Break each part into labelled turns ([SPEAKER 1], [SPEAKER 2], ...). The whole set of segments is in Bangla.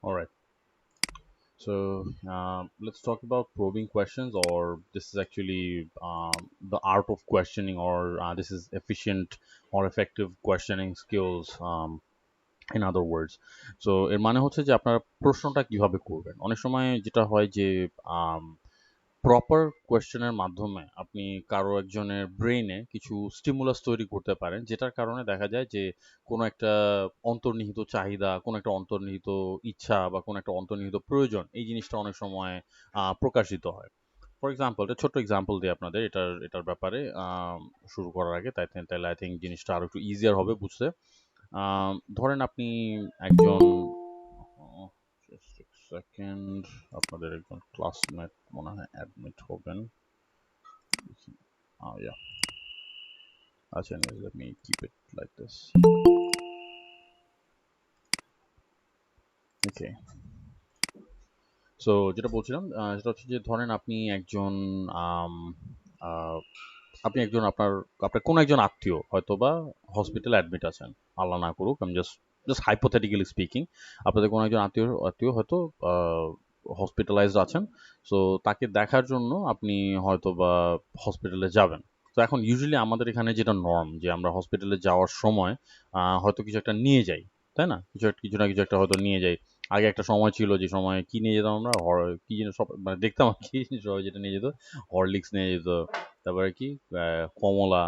[SPEAKER 1] All right. So let's talk about probing questions, or this is actually the art of questioning, or this is efficient or effective questioning skills. In other words, so এর মানে হচ্ছে যে আপনার প্রশ্নটা কিভাবে করবেন। অনেক সময় যেটা হয় যে প্রপার কোয়েশ্চেনের মাধ্যমে আপনি কারো একজনের ব্রেইনে কিছু স্টিমুলাস তৈরি করতে পারেন, যেটার কারণে দেখা যায় যে কোনো একটা অন্তর্নিহিত চাহিদা, কোনো একটা অন্তর্নিহিত ইচ্ছা বা কোনো একটা অন্তর্নিহিত প্রয়োজন, এই জিনিসটা অনেক সময় প্রকাশিত হয়। ফর এক্সাম্পল, একটা ছোট্ট এক্সাম্পল দিই আপনাদের এটার ব্যাপারে শুরু করার আগে, তাহলে আই থিঙ্ক জিনিসটা আরো একটু ইজিয়ার হবে বুঝতে। ধরেন আপনি একজন জাস্ট সেকেন্ড, আপনাদের একজন ক্লাসমেট মনে হয় অ্যাডমিট হবেন। ইয়া, আচ্ছা, anyways, let me keep it like this. Okay. So যেটা বলছিলাম সেটা হচ্ছে যে ধরেন আম, আহ, আপনি একজন আপনার আপনার কোনো একজন আত্মীয় হয়তো বা হসপিটালে অ্যাডমিট আছেন, আল্লাহ না করুক, আমি জাস্ট জাস্ট হাইপোথেটিক্যালি স্পিকিং, আপনাদের কোনো একজন আত্মীয় আত্মীয় হয়তো হসপিটালাইজড আছেন। সো তাকে দেখার জন্য আপনি হয়তো বা হসপিটালে যাবেন। তো এখন ইউজুয়ালি আমাদের এখানে যেটা নর্ম, যে আমরা হসপিটালে যাওয়ার সময় হয়তো কিছু একটা নিয়ে যাই, তাই না? কিছু না কিছু একটা হয়তো নিয়ে যাই। আগে একটা সময় ছিল যে সময় কি নিয়ে যেতাম আমরা, কি যেন সব মানে দেখতাম আর কি, সবাই যেটা নিয়ে যেত, হরলিক্স নিয়ে যেত, তারপরে কি কমলা,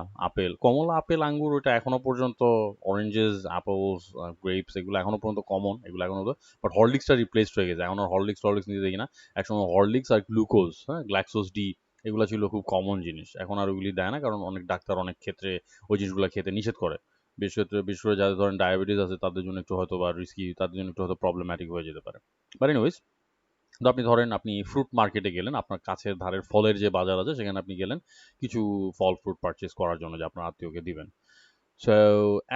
[SPEAKER 1] কমলা, আপেল, আঙ্গুর, ওটা এখনো পর্যন্ত, অরেঞ্জেস, অ্যাপলস, গ্রেপস, এগুলো এখনো পর্যন্ত কমন, এগুলো এখনো, বাট হরলিক্সটা রিপ্লেসড হয়ে গেছে, এখন আর হরলিক্স নিতে দেখি না। একসময় হরলিক্স আর গ্লুকোজ, হ্যাঁ, গ্ল্যাক্সোস ডি, এগুলো ছিল খুব কমন জিনিস। এখন আর ওইগুলি দেয় না, কারণ অনেক ডাক্তার অনেক ক্ষেত্রে ওই জিনিসগুলো খেতে নিষেধ করে। বিশেষ করে যাদের ধরেন ডায়াবেটিস আছে, তাদের জন্য একটু হয়তো বা রিস্কি, তাদের জন্য একটু হয়তো প্রবলেম্যাটিক হয়ে যেতে পারে। বাট এনিওয়েজ, তো আপনি ধরেন আপনি ফ্রুট মার্কেটে গেলেন, আপনার কাছের ধারের ফলের যে বাজার আছে সেখানে আপনি গেলেন কিছু ফল ফ্রুট পারচেজ করার জন্য, যে আপনার আত্মীয়কে দিবেন। সো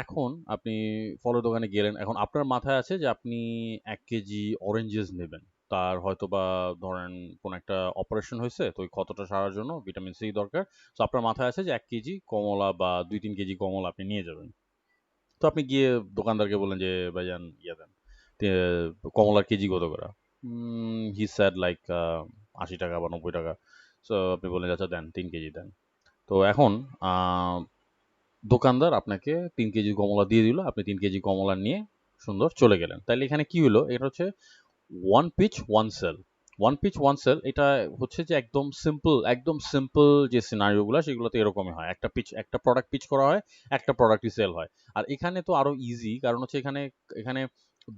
[SPEAKER 1] এখন আপনি ফলের দোকানে গেলেন, এখন আপনার মাথায় আছে যে আপনি 1 কেজি অরেঞ্জেস নেবেন। তার হয়তো বা ধরেন কোনো একটা অপারেশন হয়েছে, তো ওই ক্ষতটা সারার জন্য ভিটামিন সি দরকার। তো আপনার মাথায় আছে যে 1 কেজি কমলা বা 2-3 কেজি কমলা আপনি নিয়ে যাবেন। তো আপনি গিয়ে দোকানদারকে বললেন যে ভাইজান ইয়ে দেন, কমলার কেজি কত করে? হি স্যাড লাইক 80 টাকা বা 90 টাকা। সো আপনি বললেন আচ্ছা দেন, 3 কেজি দেন। তো এখন আহ, দোকানদার আপনাকে 3 কেজি কমলা দিয়ে দিল, আপনি 3 কেজি কমলা নিয়ে সুন্দর চলে গেলেন। তাইলে এখানে কি হলো, এটা হচ্ছে one pitch one sale. One pitch one sale, এটা হচ্ছে যে একদম সিম্পল যে সিনারিওগুলো সেগুলোতে এরকমই হয়, একটা প্রোডাক্ট পিচ করা হয়, একটা প্রোডাক্টই সেল হয়। আর এখানে তো আরো ইজি, কারণ হচ্ছে এখানে এখানে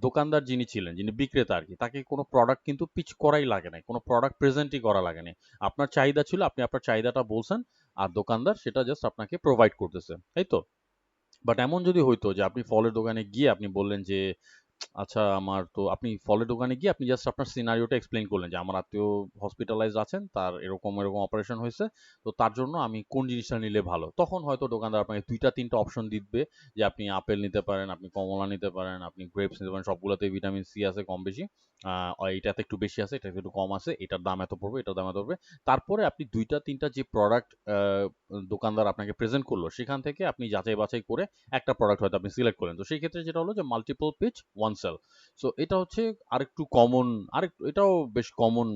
[SPEAKER 1] দোকানদার যিনি ছিলেন, যিনি বিক্রেতা আর কি, তাকে কোনো প্রোডাক্ট কিন্তু পিচ করাই লাগে না, কোনো প্রোডাক্ট প্রেজেন্টই করা লাগে না। আপনার চাহিদা ছিল, আপনি আপনার চাহিদাটা বলছেন, আর দোকানদার সেটা জাস্ট আপনাকে প্রোভাইড করতেছে, তাই তো? বাট এমন যদি হইতো যে আপনি ফলের দোকানে গিয়ে আপনি বললেন যে আচ্ছা, আপনি ফলের দোকানে গিয়ে আপনি জাস্ট আপনার সিনারিওটা এক্সপ্লেইন করলেন যে আমার আত্মীয় হসপিটালাইজড আছেন, তার এরকম এরকম অপারেশন হয়েছে, তো তার জন্য আমি কোন জিনিসটা নিলে ভালো। তখন হয়তো দোকানদার আপনাকে 2-3টা অপশন দিবে, যে আপনি আপেল নিতে পারেন, আপনি কমলা নিতে পারেন, আপনি গ্রেপস নিতে পারেন, সবগুলোতে ভিটামিন সি আছে কম বেশি, এটাতে একটু বেশি আছে, এটাতে একটু কম আছে, এটার দাম এত পড়বে, এটার দাম এত পড়বে। তারপরে আপনি 2-3টা যে প্রোডাক্ট দোকানদার আপনাকে প্রেজেন্ট করলো, সেখান থেকে আপনি যাচাই বাছাই করে একটা প্রোডাক্ট হয়তো আপনি সিলেক্ট করলেন। তো সেই ক্ষেত্রে যেটা হলো যে multiple pitch one sale. So এটা হচ্ছে আরেকটু কমন, এটাও বেশ কমন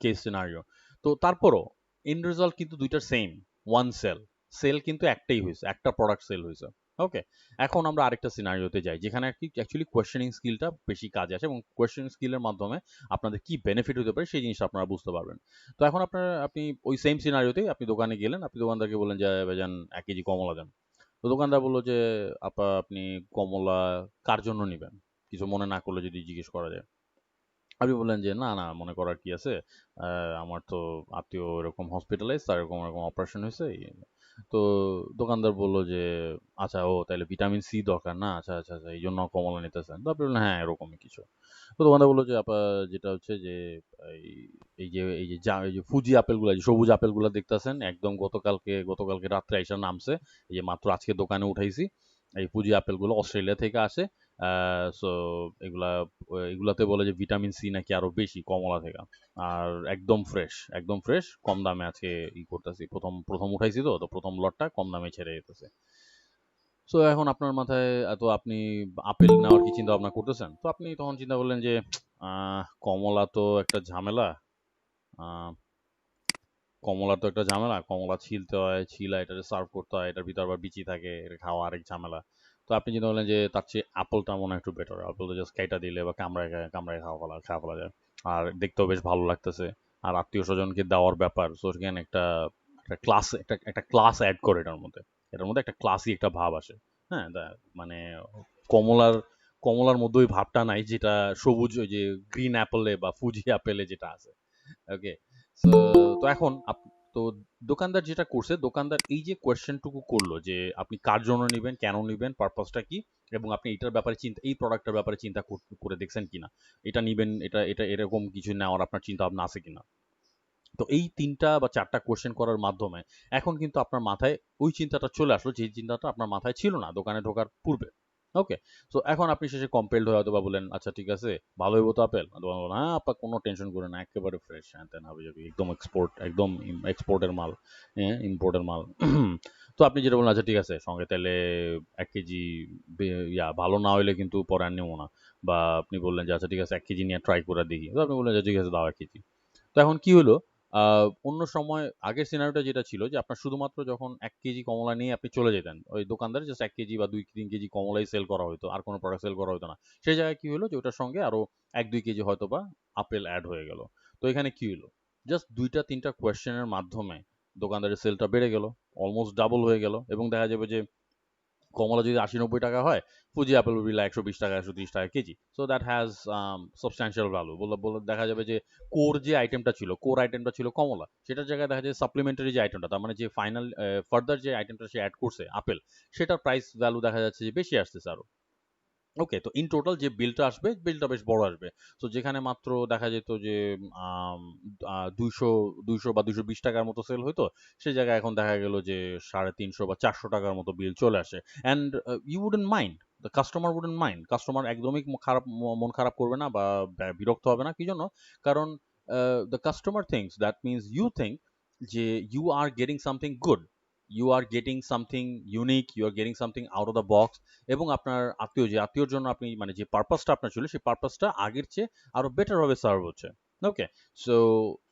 [SPEAKER 1] কেস সিনারিও। তো তারপরও এন্ড রেজাল্ট কিন্তু দুইটার সেম, ওয়ান সেল। সেল কিন্তু একটাই হয়েছে, একটা প্রোডাক্ট সেল হয়েছে। ওকে, এখন আমরা আরেকটা সিনারিওতে যাই, যেখানে আর কি অ্যাকচুয়ালি কোয়েশ্চেনিং স্কিলটা বেশি কাজে আসে, এবং কোয়েশ্চেনিং স্কিলের মাধ্যমে আপনাদের কি বেনিফিট হতে পারে সেই জিনিসটা আপনারা বুঝতে পারবেন। তো এখন আপনি ওই সেম সিনারিওতেই আপনি দোকানে গেলেন, আপনি দোকানদারকে বললেন যে ভাইজান 1 কেজি কমলা দেন। তো দোকানদার বললো যে আপনি কমলা কার জন্য নিবেন, কিছু মনে না করলে যদি জিজ্ঞেস করা যায়। আপনি বললেন যে না না, মনে করার কি আছে, আমার তো আত্মীয় এরকম হসপিটালাইজ, তার এরকম এরকম অপারেশন হয়েছে। তো দোকানদার বলল যে আচ্ছা ও তাহলে ভিটামিন সি দরকার না, আচ্ছা আচ্ছা আচ্ছা এই জন্য কমলা নিতেছেন। তো আপনি বললেন হ্যাঁ এরকমই কিছু। তো দোকানদার বললো যে আপা যেটা হচ্ছে যে এই এই যে ফুজি আপেলগুলা, যে সবুজ আপেলগুলা দেখতাছেন একদম গতকালকে রাত্রে আইসা নামছে, এই যে মাত্র আজকে দোকানে উঠাইছি। এই ফুজি আপেলগুলো অস্ট্রেলিয়া থেকে আসে। সো এগুলা এগুলাতে বলে যে ভিটামিন সি নাকি আরো বেশি কমলা থেকে। আর একদম ফ্রেশ, কম দামে আজকে করতেছি, প্রথম প্রথম উঠাইছি, তো তো প্রথম লটটা কম দামে ছেড়ে যেতেছে। সো এখন আপনার মাথায় তো আপনি আপেল নেওয়ার কি চিন্তা ভাবনা করতেছেন, তো আপনি তখন চিন্তা করলেন যে কমলা তো একটা ঝামেলা, আহ, কমলা ছিলতে হয়, ছিলা এটাকে সার্ভ করতে হয়, এটার ভিতর আবার বিচি থাকে, এটা খাওয়া আরেক ঝামেলা। তো আপনি চিন্তা করলেন যে তার চেয়ে আপেলটা মনে হয় একটু বেটার, আপেলটা জাস্ট কেটে দিলে বা কামড়ায় খাওয়া ফেলা যায়, আর দেখতেও বেশ ভালো লাগতেছে, আর আত্মীয় স্বজনকে দেওয়ার ব্যাপার, সো সেখানে একটা ক্লাস অ্যাড করে এটার মধ্যে একটা ক্লাসি একটা ভাব আসে। হ্যাঁ, মানে কমলার কমলার মধ্যে ওই ভাবটা নাই যেটা সবুজ ওই যে গ্রিন অ্যাপেলে বা ফুজি অ্যাপেলে যেটা আছে। ওকে। সো তো এখন তো দোকানদার যেটা করছে, দোকানদার এই যে কোয়েশ্চেনটুকু করলো যে আপনি কার জন্য নেবেন, কেন নেবেন, পারপাসটা কি, এবং আপনি এটার ব্যাপারে এই প্রোডাক্টের ব্যাপারে চিন্তা করে দেখছেন কিনা, এটা নিবেন, এটা এটা এরকম কিছু নেওয়ার আপনার চিন্তা ভাবনা আছে কিনা। তো এই ৩টা বা ৪টা কোয়েশ্চেন করার মাধ্যমে এখন কিন্তু আপনার মাথায় ওই চিন্তাটা চলে আসলো, যে চিন্তাটা আপনার মাথায় ছিল না দোকানে ঢোকার পূর্বে। ওকে। তো এখন আপনি শেষে কম্পেলড হয়ে হয়তো বা বলেন আচ্ছা ঠিক আছে, ভালো হইব তো আপেল? দোকান বলল হ্যাঁ আপা কোনো টেনশন করে না, একেবারে ফ্রেশ, হ্যাঁ তেন হাবি যাবি, একদম এক্সপোর্ট, একদম এক্সপোর্টের মাল, হ্যাঁ ইম্পোর্টের মাল। তো আপনি যেটা বললেন আচ্ছা ঠিক আছে, সঙ্গে তাহলে ১ কেজি ভালো না হইলে কিন্তু পরে আর নেবো না। বা আপনি বললেন যে আচ্ছা ঠিক আছে ১ কেজি নিয়ে ট্রাই করে দেখি, তো আপনি বললেন যে ঠিক আছে দাও ১ কেজি। তো এখন কি হলো, অন্য সময় আগের সিনারিওটা যেটা ছিল যে আপনার শুধুমাত্র যখন ১ কেজি কমলা নিয়ে আপনি চলে যেতেন ওই দোকানদারে, জাস্ট ১ কেজি বা ২-৩ কেজি কমলাই সেল করা হতো, আর কোনো প্রোডাক্ট সেল করা হতো না। সেই জায়গায় কি হলো যে ওটার সঙ্গে আরো ১-২ কেজি হয়তো বা আপেল অ্যাড হয়ে গেল। তো এখানে কি হলো, জাস্ট ২টা-৩টা কোয়েশ্চেনের মাধ্যমে দোকানদারের সেলটা বেড়ে গেল, অলমোস্ট ডাবল হয়ে গেল, এবং দেখা যাবে যে কমলা যদি ৮০-৯০ টাকা হয়, Fuji apple will be like ১২০ টাকা, ১৩০ টাকা KG. So that has substantial value. বলে দেখা যাবে যে কোর আইটেমটা ছিল কমলা, সেটার জায়গায় দেখা যায় সাপ্লিমেন্টারি যে আইটেমটা, তার মানে যে ফাইনাল ফার্দার যে আইটেমটা সে অ্যাড করছে আপেল, সেটার প্রাইস ভ্যালু দেখা যাচ্ছে যে বেশি আসতেছে আরো। ওকে, তো ইন টোটাল যে বিলটা আসবে, বিলটা বেশ বড় আসবে। তো যেখানে মাত্র দেখা যেত যে আম, ২০০ বা ২২০ টাকার মতো সেল হইতো, সেই জায়গায় এখন দেখা গেল যে ৩৫০ বা ৪০০ টাকার মতো বিল চলে আসে। And you wouldn't mind, the customer wouldn't mind, customer একদমই মন খারাপ করবে না বা বিরক্ত হবে না। কি জন্য? কারণ the customer things, that means you think যে you are getting something good, you are getting something unique, you are getting something out of the box. এবং আপনার আত্মীয়র জন্য আপনি মানে যে পারপাসটা আপনার ছিল, সেই পারপাসটা আগের চেয়ে আরো বেটার ভাবে সার্ভ হচ্ছে। Okay. So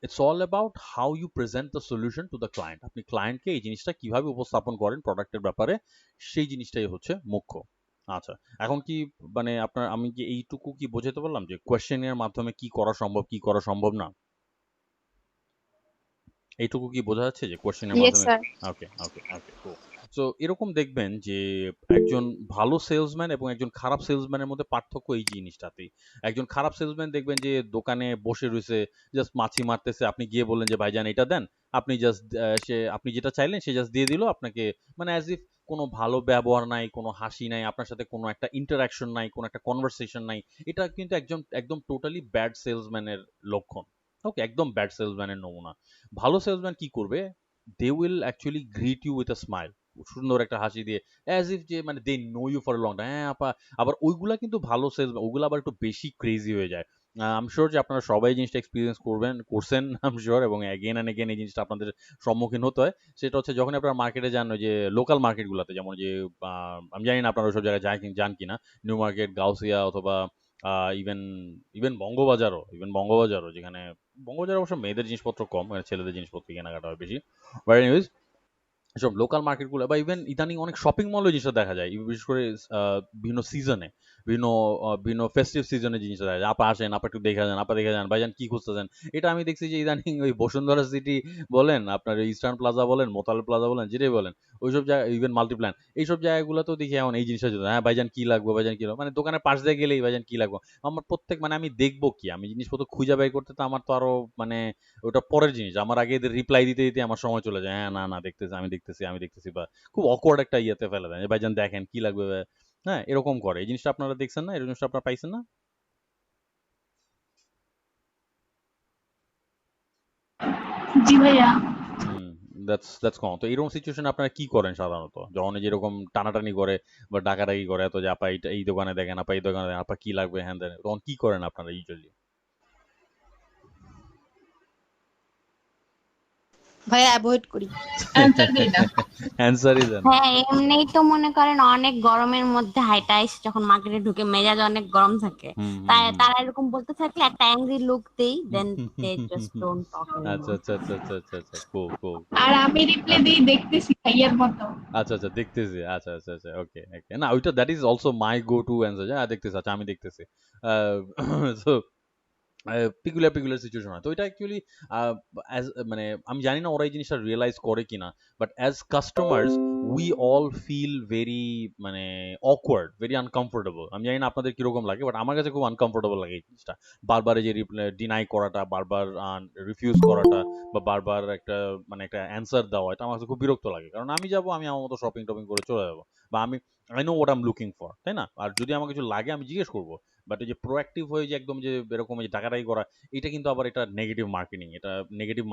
[SPEAKER 1] it's all about how you present the solution to the client. আপনি ক্লায়েন্টকে এই জিনিসটা কিভাবে উপস্থাপন করেন প্রোডাক্টের ব্যাপারে, সেই জিনিসটাই হচ্ছে মুখ্য। আচ্ছা, এখন কি মানে আমি কি এইটুকু কি বোঝাতে পারলাম যে কোয়েশ্চেনের মাধ্যমে কি করা সম্ভব, কি করা সম্ভব না? এইটুকু কি বোঝা যাচ্ছে যে কোশ্চেনের
[SPEAKER 2] Yes,
[SPEAKER 1] মাধ্যমে?
[SPEAKER 2] sir.
[SPEAKER 1] ওকে, ওকে, ওকে, কুল। সো এরকম দেখবেন যে একজন ভালো সেলসম্যান এবং একজন খারাপ সেলসম্যানের মধ্যে পার্থক্য এই জিনিসটাতেই। একজন খারাপ সেলসম্যান দেখবেন যে দোকানে বসে রয়েছে, জাস্ট মাছি মারতেছে, আপনি গিয়ে বললেন যে ভাইজান এটা দেন, আপনি যেটা চাইলেন সে জাস্ট দিয়ে দিল আপনাকে, মানে অ্যাজ ইফ কোনো ভালো ব্যবহার নাই, কোনো হাসি নাই, আপনার সাথে কোনো একটা ইন্টারাকশন নাই, কোনো একটা কনভারসেশন নাই। এটা কিন্তু একদম টোটালি ব্যাড সেলসম্যানের লক্ষণ। ওকে, একদম ব্যাড সেলসম্যানের নমুনা। ভালো সেলসম্যান কি করবে? They will actually greet you with a smile, সুন্দর একটা হাসি দিয়ে, অ্যাজ ইফ যে মানে they know you for long time. হ্যাঁ আপা, আবার ওইগুলা কিন্তু ভালো সেলসম্যান, ওইগুলো আবার একটু বেশি ক্রেজি হয়ে যায়। আই এম শিওর যে আপনারা সবাই এই জিনিসটা এক্সপিরিয়েন্স করছেন, আই এম শিওর, এবং অ্যাগেন অ্যান্ড অ্যাগেন এই জিনিসটা আপনাদের সম্মুখীন হতে হয়। সেটা হচ্ছে যখন আপনারা মার্কেটে যান, ওই যে লোকাল মার্কেটগুলোতে, যেমন যে আমি জানি না আপনারা ওইসব জায়গায় যান কিনা, নিউ মার্কেট, গাউসিয়া, অথবা ইভেন ইভেন বঙ্গবাজারও, যেখানে বঙ্গবাজারে অবশ্য মেয়েদের জিনিসপত্র কম, মানে ছেলেদের জিনিসপত্র কেনাকাটা হয় বেশি। বাট এনিওয়েজ, সব লোকাল মার্কেটগুলো বা ইভেন ইদানিং অনেক শপিং মলে জিনিসটা দেখা যায়, বিশেষ করে বিভিন্ন সিজনে। বিভিন্ন ফেস্টিভ সিজনে জিনিসটা দেয়, আপা আসেন, আপা একটু দেখে যান, আপা দেখে যান, ভাইজান কি খুঁজতেছেন। এটা আমি দেখছি যে ইদানিং ওই বসুন্ধরা সিটি বলেন, আপনার ইস্টার্ন প্লাজা বলেন, মোতাল প্লাজা বলেন, যেটাই বলেন, ওইসব জায়গা, ইভেন মাল্টিপ্ল্যান, এইসব জায়গাগুলোতেও দেখি এখন এই জিনিসটা চলছে, হ্যাঁ ভাইজান কি লাগবে, ভাইজান কি লাগবে, মানে দোকানের পাশ দিয়ে গেলেই ভাইজান কি লাগবে। আমার প্রত্যেক, মানে আমি দেখবো কি, আমি জিনিসপত্র খুঁজে বের করতে তো আমার তো আরো মানে ওটা পরের জিনিস, আমার আগে এদের রিপ্লাই দিতে দিতে আমার সময় চলে যায়, হ্যাঁ না না দেখতেছি, আমি দেখতেছি, বা খুব অকওয়ার্ড একটা ইয়েতে ফেলে দেয়, ভাইজান দেখেন কি লাগবে হ্যাঁ, এরকম করে। এই জিনিসটা আপনারা দেখছেন না, এই জিনিসটা আপনারা পাইছেন না?
[SPEAKER 2] জি ভাইয়া।
[SPEAKER 1] হুম, দ্যাটস কমন। তো এরকম সিচুয়েশন আপনারা কি করেন সাধারণত, যখন এই যেরকম টানাটানি করে বা ডাকাডাকি করে, এত যে আপা এই দোকানে দেখেন, আপা এই দোকানে দেখেন, আপা কি লাগবে, হ্যাঁ দেন, তখন কি করেন আপনারা ইউজুয়ালি?
[SPEAKER 3] ভাইয়া অ্যাভয়েড করি।
[SPEAKER 2] অ্যান্সার দেই না।
[SPEAKER 1] অ্যান্সারই দেন না।
[SPEAKER 3] হ্যাঁ, এমনিই তো মনে করেন অনেক গরমের মধ্যে হাইটা এসে যখন মার্কেটে ঢুকে মেজাজ অনেক গরম থাকে,
[SPEAKER 1] হুম হুম
[SPEAKER 3] তাই
[SPEAKER 1] হুম
[SPEAKER 3] তারা এরকম বলতে থাকলে একটা অ্যাংরি লুক দেই, দেন they just
[SPEAKER 1] hmm.
[SPEAKER 3] Don't talk
[SPEAKER 1] আচ্ছা
[SPEAKER 3] এনিমোর।
[SPEAKER 1] আচ্ছা আচ্ছা আচ্ছা আচ্ছা আচ্ছা, কুল কুল কুল।
[SPEAKER 2] আর আমি রিপ্লাই
[SPEAKER 1] আচ্ছা
[SPEAKER 2] দিই দেখতেছি ভাইয়ার মতো।
[SPEAKER 1] আচ্ছা আচ্ছা, দেখতেছি, আচ্ছা আচ্ছা আচ্ছা, ওকে ওকে, না ওইটা that is also my go to answer, হ্যাঁ দেখতেছি, আচ্ছা আমি দেখতেছি। তো পিকুলার সিচুয়েশন হয়, তো এটা অ্যাকচুয়ালি অ্যাজ, মানে আমি জানি না ওরা এই জিনিসটা রিয়েলাইজ করে কিনা, but as customers we all feel very, মানে অকওয়ার্ড, ভেরি আনকমফোর্টেবল। আমি জানি না আপনাদের কিরকম লাগে, বাট আমার কাছে খুব আনকমফোর্টেবল লাগে এই জিনিসটা। বারবার এই যে ডিনাই করাটা, বারবার রিফিউজ করাটা, বা বারবার একটা, মানে একটা অ্যান্সার দেওয়া, এটা আমার কাছে খুব বিরক্ত লাগে। কারণ আমি যাবো, আমি আমার মতো শপিং টপিং করে চলে যাবো, বা আমি I know what I am looking for, তাই না? আর যদি আমার কিছু লাগে আমি জিজ্ঞেস করবো। বাট এই যে প্রোঅ্যাক্টিভ হয়ে যে একদম যে এরকম এই যে টাকাটাই করা, এটা কিন্তু আবার এটা নেগেটিভ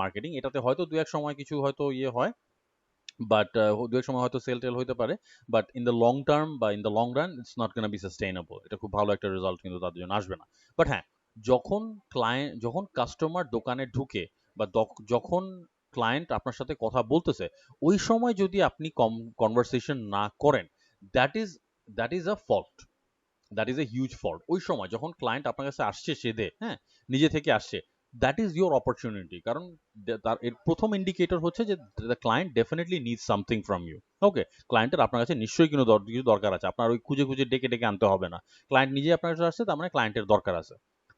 [SPEAKER 1] মার্কেটিং, এটাতে হয়তো দু এক সময় কিছু হয়তো ইয়ে হয়, বাট দু এক সময় হয়তো সেল টেল হইতে পারে, but in the long term বা in the long run it's not gonna be sustainable, এটা খুব ভালো একটা রেজাল্ট কিন্তু তাদের জন্য আসবে না। বাট হ্যাঁ, যখন কাস্টমার দোকানে ঢুকে, বা যখন ক্লায়েন্ট আপনার সাথে কথা বলতেছে, ওই সময় যদি আপনি কনভারসেশন না করেন, that is that is a fault, that is a huge fault. ওই সময় যখন ক্লায়েন্ট আপনার কাছে আসছে সেদে, হ্যাঁ, নিজে থেকে আসছে, দ্যাট ইজ ইউর অপরচুনিটি। কারণ তার এর প্রথম ইন্ডিকেটর হচ্ছে যে the client definitely need something from you. Okay, ক্লায়েন্টের আপনার কাছে নিশ্চয়ই কিছু দরকার আছে, আপনার ওই খুঁজে খুঁজে ডেকে ডেকে আনতে হবে না। ক্লায়েন্ট নিজে আপনার কাছে আসছে, তার মানে ক্লায়েন্টের দরকার আছে।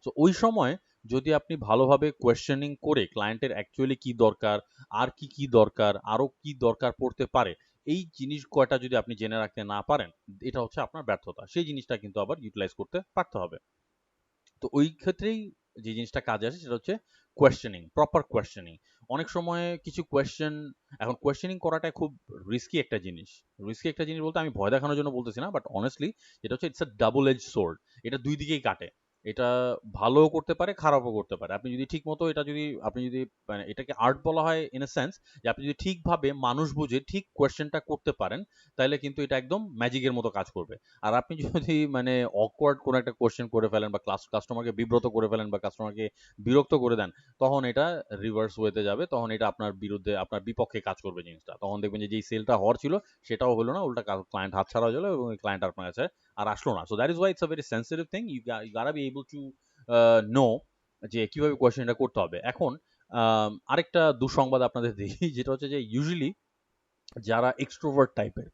[SPEAKER 1] তো ওই সময় যদি আপনি ভালোভাবে কোয়েশ্চেনিং করে ক্লায়েন্টের অ্যাকচুয়ালি কি দরকার, আর কি কি দরকার, আরো কি দরকার পড়তে পারে, এই জিনিস কয়টা যদি আপনি জেনে রাখতে না পারেন, এটা হচ্ছে আপনার ব্যর্থতা। সেই জিনিসটা কিন্তু আবার ইউটিলাইজ করতে পারতে হবে। তো ওই ক্ষেত্রেই যে জিনিসটা কাজে আসে সেটা হচ্ছে কোয়েশ্চেনিং, প্রপার কোয়েশ্চেনিং। অনেক সময় কিছু কোয়েশ্চেন, এখন কোয়েশ্চেনিং করাটা খুব রিস্কি একটা জিনিস। রিস্কি একটা জিনিস বলতে আমি ভয় দেখানোর জন্য বলতেছি না, বাট অনেস্টলি এটা হচ্ছে it's a double edge sword. এটা দুই দিকেই কাটে। এটা ভালোও করতে পারে, খারাপও করতে পারে। আপনি যদি ঠিক মতো এটা যদি আপনি যদি, মানে এটাকে আর্ট বলা হয় ইন এ সেন্স, যে আপনি যদি ঠিকভাবে মানুষ বুঝে ঠিক কোয়েশ্চেনটা করতে পারেন, তাহলে কিন্তু এটা একদম ম্যাজিকের মতো কাজ করবে। আর আপনি যদি মানে অকওয়ার্ড কোনো একটা কোশ্চেন করে ফেলেন, বা কাস্টমারকে বিব্রত করে ফেলেন, বা কাস্টমারকে বিরক্ত করে দেন, তখন এটা রিভার্স ওয়েতে যাবে, তখন এটা আপনার বিরুদ্ধে, আপনার বিপক্ষে কাজ করবে জিনিসটা। তখন দেখবেন যে যেই সেলটা হওয়ার ছিল সেটাও হলো না, উল্টা ক্লায়েন্ট হাতছাড়া হয়ে গেল, এবং ক্লায়েন্ট আপনার কাছে আর আসলো না। So that is why it's a very sensitive thing, you gotta be able to know যে কিভাবে কোয়েশ্চেনটা করতে হবে। এখন আরেকটা দুঃসংবাদ আপনাদের দিই, যেটা হচ্ছে যে ইউজুয়ালি যারা এক্সট্রোভার্ট টাইপের,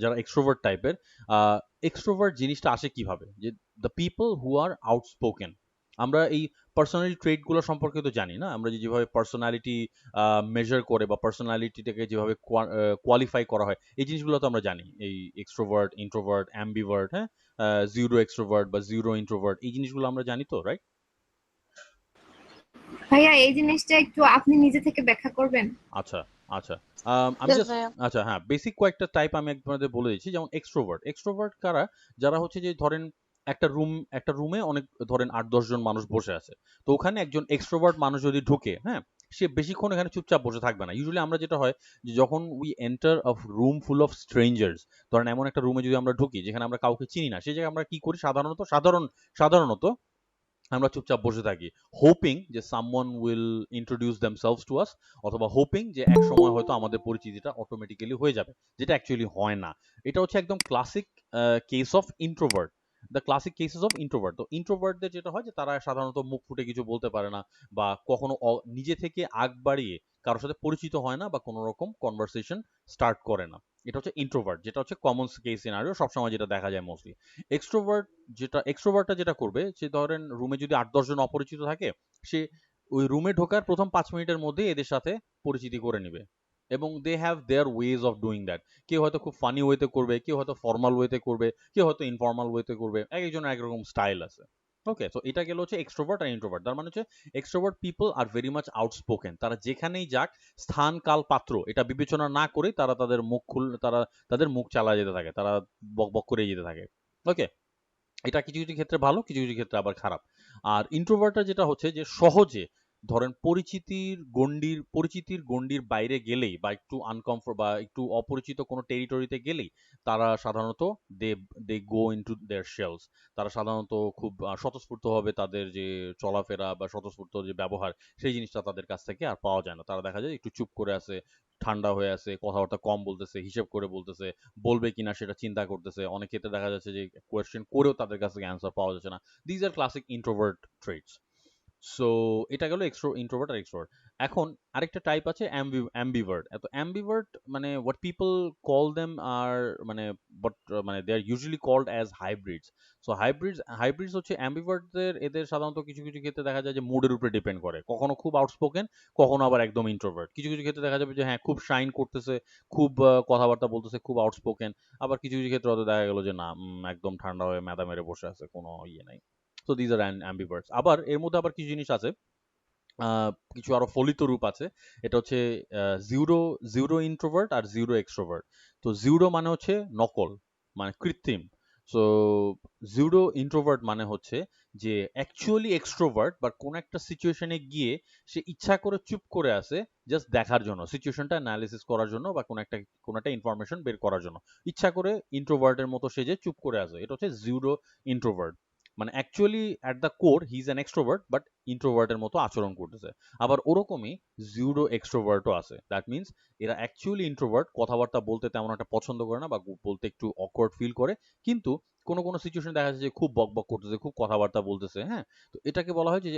[SPEAKER 1] যারা এক্সট্রোভার্ট টাইপের, এক্সট্রোভার্ট জিনিসটা আসে কিভাবে, যে the people who are outspoken. আমরা এই পার্সোনালিটি ট্রেটগুলো সম্পর্কে তো জানি না, আমরা যে যেভাবে পার্সোনালিটি মেজার করে, বা পার্সোনালিটিটাকে যেভাবে কোয়ালিফাই করা হয়, এই জিনিসগুলো তো আমরা জানি, এই এক্সট্রোভার্ট, ইন্ট্রোভার্ট, অ্যাম্বিভার্ট, হ্যাঁ, জিরো এক্সট্রোভার্ট বা জিরো ইন্ট্রোভার্ট, এই জিনিসগুলো আমরা জানি তো, রাইট?
[SPEAKER 4] ভাইয়া এই জিনিসটা একটু আপনি নিজে থেকে ব্যাখ্যা করবেন?
[SPEAKER 1] আচ্ছা, আচ্ছা। আমি
[SPEAKER 3] Yes,
[SPEAKER 1] জাস্ট,
[SPEAKER 3] ভাইয়া।
[SPEAKER 1] আচ্ছা হ্যাঁ, বেসিক কয়েকটা টাইপ আমি আপনাদের বলে দিচ্ছি। যেমন এক্সট্রোভার্ট। এক্সট্রোভার্ট কারা? যারা হচ্ছে যে ধরেন একটা রুমে অনেক, ধরেন ৮-১০ জন মানুষ বসে আছে। তো ওখানে একজন এক্সট্রোভার্ট মানুষ যদি ঢুকে, হ্যাঁ? সে বেশিক্ষণ এখানে চুপচাপ বসে থাকবে না। ইউজুয়ালি আমরা যেটা হয়, যে যখন we enter a room full of strangers, ধরেন এমন একটা রুমে যদি আমরা ঢুকি যেখানে আমরা কাউকে চিনি না, সেই জায়গায় আমরা কি করি সাধারণত আমরা চুপচাপ বসে থাকি, হোপিং যে someone will introduce themselves to us, অথবা হোপিং যে এক সময় হয়তো আমাদের পরিচিতিটা অটোমেটিক্যালি হয়ে যাবে, যেটা অ্যাকচুয়ালি হয় না। এটা হচ্ছে একদম classic case of introvert, the classic cases of introvert. তো ইন্ট্রোভার্টদের যেটা হয় যে তারা সাধারণত মুখ ফুটে কিছু বলতে পারে না, বা কখনো নিজে থেকে আগ বাড়িয়ে কারোর সাথে পরিচিত হয় না বা কোনো রকম কনভারসেশন স্টার্ট করে না। এটা হচ্ছে ইন্ট্রোভার্ট, যেটা হচ্ছে কমন কেস সিনারিও, সবসময় যেটা দেখা যায় মোস্টলি। এক্সট্রোভার্টটা যেটা করবে, সে ধরেন রুমে যদি 8-10 জন অপরিচিত থাকে, সে ওই রুমে ঢোকার প্রথম 5 মিনিটের মধ্যে এদের সাথে পরিচিতি করে নিবে, এবং they have their ways of doing that. কেউ হয়তো খুব ফানি ওয়েতে করবে, কেউ হয়তো ফর্মাল ওয়েতে করবে, কেউ হয়তো ইনফর্মাল ওয়েতে করবে, এক একজনের একরকম স্টাইল আছে। ওকে, তো এটা গেল হচ্ছে এক্সট্রোভার্ট আর ইন্ট্রোভার্ট। তার মানে হচ্ছে extrovert people are very much outspoken. তারা যেখানেই যাক, স্থান কাল পাত্র এটা বিবেচনা না করে তারা তাদের মুখ চালা যেতে থাকে, তারা বক বক করে যেতে থাকে। ওকে, এটা কিছু কিছু ক্ষেত্রে ভালো, কিছু কিছু ক্ষেত্রে আবার খারাপ। আর ইন্ট্রোভার্টটা যেটা হচ্ছে যে সহজে ধরেন পরিচিতির গণ্ডির বাইরে গেলেই বা একটু আনকমফোর্ট বা একটু অপরিচিত কোনো টেরিটরিতে গেলেই তারা সাধারণত দে দে গো ইনটু দেয়ার শেলস। তারা সাধারণত খুব স্বতঃস্ফূর্তভাবে তাদের যে চলাফেরা বা স্বতঃস্ফূর্ত যে ব্যবহার, সেই জিনিসটা তাদের কাছ থেকে আর পাওয়া যায় না। তারা দেখা যায় একটু চুপ করে আছে, ঠান্ডা হয়ে আছে, কথাবার্তা কম বলতেছে, হিসেব করে বলতেছে, বলবে কিনা সেটা চিন্তা করতেছে। অনেক ক্ষেত্রে দেখা যাচ্ছে যে কোয়েশ্চেন করেও তাদের কাছ থেকে অ্যান্সার পাওয়া যাচ্ছে না। These are classic introvert traits. So এটা গেল ইন্ট্রোভার্ট আর এক্সট্রোভার্ট। এখন আরেকটা টাইপ আছে অ্যাম্বিভার্ট। এত অ্যাম্বিভার্ট মানে what people call them are মানে বাট মানে দে আর ইউজুয়ালি কল্ড অ্যাজ হাইব্রিডস। সো হাইব্রিডস হচ্ছে অ্যাম্বিভার্টদের। এদের সাধারণত কিছু কিছু ক্ষেত্রে দেখা যায় যে মুডের উপরে ডিপেন্ড করে, কখনো খুব আউটস্পোকেন, কখনো আবার একদম ইন্ট্রোভার্ট। কিছু কিছু ক্ষেত্রে দেখা যাবে যে হ্যাঁ খুব শাইন করতেছে, খুব কথাবার্তা বলতেছে, খুব আউটস্পোকেন। আবার কিছু কিছু ক্ষেত্রে হয়তো দেখা গেল যে না, একদম ঠান্ডা হয়ে মেদা মেরে বসে আছে, কোনো ইয়ে নাই। So these are ambiverts. আবার এর মধ্যে আবার কিছু জিনিস আছে, কিছু আরো ফলিত রূপ আছে। এটা হচ্ছে জিউরো জিউরো ইন্ট্রোভার্ট আর জিউরো এক্সট্রোভার্ট। তো জিউরো মানে হচ্ছে নকল, মানে কৃত্রিম। সো জিউরো ইন্ট্রোভার্ট মানে হচ্ছে যে অ্যাকচুয়ালি এক্সট্রোভার্ট, বা কোন একটা সিচুয়েশনে গিয়ে সে ইচ্ছা করে চুপ করে আছে, জাস্ট দেখার জন্য, সিচুয়েশনটা অ্যানালিসিস করার জন্য, বা কোন একটা ইনফরমেশন বের করার জন্য ইচ্ছা করে ইন্ট্রোভার্টের মতো সে যে চুপ করে আছে, এটা হচ্ছে জিউরো ইন্ট্রোভার্ট। মানে actually at the core he is an extrovert, but ইন্ট্রোভার্টের মতো আচরণ করতেছে। আবার ওরকমই জিউরো এক্সট্রোভার্টও আছে। দ্যাট মিনস এরা অ্যাকচুয়ালি ইন্ট্রোভার্ট, কথাবার্তা বলতে তেমন একটা পছন্দ করে না, বা বলতে একটু অকওয়ার্ড ফিল করে, কিন্তু কোনো কোনো সিচুয়েশনে দেখা যাচ্ছে যে খুব বকবক করতেছে, খুব কথাবার্তা বলতেছে। হ্যাঁ, তো এটাকে বলা হয় যে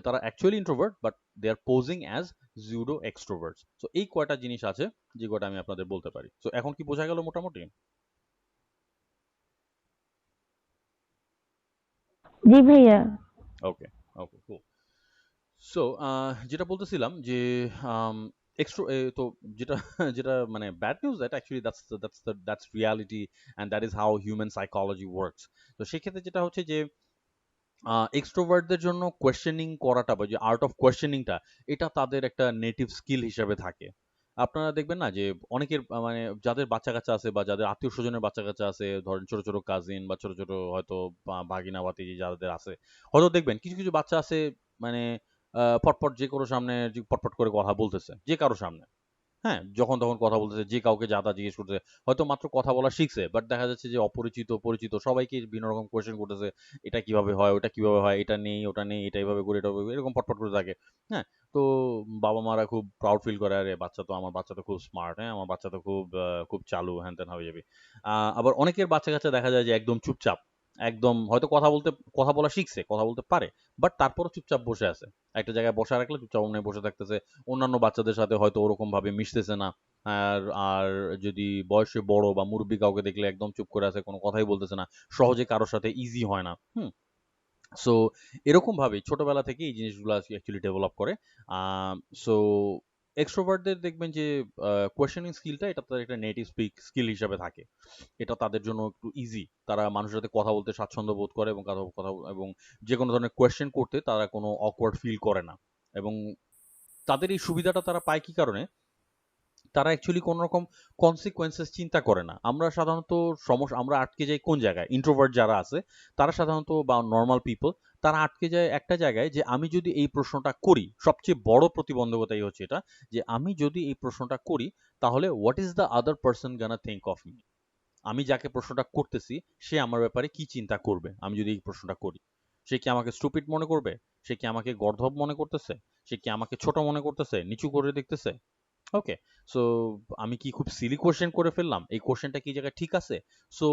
[SPEAKER 1] তারা actually introvert, but they are posing as pseudo extroverts. So এই কয়টা জিনিস আছে যে কয়টা আমি আপনাদের বলতে পারি। সো এখন কি বোঝা গেল মোটামুটি?
[SPEAKER 5] জি ভাইয়া।
[SPEAKER 1] ওকে, ওকে, কুল। সো যেটা বলতেছিলাম যে আম, এক্সট্রো তো যেটা যেটা মানে bad news, that actually that's reality, and that is how human psychology works. তো সেক্ষেত্রে যেটা হচ্ছে যে এক্সট্রোভার্টদের জন্য কোয়েশ্চেনিং করাটা বা যে আর্ট অফ কোয়েশ্চেনিংটা, এটা তাদের একটা নেটিভ স্কিল হিসেবে থাকে। আপনারা দেখবেন না যে অনেকের মানে যাদের বাচ্চা কাচ্চা আছে বা যাদের আত্মীয় স্বজনের বাচ্চা কাচ্চা আছে, ধরেন ছোট ছোট কাজিন বা ছোট ছোট হয়তো ভাগিনা ভাতিজি যাদের আছে, হয়তো দেখবেন কিছু কিছু বাচ্চা আছে মানে পটপট যে কারো সামনে পটপট করে কথা বলতেছে, যে কারো সামনে। হ্যাঁ, যখন তখন কথা বলতেছে, যে কাউকে যা তা জিজ্ঞেস করতেছে, হয়তো মাত্র কথা বলা শিখছে, বাট দেখা যাচ্ছে যে অপরিচিত পরিচিত সবাইকে বিভিন্ন রকম কোয়েশ্চেন করতেছে। এটা কিভাবে হয়, ওটা কিভাবে হয়, এটা নেই ওটা নেই, এটা এইভাবে করে, এটা ওইভাবে, এরকম পটপট করে থাকে। হ্যাঁ, তো বাবা মারা খুব প্রাউড ফিল করে, আরে আমার বাচ্চা তো খুব স্মার্ট, হ্যাঁ আমার বাচ্চা তো খুব চালু, হ্যান ত্যান হয়ে যাবে। আবার অনেকের বাচ্চা কাচ্চা দেখা যায় যে একদম চুপচাপ, একদম হয়তো কথা বলা শিখছে, কথা বলতে পারে, বাট তারপরও চুপচাপ বসে আছে। একটা জায়গায় বসে রাখলে চুপচাপ অমনি বসে থাকতেছে, অন্যান্য বাচ্চাদের সাথে হয়তো ওরকম ভাবে মিশতেছে না। আর আর যদি বয়সে বড় বা মুরব্বী কাউকে দেখলে একদম চুপ করে আছে, কোনো কথাই বলতেছে না, সহজে কারোর সাথে ইজি হয় না। সো এরকম ভাবে ছোটবেলা থেকে এই জিনিসগুলো অ্যাকচুয়ালি ডেভেলপ করে। সো এক্সট্রোভার্টদের দেখবেন যে কোয়েশ্চেনিং স্কিলটা, এটা তাদের একটা নেটিভ স্কিল হিসাবে থাকে। এটা তাদের জন্য একটু ইজি, তারা মানুষের সাথে কথা বলতে স্বাচ্ছন্দ্য বোধ করে, এবং এবং যে কোনো ধরনের কোয়েশ্চেন করতে তারা কোনো অকওয়ার্ড ফিল করে না। এবং তাদের এই সুবিধাটা তারা পায় কি কারণে, তারা অ্যাকচুয়ালি কোনো রকম কনসিকোয়েন্সেস চিন্তা করে না। আমরা সাধারণত আমরা আটকে যাই কোন জায়গায়, ইন্ট্রোভার্ট যারা আছে তারা সাধারণত, বা নর্মাল পিপল, তারা আটকে যায় একটা জায়গায়, যে আমি যদি এই প্রশ্নটা করি, সবচেয়ে বড় প্রতিবন্ধকতাই হচ্ছে এটা, যে আমি যদি এই প্রশ্নটা করি, তাহলে what is the other person gonna think of me. আমি যাকে প্রশ্নটা করতেছি সে আমার ব্যাপারে কি চিন্তা করবে আমি যদি এই প্রশ্নটা করি। সে কি আমাকে স্টুপিড মনে করবে? সে কি আমাকে গর্ধব মনে করতেছে? সে কি আমাকে ছোট মনে করতেছে, নিচু করে দেখতেছে? ওকে, সো আমি কি খুব সিলি কোশ্চেন করে ফেললাম, এই কোশ্চেনটা কি জায়গায় ঠিক আছে? সো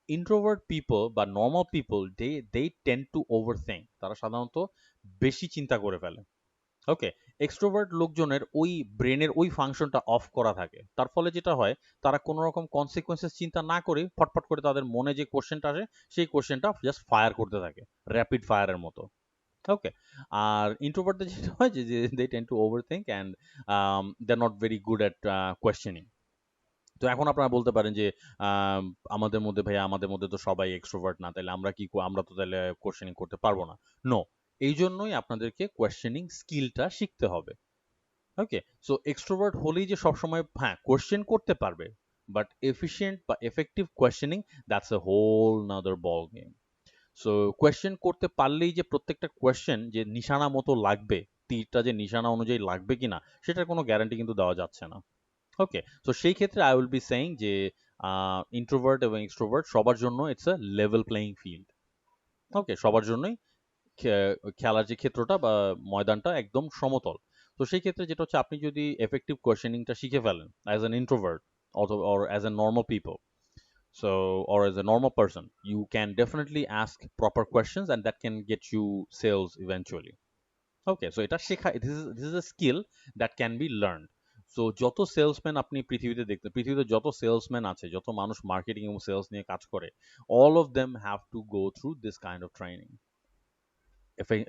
[SPEAKER 1] ইন্ট্রোভার্ট পিপল বা normal people, they tend to overthink, তারা সাধারণত বেশি চিন্তা করে ফেলে। ওকে, এক্সট্রোভার্ট লোকজনের ওই ব্রেনের ওই ফাংশনটা অফ করা থাকে, তার ফলে যেটা হয় তারা কোনো রকম কনসিকুয়েন্সেস চিন্তা না করে ফটফট করে তাদের মনে যে কোশ্চেনটা আসে সেই কোশ্চেনটা জাস্ট ফায়ার করতে থাকে, র্যাপিড ফায়ারের মতো। ওকে, আর ইন্ট্রোভার্টদের যেটা হয় যে they tend to overthink and they are not very good at questioning. তো এখন আপনারা বলতে পারেন যে আম, আমাদের মধ্যে ভাইয়া, আমাদের মধ্যে তো সবাই এক্সট্রোভার্ট না, তাহলে আমরা আমরা তো তাহলে কোয়েশ্চেনিং করতে পারবো না। নো, এই জন্যই আপনাদেরকে কোয়েশ্চেনিং স্কিলটা শিখতে হবে। ওকে, সো এক্সট্রোভার্ট হলেই যে সবসময় হ্যাঁ কোয়েশ্চেন করতে পারবে, বাট এফিশিয়েন্ট বা effective questioning, that's a whole nother ball game. So question করতে পারলেই যে প্রত্যেকটা কোয়েশ্চেন যে নিশানা মতো লাগবে, তীরটা যে নিশানা অনুযায়ী লাগবে কিনা সেটার কোনো গ্যারান্টি কিন্তু দেওয়া যাচ্ছে না। ওকে, সো সেই ক্ষেত্রে আই উইল বি সেইং যে ইন্ট্রোভার্ট এবং এক্সট্রোভার্ট সবার জন্য it's a level playing field. Okay, সবার জন্যই খেলার যে ক্ষেত্রটা বা ময়দানটা একদম সমতল। তো সেই ক্ষেত্রে যেটা হচ্ছে, আপনি যদি এফেক্টিভ কোয়েশ্চেনিংটা শিখে ফেলেন as an introvert or as a normal people, so or as a normal person, you can definitely ask proper questions and that can get you sales eventually. Okay, so এটা শেখা, this is a skill that can be learned. So যত সেলসম্যান আপনি পৃথিবীতে দেখতে, পৃথিবীতে যত সেলসম্যান আছে, যত মানুষ মার্কেটিং এবং সেলস নিয়ে কাজ করে, all of them have to go through this kind of training,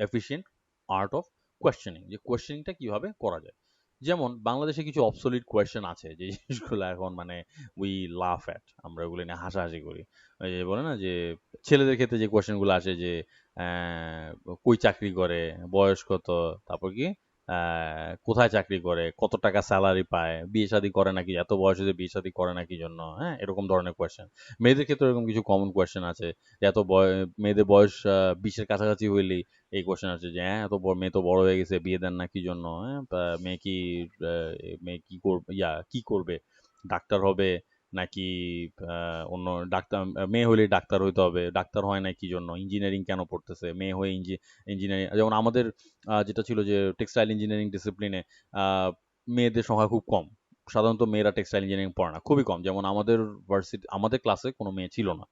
[SPEAKER 1] efficient art of questioning, যে কোয়েশ্চেনিংটা কিভাবে করা যায়। যেমন বাংলাদেশে কিছু অবসলিট কোয়েশ্চেন আছে যে জিনিসগুলো এখন মানে উই লাফ অ্যাট, আমরা ওগুলো নিয়ে হাসাহাসি করি। ওই যে বলে না যে ছেলেদের ক্ষেত্রে যে কোয়েশ্চেনগুলো আসে যে আহ, কই চাকরি করে, বয়স কত, তারপর কি কোথায় চাকরি করে, কত টাকা স্যালারি পায়, বিয়ে শাদী করে নাকি, এত বয়স হয়েছে বিয়ে শাদী করে নাকি জন্য, হ্যাঁ এরকম ধরনের কোয়েশ্চেন। মেয়েদের ক্ষেত্রে এরকম কিছু কমন কোয়েশ্চেন আছে যে মেয়েদের বয়স 20-এর কাছাকাছি হইলেই এই কোশ্চেন আছে যে হ্যাঁ এত মেয়ে তো বড় হয়ে গেছে, বিয়ে দেন না কি জন্য, হ্যাঁ মেয়ে কি মেয়ে কি করবে, কি করবে, ডাক্তার হবে নাকি অন্য ডাক্তার, মেয়ে হলে ডাক্তার হইতে হবে, ডাক্তার হয় না কি জন্য, ইঞ্জিনিয়ারিং কেন পড়তেছে, মেয়ে হয়ে ইঞ্জিনিয়ারিং, যেমন আমাদের যেটা ছিল যে টেক্সটাইল ইঞ্জিনিয়ারিং ডিসিপ্লিনে মেয়েদের সংখ্যা খুব কম, সাধারণত মেয়েরা টেক্সটাইল ইঞ্জিনিয়ারিং পড়ে না, খুবই কম। যেমন আমাদের ভার্সিটি, আমাদের ক্লাসে কোনো মেয়ে ছিল না।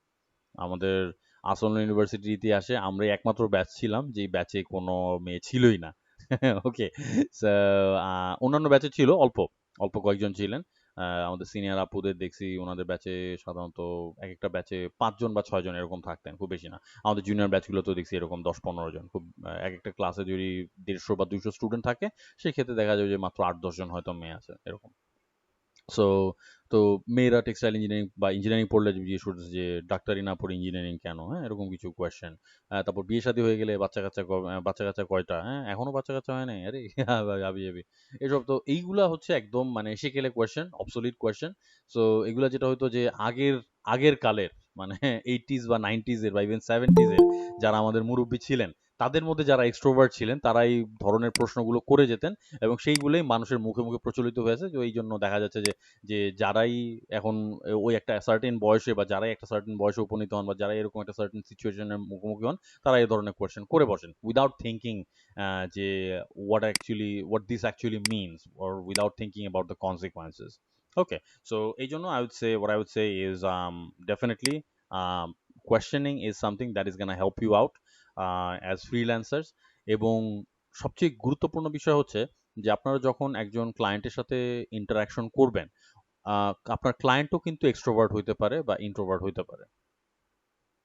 [SPEAKER 1] আমাদের আসল ইউনিভার্সিটির ইতিহাসে আমরাই একমাত্র ব্যাচ ছিলাম যেই ব্যাচে কোনো মেয়ে ছিলই না। ওকে, অন্যান্য ব্যাচে ছিল অল্প অল্প কয়েকজন ছিলেন। আমাদের সিনিয়র আপুদের দেখছি ওনাদের ব্যাচে সাধারণত এক একটা ব্যাচে 5 জন বা 6 জন এরকম থাকতেন, খুব বেশি না। আমাদের জুনিয়র ব্যাচগুলোতেও দেখছি এরকম 10-15 জন, খুব এক একটা ক্লাসে যদি 150 বা 200 স্টুডেন্ট থাকে, সেক্ষেত্রে দেখা যাবে যে মাত্র 8-10 জন হয়তো মেয়ে আছে এরকম। সো তো মেয়েরা টেক্সটাইল ইঞ্জিনিয়ারিং বা ইঞ্জিনিয়ারিং পড়লে জিজ্ঞেস করতেছে যে ডাক্তারি না পড়ে ইঞ্জিনিয়ারিং কেন, হ্যাঁ এরকম কিছু কোয়েশ্চেন। তারপর বিয়ে শাদী হয়ে গেলে বাচ্চা কাচ্চা কয়টা, হ্যাঁ এখনো বাচ্চা কাচ্চা হয় নাই, আরে আবি যাবি, এসব তো এইগুলা হচ্ছে একদম মানে সেকেলে কোয়েশ্চেন, অবসোলিট কোয়েশ্চেন। সো এগুলা যেটা হয়তো যে আগের আগের কালের মানে 80s বা 90s এর বা ইভেন 70s এর যারা আমাদের মুরব্বী ছিলেন, তাদের মধ্যে যারা এক্সট্রোভার্ট ছিলেন তারা এই ধরনের প্রশ্নগুলো করে যেতেন, এবং সেইগুলোই মানুষের মুখে মুখে প্রচলিত হয়েছে। যে এই জন্য দেখা যাচ্ছে যে যে যারাই এখন ওই একটা সার্টেন বয়সে বা যারাই একটা সার্টেন বয়সে উপনীত হন বা যারা এরকম একটা সার্টেন সিচুয়েশনের মুখোমুখি হন, তারা এই ধরনের কোয়েশ্চেন করে বসেন উইদাউট থিঙ্কিং যে what this actually means, or without thinking about the consequences. Okay, so এই জন্য I would say is definitely questioning is something that is going to help you out as freelancers। এবং সবচেয়ে গুরুত্বপূর্ণ বিষয় হচ্ছে যে আপনারা যখন একজন ক্লায়েন্টের সাথে ইন্টারাকশন করবেন, আপনার ক্লায়েন্টও কিন্তু এক্সট্রোভার্ট হইতে পারে বা ইন্ট্রোভার্ট হইতে পারে।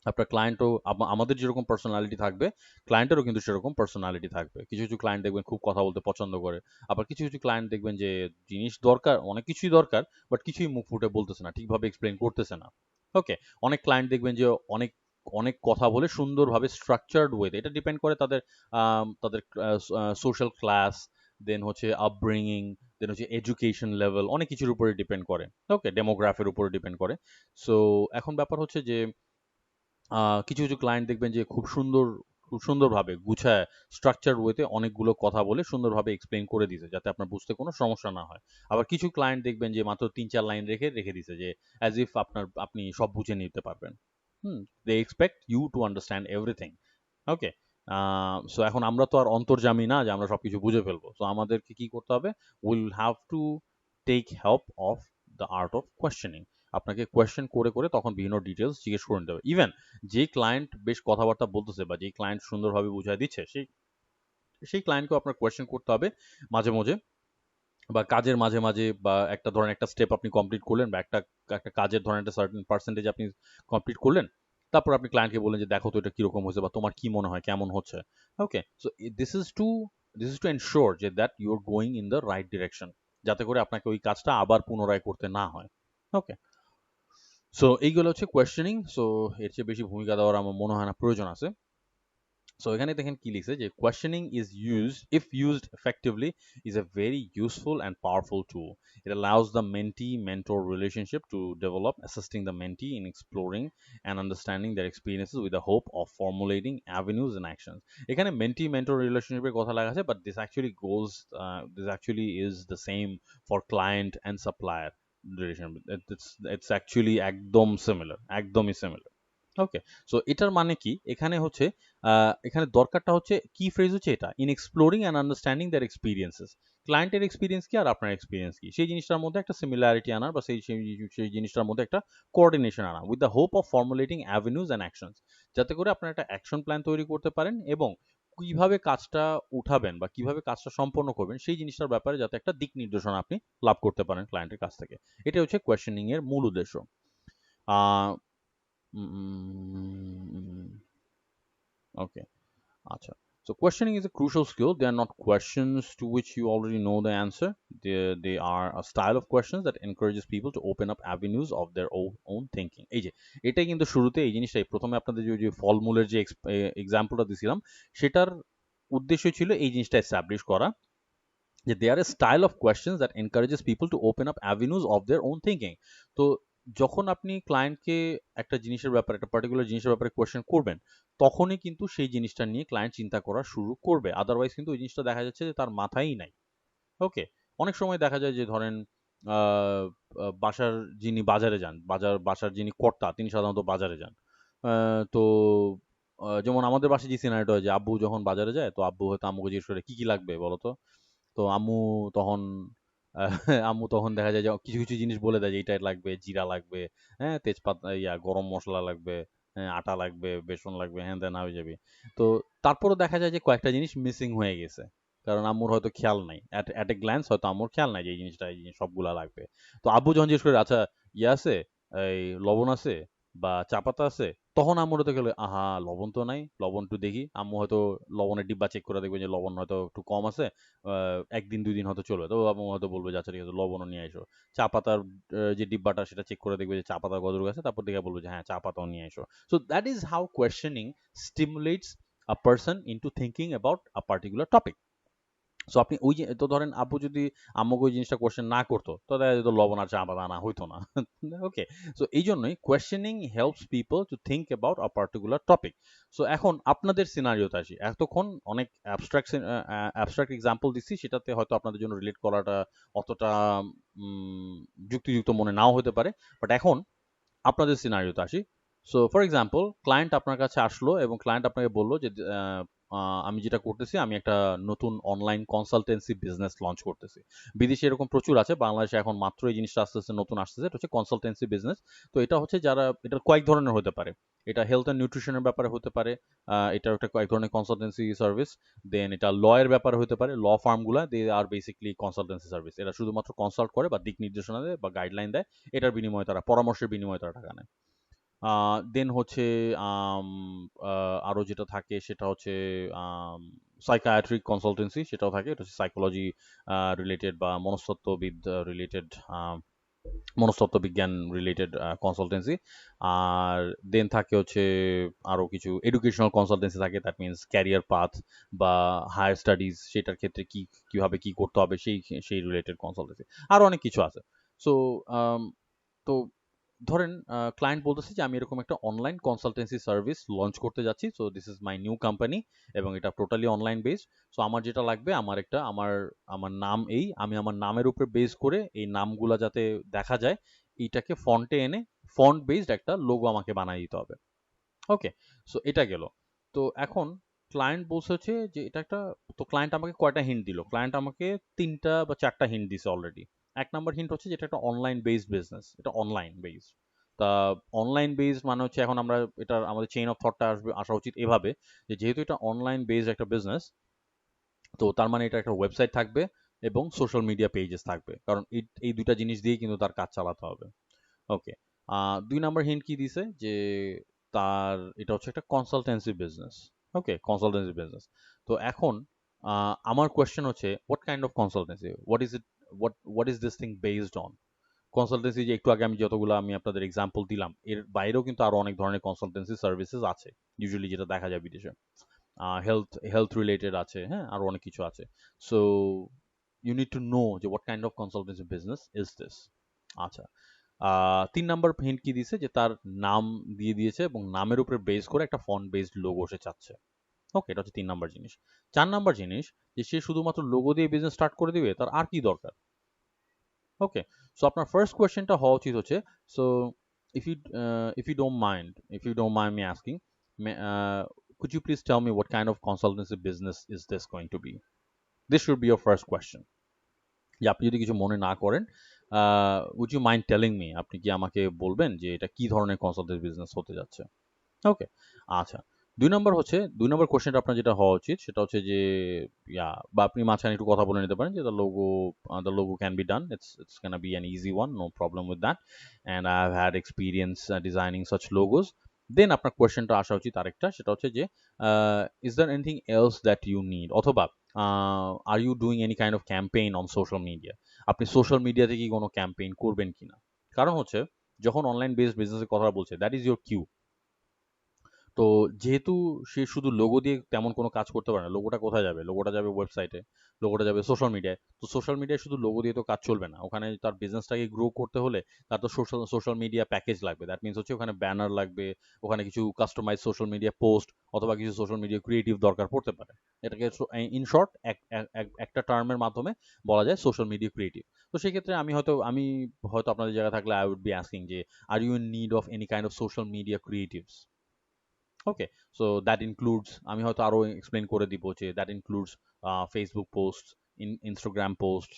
[SPEAKER 1] আপনার ক্লায়েন্টও আমাদের যেরকম পার্সোনালিটি থাকবে, ক্লায়েন্টেরও কিন্তু সেরকম পার্সোনালিটি থাকবে। কিছু কিছু ক্লায়েন্ট দেখবেন খুব কথা বলতে পছন্দ করে, আবার কিছু কিছু ক্লায়েন্ট দেখবেন যে জিনিস দরকার, অনেক কিছুই দরকার, বাট কিছুই মুখ ফুটে বলতেছে না, ঠিকভাবে এক্সপ্লেন করতেছে না। ওকে, অনেক ক্লায়েন্ট দেখবেন যে অনেক অনেক কথা বলে সুন্দরভাবে স্ট্রাকচার্ড ওয়েতে, এটা ডিপেন্ড করে তাদের তাদের সোশ্যাল ক্লাস, দেন হচ্ছে আপব্রিঙ্গিং, দেন হচ্ছে এডুকেশন লেভেল, অনেক কিছুর উপরে ডিপেন্ড করে। ওকে, ডেমোগ্রাফির উপরে ডিপেন্ড করে। সো এখন ব্যাপার হচ্ছে যে কিছু কিছু ক্লায়েন্ট দেখবেন যে খুব সুন্দরভাবে গুছায় স্ট্রাকচার ওয়েতে অনেকগুলো কথা বলে সুন্দরভাবে এক্সপ্লেইন করে দিছে যাতে আপনার বুঝতে কোনো সমস্যা না হয়। আবার কিছু ক্লায়েন্ট দেখবেন যে মাত্র 3-4 লাইন রেখে রেখে দিছে যে অ্যাজ ইফ আপনি সব বুঝে নিতে পারবেন। They expect you to understand everything. Okay, so এখন আমরা তো আর অন্তর্যামী না যে আমরা সবকিছু বুঝে ফেলবো। সো আমাদেরকে কি করতে হবে, will have to take help of the art of questioning. আপনাকে কোয়েশ্চেন করে করে তখন বিভিন্ন ডিটেলস জিজ্ঞেস করে নিতে হবে। ইভেন যে ক্লায়েন্ট বেশ কথাবার্তা বলতেছে বা যে ক্লায়েন্ট সুন্দরভাবে বুঝাই দিচ্ছে, সেই সেই ক্লায়েন্টকেও আপনার কোয়েশ্চেন করতে হবে মাঝে মাঝে, বা কাজের মাঝে মাঝে, বা একটা ধরেন একটা স্টেপ আপনি কমপ্লিট করলেন, বা একটা একটা কাজের ধরেন একটা সার্টেন পার্সেন্টেজ আপনি কমপ্লিট করলেন, তারপর আপনি ক্লায়েন্টকে বললেন যে দেখো তো এটা কিরকম হয়েছে, বা তোমার কি মনে হয় কেমন হচ্ছে। Okay, so this is to this is to ensure যে that you are going in the right direction, যাতে করে আপনাকে ওই কাজটা আবার পুনরায় করতে না হয়। ওকে, সো এইগুলো হচ্ছে কোয়েশ্চেনিং। সো এর চেয়ে বেশি ভূমিকা দেওয়ার আমার মনে হয় না প্রয়োজন আছে। সো এখানে দেখেন কি লিখছে যে questioning is used if used effectively is a very useful and powerful tool. It allows the mentee-mentor relationship to develop, assisting the mentee in exploring and understanding their experiences with the hope of formulating avenues and actions. এখানে mentee-mentor relationship এর কথা লেখা আছে, but this actually is the same for client and supplier relation. It's actually একদমই similar. ওকে, সো এটার মানে কি, এখানে হচ্ছে এখানে দরকারটা হচ্ছে কি ফ্রেজ হচ্ছে এটা, in exploring and understanding their experiences. ক্লায়েন্টের এক্সপিরিয়েন্স কি আর আপনার এক্সপিরিয়েন্স কি, সেই জিনিসটার মধ্যে একটা সিমিলারিটি আনার, বা সেই জিনিসটার মধ্যে একটা কোঅর্ডিনেশন আনা, with the hope of formulating avenues and actions, যাতে করে আপনার একটা অ্যাকশন প্ল্যান তৈরি করতে পারেন, এবং কিভাবে কাজটা উঠাবেন বা কিভাবে কাজটা সম্পন্ন করবেন সেই জিনিসটার ব্যাপারে যাতে একটা দিক নির্দেশনা আপনি লাভ করতে পারেন ক্লায়েন্টের কাছ থেকে। এটা হচ্ছে কোয়েশ্চেনিং এর মূল উদ্দেশ্য। আহ Okay. Acha. So questioning is a crucial skill. They are not questions to which you already know the answer. They are a style of questions that encourages people to open up avenues of their own thinking. এই যে এটাই কিন্তু শুরুতে এই জিনিসটাই প্রথমে আপনাদের যে ফলমূলের যে এক্সাম্পলটা দিছিলাম, সেটার উদ্দেশ্য ছিল এই জিনিসটা এস্টাবলিশ করা যে they are a style of questions that encourages people to open up avenues of their own thinking. তো যখন আপনি ক্লায়েন্টকে একটা জিনিসের ব্যাপারে, একটা পার্টিকুলার জিনিসের ব্যাপারে কোয়েশ্চেন করবেন, তখনই কিন্তু সেই জিনিসটা নিয়ে ক্লায়েন্ট চিন্তা করা শুরু করবে। আদারওয়াইজ কিন্তু ওই জিনিসটা দেখা যাচ্ছে যে তার মাথায়ই নাই। ওকে, অনেক সময় দেখা যায় যে ধরেন বাসার যিনি বাজারে যান, বাসার যিনি কর্তা, তিনি সাধারণত বাজারে যান। তো যেমন আমাদের বাসায় যে সিনারিটা হয় যে আব্বু যখন বাজারে যায়, তো আব্বু হয়তো আম্মুকে জিজ্ঞেস করে কি কি লাগবে বলো তো। তো তখন আহ, আম্মু তখন দেখা যায় যে কিছু কিছু জিনিস বলে দেয় যে এইটা লাগবে, জিরা লাগবে, হ্যাঁ তেজপাতা, গরম মশলা লাগবে, হ্যাঁ আটা লাগবে, বেসন লাগবে, হ্যাঁ দেন হয়ে যাবে। তো তারপরও দেখা যায় যে কয়েকটা জিনিস মিসিং হয়ে গেছে, কারণ আম্মুর হয়তো খেয়াল নাই, অ্যাট এ গ্ল্যান্স হয়তো আম্মুর খেয়াল নাই যে এই জিনিস সবগুলা লাগবে। তো আব্বু যখন জিজ্ঞেস করে আচ্ছা ইয়ে আছে, এই লবণ আছে বা চা পাতা আছে, তখন আম্মুর হতে গেলে আহা লবণ তো নাই, লবণ একটু দেখি। আম্মু হয়তো লবণের ডিব্বা চেক করে দেখবে যে লবণ হয়তো একটু কম আছে, একদিন দুই দিন হয়তো চলবে, তো আম্মু হয়তো বলবে যে আচ্ছা ঠিক আছে লবণও নিয়ে এসো। চা পাতার যে ডিব্বাটা সেটা চেক করে দেখবে যে চা পাতা কতটুকু আছে, তারপর দেখে বলবে যে হ্যাঁ চা পাতাও নিয়ে এসো। So that is how questioning stimulates a person into thinking about a particular topic. So আপনি ওই যে তো ধরেন আব্বু যদি আম্মুকে ওই জিনিসটা কোয়েশ্চেন না করতো, তো দেখা যেত লবণ আর চা পাতা আনা হইতো না। ওকে, সো এই জন্যই questioning helps people to think about a particular topic. So এখন আপনাদের সিনারিওতে আসি। এতক্ষণ অনেক অ্যাবস্ট্রাক্ট এক্সাম্পল দিচ্ছি, সেটাতে হয়তো আপনাদের জন্য রিলেট করাটা অতটা উম, যুক্তিযুক্ত মনে নাও হতে পারে, বাট এখন আপনাদের সিনারিওতে আসি। সো ফর এক্সাম্পল ক্লায়েন্ট আপনার কাছে আসলো এবং ক্লায়েন্ট আপনাকে বললো যে আমি যেটা করতেছি, আমি একটা নতুন অনলাইন কনসালটেন্সি বিজনেস লঞ্চ করতেছি। বিদেশে এরকম প্রচুর আছে, বাংলাদেশে এখন মাত্র এই জিনিসটা আস্তে আস্তে নতুন আসতেছে। এটা হচ্ছে কনসালটেন্সি বিজনেস। তো এটা হচ্ছে যারা, এটা কয়েক ধরনের হতে পারে। এটা হেলথ অ্যান্ড নিউট্রিশনের ব্যাপারে হতে পারে, এটা একটা কয়েক ধরনের কনসালটেন্সি সার্ভিস। দেন এটা লয়ের ব্যাপারে হতে পারে, ল ফার্মগুলা দে আর বেসিকলি কনসালটেন্সি সার্ভিস। এরা শুধুমাত্র কনসাল্ট করে বা দিক নির্দেশনা দেয় বা গাইডলাইন দেয়, এটার বিনিময়ে তারা পরামর্শের বিনিময়ে তারা টাকা নেয়। দেন হচ্ছে আম, আরো যেটা থাকে সেটা হচ্ছে সাইকায়াট্রিক কনসালটেন্সি, সেটাও থাকে। এটা হচ্ছে সাইকোলজি রিলেটেড বা মনস্তত্ত্ববিদ রিলেটেড, মনস্তত্ত্ব বিজ্ঞান রিলেটেড কনসালটেন্সি। আর দেন থাকে হচ্ছে আরো কিছু এডুকেশনাল কনসালটেন্সি থাকে, দ্যাট মিনস ক্যারিয়ার পাথ বা হায়ার স্টাডিজ, সেটার ক্ষেত্রে কিভাবে কি করতে হবে সেই সেই রিলেটেড কনসালটেন্সি। আরো অনেক কিছু আছে। সো তো ধরেন ক্লায়েন্ট বলতেছে যে আমি এরকম একটা অনলাইন কনসালটেন্সি সার্ভিস লঞ্চ করতে যাচ্ছি, so this is my new company, এবং এটা টোটালি অনলাইন বেসড। সো আমার যেটা লাগবে, আমার আমার নাম এই, আমি আমার নামের উপর বেস করে এই নামগুলা যাতে দেখা যায়, এইটাকে ফন্টে এনে ফন্ট বেসড একটা লোগো আমাকে বানিয়ে দিতে হবে। ওকে, সো এটা গেল। তো এখন ক্লায়েন্ট বলছে হচ্ছে যে এটা একটা, তো ক্লায়েন্ট আমাকে কয়টা হিন্ট দিল, ক্লায়েন্ট আমাকে 3টা বা 4টা হিন্ট দিছে অলরেডি। এক নাম্বার হিন্ট হচ্ছে যেটা একটা অনলাইন বেসড বিজনেস, এটা অনলাইন বেসড। তা অনলাইন বেসড মানে হচ্ছে এখন আমরা এটা আমাদের চেইন অফ থটটা আসা উচিত এভাবে যে যেহেতু এটা অনলাইন বেসড একটা বিজনেস, তো তার মানে এটা একটা ওয়েবসাইট থাকবে এবং সোশ্যাল মিডিয়া পেজেস থাকবে, কারণ এই দুইটা জিনিস দিয়ে কিন্তু তার কাজ চালাতে হবে। ওকে, 2 নাম্বার হিন্ট কি দিছে যে তার এটা হচ্ছে একটা কনসালটেন্সি বিজনেস। ওকে, কনসালটেন্সি বিজনেস। তো এখন আমার কোয়েশ্চেন হচ্ছে what kind of consultancy, what is this thing based on? Consultancy যে একটু আগে আমি যতগুলো আমি আপনাদের এক্সাম্পল দিলাম, এর বাইরেও কিন্তু আরো অনেক ধরনের কনসালটেন্সি সার্ভিসেস আছে ইউজুয়ালি, যেটা দেখা যায় বিদেশে। হেলথ রিলেটেড আছে, হ্যাঁ, আরো অনেক কিছু আছে। So you need to know যে what kind of consultancy business is this. আচ্ছা, 3 নাম্বার হিন্ট কি দিয়েছে যে তার নাম দিয়ে দিয়েছে এবং নামের উপরে বেস করে একটা ফন্ট বেসড লোগো সে চাচ্ছে। ওকে, এটা হচ্ছে 3 নাম্বার জিনিস। 4 নাম্বার জিনিস যে সে শুধুমাত্র লোগো দিয়ে বিজনেস স্টার্ট করে দিবে, তার আর কি দরকার? ওকে, সো আপনার ফার্স্ট কোয়েশ্চেনটা হওয়া উচিত হচ্ছে, so if you don't mind me asking, could you please tell me what kind of consultancy business is this going to be? This should be your first question. যে আপনি যদি কিছু মনে না করেন, would you mind telling me, আপনি কি আমাকে বলবেন যে এটা কি ধরনের কনসালটেন্সি বিজনেস হতে যাচ্ছে? ওকে, আচ্ছা। 2 নম্বর কোশ্চেনটা আপনার যেটা হওয়া উচিত সেটা হচ্ছে যে বা আপনি মাঝখানে একটু কথা বলে নিতে পারেন যে the logo can be done. It's gonna be an easy one, no problem with that. And I've had experience designing such logos. Then আপনার কোয়েশ্চেনটা আসা উচিত আরেকটা, সেটা হচ্ছে যে is there anything else that you need? অথবা are you doing any kind of campaign on social media? আপনি সোশ্যাল মিডিয়াতে কি কোনো ক্যাম্পেইন করবেন কিনা? কারণ হচ্ছে যখন অনলাইন বেসড বিজনেসের কথা বলছে, দ্যাট ইজ ইউর কিউ। তো যেহেতু সে শুধু লোগো দিয়ে তেমন কোনো কাজ করতে পারে না, লোগোটা কোথায় যাবে? লোগোটা যাবে ওয়েবসাইটে, লোগোটা যাবে সোশ্যাল মিডিয়ায়। তো সোশ্যাল মিডিয়ায় শুধু লোগো দিয়ে তো কাজ চলবে না। ওখানে তার বিজনেসটাকে গ্রো করতে হলে তার তো সোশ্যাল মিডিয়া প্যাকেজ লাগবে। দ্যাট মিনস হচ্ছে ওখানে ব্যানার লাগবে, ওখানে কিছু কাস্টমাইজ সোশ্যাল মিডিয়া পোস্ট অথবা কিছু সোশ্যাল মিডিয়া ক্রিয়েটিভ দরকার পড়তে পারে। এটাকে ইন শর্ট একটা টার্মের মাধ্যমে বলা যায় সোশ্যাল মিডিয়া ক্রিয়েটিভ। তো সেক্ষেত্রে আমি হয়তো আপনাদের জায়গায় থাকলে আই উড বি আস্কিং যে are you in need of any kind of social media creatives? Okay, so that includes, আমি হয়তো আরো এক্সপ্লেন করে দিব যে that includes Facebook post, Instagram post,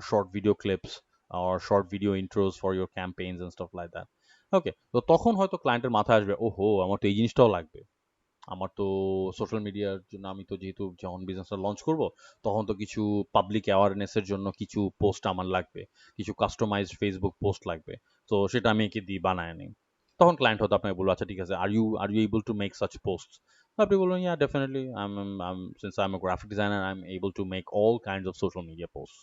[SPEAKER 1] short video clips or short video intros for your campaigns and stuff like that. ওকে, তো তখন হয়তো ক্লায়েন্টের মাথায় আসবে, ওহো, আমার তো এই জিনিসটাও লাগবে। আমার তো সোশ্যাল মিডিয়ার জন্য আমি তো যেহেতু যখন বিজনেসটা লঞ্চ করব, তখন তো কিছু পাবলিক অ্যাওয়ারনেসের জন্য কিছু পোস্ট আমার লাগবে, কিছু কাস্টমাইজড ফেসবুক পোস্ট লাগবে। তো সেটা আমি একে দিয়ে বানায় নিই। তখন ক্লায়েন্ট হয়তো আপনাকে বললো, আচ্ছা ঠিক আছে, are you able to make such posts? আপনি বললেন, yeah definitely, since I am a graphic designer, I am able to make all kinds of social media posts.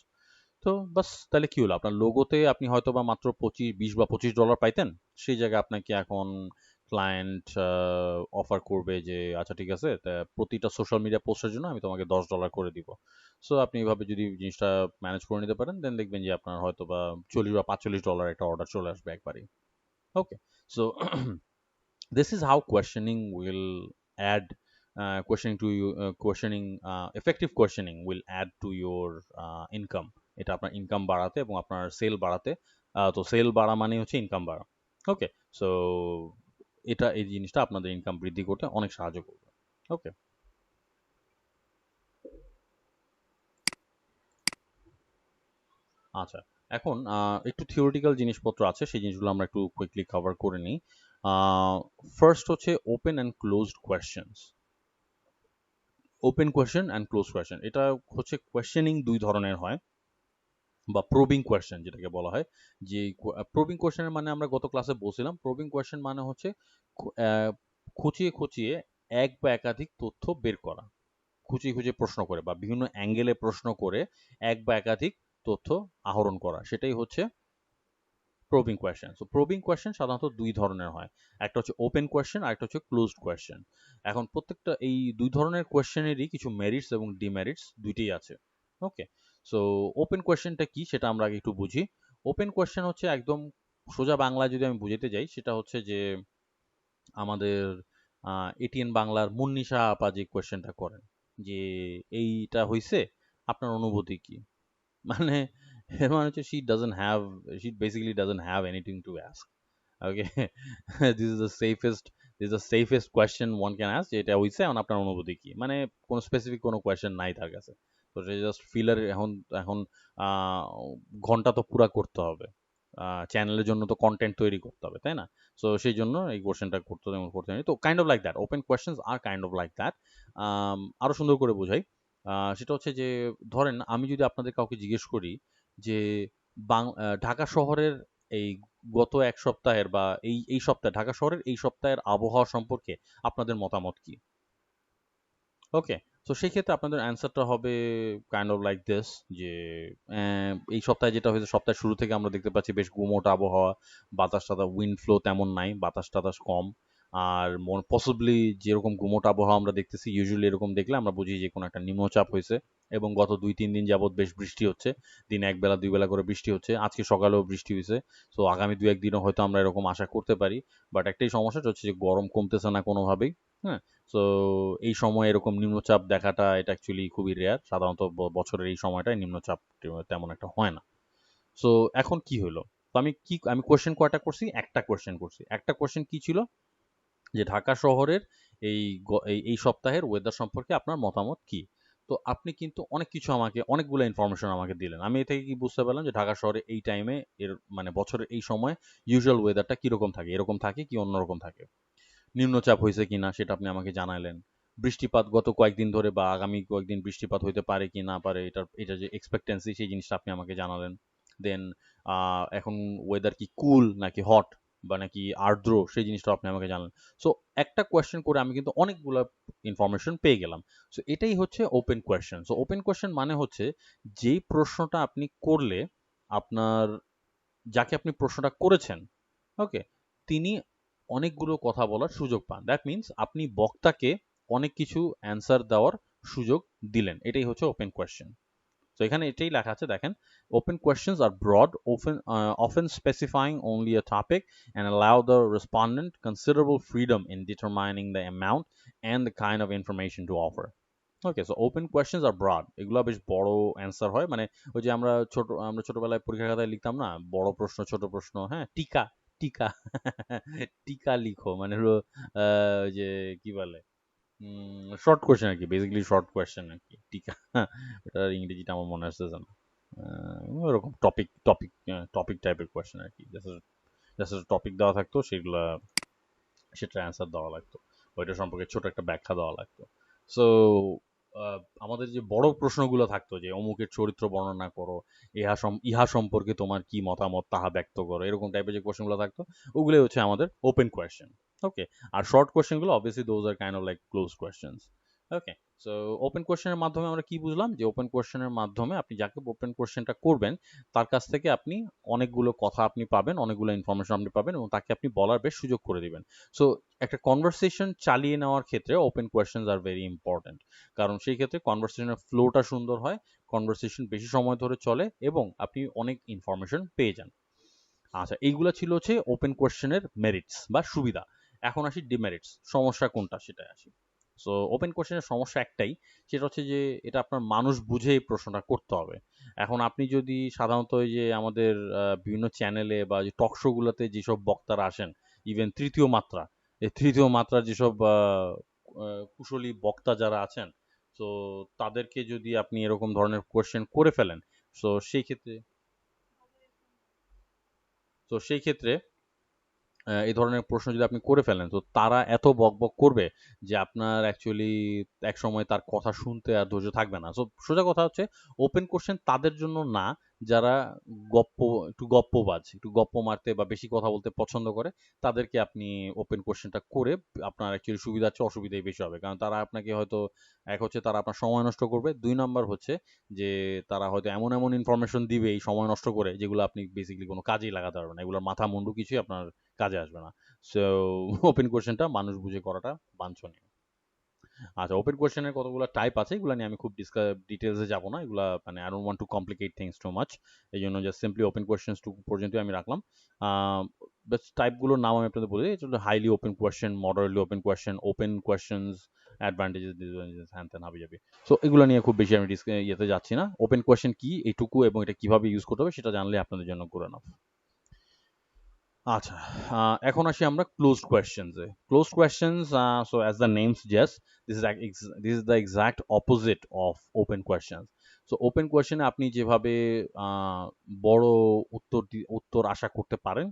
[SPEAKER 1] তো বাস, তাহলে কি হলো? আপনার লোগোতে আপনি হয়তো বা মাত্র 20 বা $25 পাইতেন, সেই জায়গায় আপনাকে এখন ক্লায়েন্ট অফার করবে যে আচ্ছা ঠিক আছে, প্রতিটা সোশ্যাল মিডিয়া পোস্টের জন্য আমি তোমাকে $10 করে দিব। সো আপনি এভাবে যদি জিনিসটা ম্যানেজ করে নিতে পারেন, দেন দেখবেন যে আপনার হয়তো বা $40 বা $45 একটা অর্ডার চলে আসবে একবারই। ওকে, so this is how questioning will add questioning to you questioning effective questioning will add to your income. এটা আপনার ইনকাম বাড়াতে এবং আপনার সেল বাড়াতে, তো সেল বাড়া মানে হচ্ছে ইনকাম বাড়া। ওকে, সো এই জিনিসটা আপনাদের ইনকাম বৃদ্ধি করতে অনেক সাহায্য করবে। ওকে, আচ্ছা, এখন একটু থিওরিটিক্যাল জিনিসপত্র আছে, সেই জিনিসগুলো আমরা একটু কুইকলি কভার করে নিই। ফার্স্ট হচ্ছে open and closed questions. Open question and close question, এটা হচ্ছে কোয়েশ্চেনিং দুই ধরনের হয়, বা প্রবিং কোয়েশ্চেন যেটাকে বলা হয়। যে প্রবিং কোয়েশ্চেনের মানে আমরা গত ক্লাসে বলছিলাম, প্রবিং কোয়েশ্চেন মানে হচ্ছে খুঁচিয়ে খুঁচিয়ে এক বা একাধিক তথ্য বের করা, খুঁচিয়ে খুঁচিয়ে প্রশ্ন করে বা বিভিন্ন অ্যাঙ্গেলে প্রশ্ন করে এক বা একাধিক তথ্য আহরণ করা, সেটাই হচ্ছে probing question. So probing question সাধারণত দুই ধরনের হয়, একটা হচ্ছে ওপেন কোয়েশ্চেন আর একটা হচ্ছে ক্লোজড কোয়েশ্চেন। এখন প্রত্যেকটা এই দুই ধরনের কোয়েশ্চেনেরই কিছু মেরিটস এবং ডিমেরিটস দুইটাই আছে। ওকে, সো ওপেন কোয়েশ্চেনটা কি সেটা আমরা আগে একটু বুঝি। ওপেন কোয়েশ্চেন হচ্ছে একদম সোজা বাংলায় যদি আমি বুঝাতে যাই, সেটা হচ্ছে যে আমাদের এটিএন বাংলার মুন্নিশা আপা যে কোয়েশ্চেনটা করেন যে এইটা হইছে, আপনার অনুভূতি কি? মানে এর মানে হচ্ছে she basically doesn't have anything to ask. Okay, this is the safest question one can ask, যে এটা হইছে, এখন আপনার অনুভূতি কি? মানে কোনো স্পেসিফিক কোনো কোয়েশ্চেন নাই তার কাছে। তো সে জাস্ট ফিলার, এখন এখন আহ, ঘন্টা তো পুরা করতে হবে, চ্যানেলের জন্য তো কন্টেন্ট তৈরি করতে হবে, তাই না? সো সেই জন্য এই কোয়েশ্চেনটা করতে নেই। তো kind of like that, open questions R kind of like that. আরো সুন্দর করে বোঝাই, সেটা হচ্ছে যে ধরেন আমি যদি আপনাদের কাউকে জিজ্ঞেস করি যে ঢাকা শহরের এই গত এক সপ্তাহের বা এই সপ্তাহে ঢাকা শহরের এই সপ্তাহের আবহাওয়া সম্পর্কে আপনাদের মতামত কি? ওকে, তো সেই ক্ষেত্রে আপনাদের অ্যান্সারটা হবে কাইন্ড অফ লাইক দিস যে এই সপ্তাহে যেটা হয়েছে সপ্তাহের শুরু থেকে আমরা দেখতে পাচ্ছি বেশ গুমোট আবহাওয়া, বাতাস টাতাস উইন্ড ফ্লো তেমন নাই, বাতাস টাতাস কম। আর পসিবলি যেরকম গুমোট আবহাওয়া আমরা দেখতেছি ইউজুয়ালি এরকম দেখলে আমরা বুঝি যে কোনো একটা নিম্নচাপ হয়েছে এবং গত 2-3 দিন যাবৎ বেশ বৃষ্টি হচ্ছে, দিনে এক বেলা 2 বেলা করে বৃষ্টি হচ্ছে, আজকে সকালেও বৃষ্টি হয়েছে। সো আগামী 2-1 দিনও হয়তো আমরা এরকম আশা করতে পারি। বাট একটাই সমস্যা হচ্ছে যে গরম কমতেছে না কোনোভাবেই। হ্যাঁ, সো এই সময় এরকম নিম্নচাপ দেখাটা এটা অ্যাকচুয়ালি খুবই রেয়ার। সাধারণত বছরের এই সময়টায় নিম্নচাপ তেমন একটা হয় না। সো এখন কি হলো? তো আমি কোয়েশ্চেন কয়টা করছি? একটা কোয়েশ্চেন করছি। একটা কোয়েশ্চেন কি ছিল? যে ঢাকা শহরের এই সপ্তাহের ওয়েদার সম্পর্কে আপনার মতামত কি? তো আপনি কিন্তু অনেক কিছু আমাকে অনেকগুলো ইনফরমেশন আমাকে দিলেন। আমি এ থেকে কি বুঝতে পারলাম যে ঢাকা শহরে এই টাইমে মানে বছরের এই সময় ইউজুয়াল ওয়েদারটা কিরকম থাকে? এরকম থাকে কি অন্যরকম থাকে? নিম্নচাপ হয়েছে কিনা সেটা আপনি আমাকে জানাইলেন। বৃষ্টিপাত গত কয়েকদিন ধরে বা আগামী কয়েকদিন বৃষ্টিপাত হইতে পারে কি না পারে এটা যে এক্সপেক্টেন্সি সেই জিনিসটা আপনি আমাকে জানালেন। দেন এখন ওয়েদার কি কুল নাকি হট বা নাকি আর্দ্র সেই জিনিসটাও আপনি আমাকে জানালেন। সো একটা কোয়েশ্চেন করে আমি কিন্তু অনেকগুলা ইনফরমেশন পেয়ে গেলাম। সো এটাই হচ্ছে open question. So open question মানে হচ্ছে যেই প্রশ্নটা আপনি করলে আপনার যাকে আপনি প্রশ্নটা করেছেন, ওকে, তিনি অনেকগুলো কথা বলার সুযোগ পান। দ্যাট মিনস আপনি বক্তাকে অনেক কিছু অ্যান্সার দেওয়ার সুযোগ দিলেন। এটাই হচ্ছে ওপেন কোয়েশ্চেন। তো এখানে এটাই লেখা আছে দেখেন, open questions are broad, often specifying only a topic and allow the respondent considerable freedom in determining the amount and the kind of information to offer. Okay, so open questions are broad এগুলো বেশ বড় অ্যান্সার হয়। মানে ওই যে আমরা ছোটবেলায় পরীক্ষার খাতায় লিখতাম না, বড় প্রশ্ন ছোট প্রশ্ন, হ্যাঁ, টিকা টিকা টিকা লিখো মানে হলো ওই যে কি বলে শর্ট কোয়েশ্চেন আর কি, বেসিক্যালি শর্ট কোয়েশ্চেন আর কি টিকা। এটার ইংরেজিটা আমার মনে আসতেছে না। ওরকম টপিক টাইপের কোয়েশ্চেন আর কি, জাস্ট টপিক দেওয়া থাকতো, সেটার অ্যান্সার দেওয়া লাগতো, ওইটা সম্পর্কে ছোট একটা ব্যাখ্যা দেওয়া লাগতো। সো আমাদের যে বড় প্রশ্নগুলো থাকতো যে অমুকের চরিত্র বর্ণনা করো, ইহা সম্পর্কে তোমার কি মতামত তাহা ব্যক্ত করো, এরকম টাইপের যে কোয়েশ্চেনগুলো থাকতো ওগুলোই হচ্ছে আমাদের ওপেন কোয়েশ্চেন। ওকে, আর শর্ট কোয়েশ্চেনগুলো obviously those are kind of like close questions. Okay, so open কোয়েশ্চেনের মাধ্যমে আমরা কি বুঝলাম যে ওপেন কোয়েশ্চেনের মাধ্যমে আপনি যাকে ওপেন কোয়েশ্চেনটা করবেন তার কাছ থেকে আপনি অনেকগুলো কথা আপনি পাবেন, অনেকগুলো ইনফরমেশন আপনি পাবেন এবং তাকে আপনি বলার বেশ সুযোগ করে দিবেন। সো একটা কনভারসেশন চালিয়ে নেওয়ার ক্ষেত্রে open questions are very important, কারণ সেই ক্ষেত্রে কনভারসেশনের ফ্লোটা সুন্দর হয়, কনভারসেশন বেশি সময় ধরে চলে এবং আপনি অনেক ইনফরমেশন পেয়ে যান। আচ্ছা, এইগুলো ছিল হচ্ছে ওপেন কোয়েশ্চেনের মেরিটস বা সুবিধা। এখন আসি ডিমেরিটস, সমস্যা কোনটা সেটাই আসি। সো ওপেন কোয়েশ্চেনের সমস্যা একটাই, সেটা হচ্ছে যে এটা আপনার মানুষ বুঝে এই প্রশ্নটা করতে হবে। এখন আপনি যদি সাধারণত ওই যে আমাদের বিভিন্ন চ্যানেলে বা যে টক শো গুলোতে যেসব বক্তারা আসেন, ইভেন তৃতীয় মাত্রা, এই তৃতীয় মাত্রার যেসব কুশলী বক্তা যারা আছেন, তো তাদেরকে যদি আপনি এরকম ধরনের কোয়েশ্চেন করে ফেলেন, সো সেই ক্ষেত্রে সেই ক্ষেত্রে এই ধরনের প্রশ্ন যদি আপনি করে ফেলেন তো তারা এত বকবক করবে যে আপনার অ্যাকচুয়ালি একসময় তার কথা শুনতে আর ধৈর্য থাকবে না। সো সোজা কথা হচ্ছে ওপেন কোশ্চেন তাদের জন্য না যারা গপ্প একটু গপ্পবাজ, একটু গপ্প মারতে বা বেশি কথা বলতে পছন্দ করে, তাদেরকে আপনি ওপেন কোশ্চেনটা করে আপনার অ্যাকচুয়ালি সুবিধা হচ্ছে অসুবিধাই বেশি হবে। কারণ তারা আপনাকে হয়তো এক হচ্ছে তারা আপনার সময় নষ্ট করবে, 2 নাম্বার হচ্ছে যে তারা হয়তো এমন ইনফরমেশন দিবে এই সময় নষ্ট করে যেগুলো আপনি বেসিক্যালি কোনো কাজেই লাগাতে পারবেন না। এগুলোর মাথা মুন্ডু কিছুই আপনার কাজে আসবে না। সো ওপেন কোয়েশ্চেনটা মানুষ বুঝে করাটা বাঞ্ছনীয়। আচ্ছা, ওপেন কোয়েশ্চেনের কতগুলো টাইপ আছে এগুলো নিয়ে আমি খুব ডিটেলসে যাব না, এগুলা মানে I don't want to complicate things too much. এই জন্য just simply open questions to পর্যন্তই আমি রাখলাম। বেস্ট টাইপগুলোর নাম আমি আপনাদের বলি, এটা হলো highly open question, moderately open questions, advantages, disadvantages, হ্যান ত্যান হাবি যাবি। সো এগুলো নিয়ে খুব বেশি আমি ইয়েতে যাচ্ছি না। ওপেন কোয়েশ্চেন কি এইটুকু এবং এটা কিভাবে ইউজ করতে হবে সেটা জানলে আপনাদের জন্য গুড এনাফ। আচ্ছা, এখন আসি আমরা ক্লোজড কোয়েশ্চেন্স এ। Closed questions, so as the name suggest, this is the exact opposite of open questions. So open কোয়েশ্চেনে আপনি যেভাবে বড় উত্তর আশা করতে পারেন,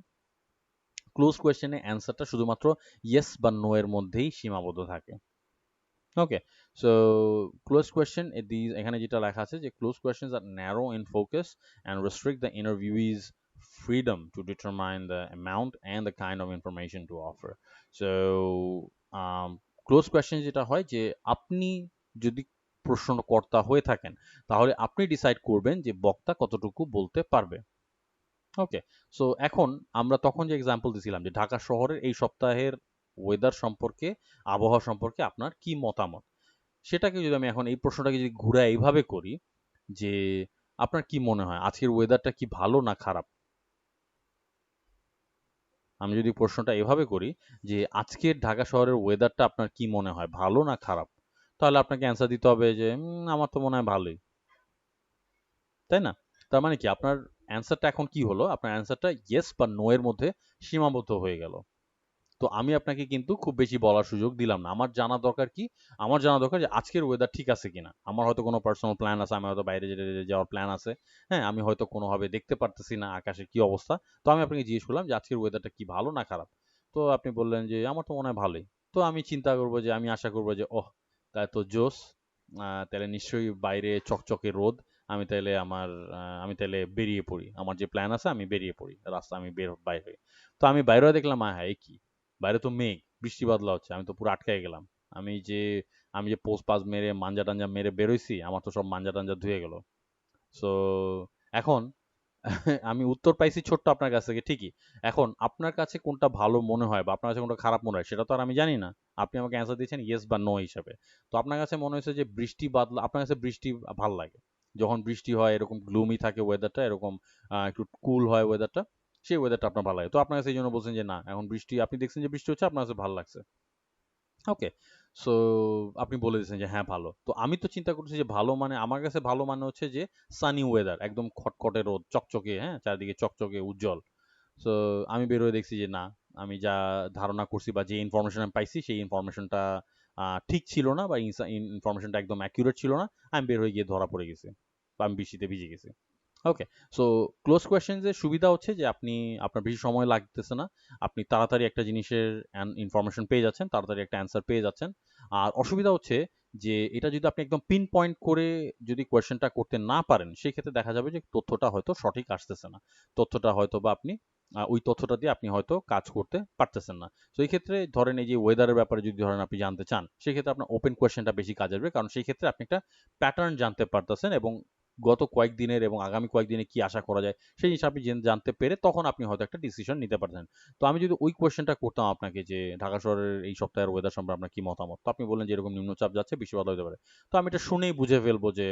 [SPEAKER 1] ক্লোজ কোয়েশ্চেনে অ্যান্সারটা শুধুমাত্র ইয়েস বা নো এর মধ্যেই সীমাবদ্ধ থাকে। Okay, so closed question, these এখানে যেটা লেখা আছে যে closed questions are narrow in focus and restrict the interviewee's freedom to determine the amount and the kind of information to offer. So um, closed questions যেটা হয় যে আপনি যদি প্রশ্নকর্তা হয়ে থাকেন তাহলে আপনি ডিসাইড করবেন যে বক্তা কতটুকু বলতে পারবে। ওকে, সো এখন আমরা তখন যে এক্সাম্পল দিছিলাম যে ঢাকা শহরের এই সপ্তাহের ওয়েদার সম্পর্কে, আবহাওয়া সম্পর্কে আপনার কি মতামত, সেটাকে যদি আমি এখন এই প্রশ্নটাকে যদি ঘুরে এইভাবে করি যে আপনার কি মনে হয় আজকের ওয়েদারটা কি ভালো না খারাপ, আমি যদি প্রশ্নটা এভাবে করি যে আজকের ঢাকা শহরের ওয়েদারটা আপনার কি মনে হয় ভালো না খারাপ, তাহলে আপনাকে অ্যান্সার দিতে হবে যে আমার তো মনে হয় ভালোই, তাই না? তার মানে কি আপনার অ্যান্সারটা এখন কি হলো, আপনার অ্যান্সারটা ইয়েস বা নো এর মধ্যে সীমাবদ্ধ হয়ে গেল। তো আমি আপনাকে কিন্তু খুব বেশি বলার সুযোগ দিলাম না। আমার জানা দরকার কি, আমার জানা দরকার যে আজকের ওয়েদার ঠিক আছে কিনা। আমার হয়তো কোনো পার্সোনাল প্ল্যান আছে, আমার হয়তো বাইরে যাওয়ার প্ল্যান আছে, হ্যাঁ, আমি হয়তো কোনোভাবে দেখতে পারতেছি না আকাশের কি অবস্থা। তো আমি আপনাকে জিজ্ঞেস করলাম যে আজকের ওয়েদারটা কি ভালো না খারাপ। তো আপনি বললেন যে আমার তো মনে হয় ভালোই। তো আমি চিন্তা করবো যে, আমি আশা করবো যে ওহ, তাহলে তো জোস, তাহলে নিশ্চয়ই বাইরে চকচকে রোদ। আমি তাহলে আমি তাহলে বেরিয়ে পড়ি, আমার যে প্ল্যান আছে আমি বেরিয়ে পড়ি রাস্তা, আমি বাইর হই। তো আমি বাইরে হয়ে দেখলাম হ্যাঁ এ কি, বাইরে তো মেঘ, বৃষ্টি বাদলা হচ্ছে, আমি তো পুরো আটকায় গেলাম। আমি যে আমি যে পোজ পাজ মেরে মাঞ্জা টাঞ্জা মেরে বেরোইছি, আমার তো সব মাঞ্জা টাঞ্জা ধুয়ে গেল। সো এখন আমি উত্তর পাইছি ছোট্ট আপনার কাছ থেকে ঠিকই। এখন আপনার কাছে কোনটা ভালো মনে হয় বা আপনার কাছে কোনটা খারাপ মনে হয় সেটা তো আর আমি জানি না। আপনি আমাকে অ্যান্সার দিয়েছেন ইয়েস বা নো হিসাবে। তো আপনার কাছে মনে হয়েছে যে বৃষ্টি বাদলা, আপনার কাছে বৃষ্টি ভাল লাগে। যখন বৃষ্টি হয় এরকম গ্লুমি থাকে ওয়েদারটা, এরকম একটু কুল হয় ওয়েদারটা, সেই ওয়েদারটা আপনার ভালো লাগে। তো আপনার কাছে এই জন্য বলছেন যে না, এখন বৃষ্টি, আপনি দেখছেন যে বৃষ্টি হচ্ছে, আপনার কাছে ভালো লাগছে। ওকে, সো আপনি বলে দিয়েছেন যে হ্যাঁ ভালো। তো আমি তো চিন্তা করছি যে ভালো মানে, আমার কাছে ভালো মানে হচ্ছে যে সানি ওয়েদার, একদম খটখটে রোদ, চকচকে, হ্যাঁ, চারিদিকে চকচকে উজ্জ্বল। সো আমি বের হয়ে দেখছি যে না, আমি যা ধারণা করছি বা যে ইনফরমেশন আমি পাইছি সেই ইনফরমেশনটা ঠিক ছিল না, বা ইনফরমেশনটা একদম অ্যাকিউরেট ছিল না। আমি বের হয়ে গিয়ে ধরা পড়ে গেছি বা আমি বৃষ্টিতে ভিজে গেছি। ওকে, সো ক্লোজ কোয়েশ্চেন্সের সুবিধা হচ্ছে যে আপনার বেশি সময় লাগতেছে না, আপনি তাড়াতাড়ি একটা জিনিসের ইনফরমেশন পেয়ে যাচ্ছেন, তাড়াতাড়ি একটা অ্যান্সার পেয়ে যাচ্ছেন। আর অসুবিধা হচ্ছে যে এটা যদি আপনি একদম পিন পয়েন্ট করে যদি কোয়েশ্চেনটা করতে না পারেন, সেই ক্ষেত্রে দেখা যাবে যে তথ্যটা হয়তো সঠিক আসতেছে না, তথ্যটা হয়তো বা আপনি ওই তথ্যটা দিয়ে আপনি হয়তো কাজ করতে পারতেছেন না। তো এই ক্ষেত্রে ধরেন এই যে ওয়েদারের ব্যাপারে যদি ধরেন আপনি জানতে চান, সেই ক্ষেত্রে আপনার ওপেন কোয়েশ্চেনটা বেশি কাজে আসবে, কারণ সেই ক্ষেত্রে আপনি একটা প্যাটার্ন জানতে পারতেছেন এবং গত কয়েকদিনের এবং আগামী কয়েকদিনে কি আশা করা যায় সেই জিনিস আপনি জানতে পেরে তখন আপনি হয়তো একটা ডিসিশন নিতে পারতেন। তো আমি যদি ওই কোয়েশ্চেনটা করতাম আপনাকে যে ঢাকা শহরের এই সপ্তাহের ওয়েদার সম্পর্কে আপনার কি মতামত, তো আপনি বললেন যে এরকম নিম্নচাপ যাচ্ছে, বৃষ্টিপাত হতে পারে। তো আমি এটা শুনেই বুঝে ফেলবো যে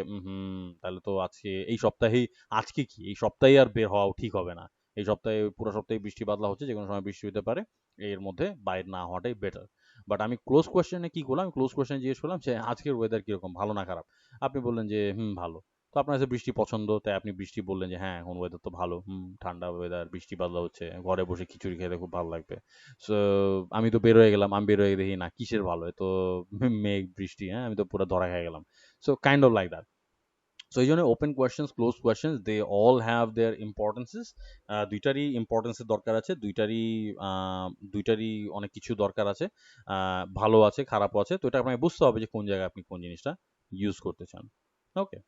[SPEAKER 1] তাহলে তো আজকে এই সপ্তাহেই, আজকে কি এই সপ্তাহে আর বের হওয়াও ঠিক হবে না, এই সপ্তাহে পুরো সপ্তাহে বৃষ্টি বাদলা হচ্ছে, যে কোনো সময় বৃষ্টি হতে পারে, এর মধ্যে বাইরে না হওয়াটাই বেটার। বাট আমি ক্লোজ কোয়েশ্চেনে কি করলাম, ক্লোজ কোয়েশ্চেনে জিজ্ঞেস করলাম যে আজকের ওয়েদার কিরকম, ভালো না খারাপ। আপনি বললেন যে ভালো। তো আপনার কাছে বৃষ্টি পছন্দ, তাই আপনি বৃষ্টি বললেন যে হ্যাঁ এখন ওয়েদার তো ভালো, ঠান্ডা ওয়েদার, বৃষ্টি বাদলা হচ্ছে, ঘরে বসে খিচুড়ি খেতে খুব ভালো লাগবে। সো আমি তো বের হয়ে গেলাম, আমি বের হয়ে দেখি না কিসের ভালো, এ তো মেঘ বৃষ্টি, হ্যাঁ, আমি তো পুরো ধরা খেয়ে গেলাম। So kind of like that. So এই জন্য open questions, close questions, they all have their importances. দুইটারই ইম্পর্টেন্সের দরকার আছে, দুইটারই অনেক কিছু দরকার আছে, ভালো আছে খারাপও আছে। তো এটা আপনাকে বুঝতে হবে যে কোন জায়গায় আপনি কোন জিনিসটা ইউজ করতে চান। ওকে,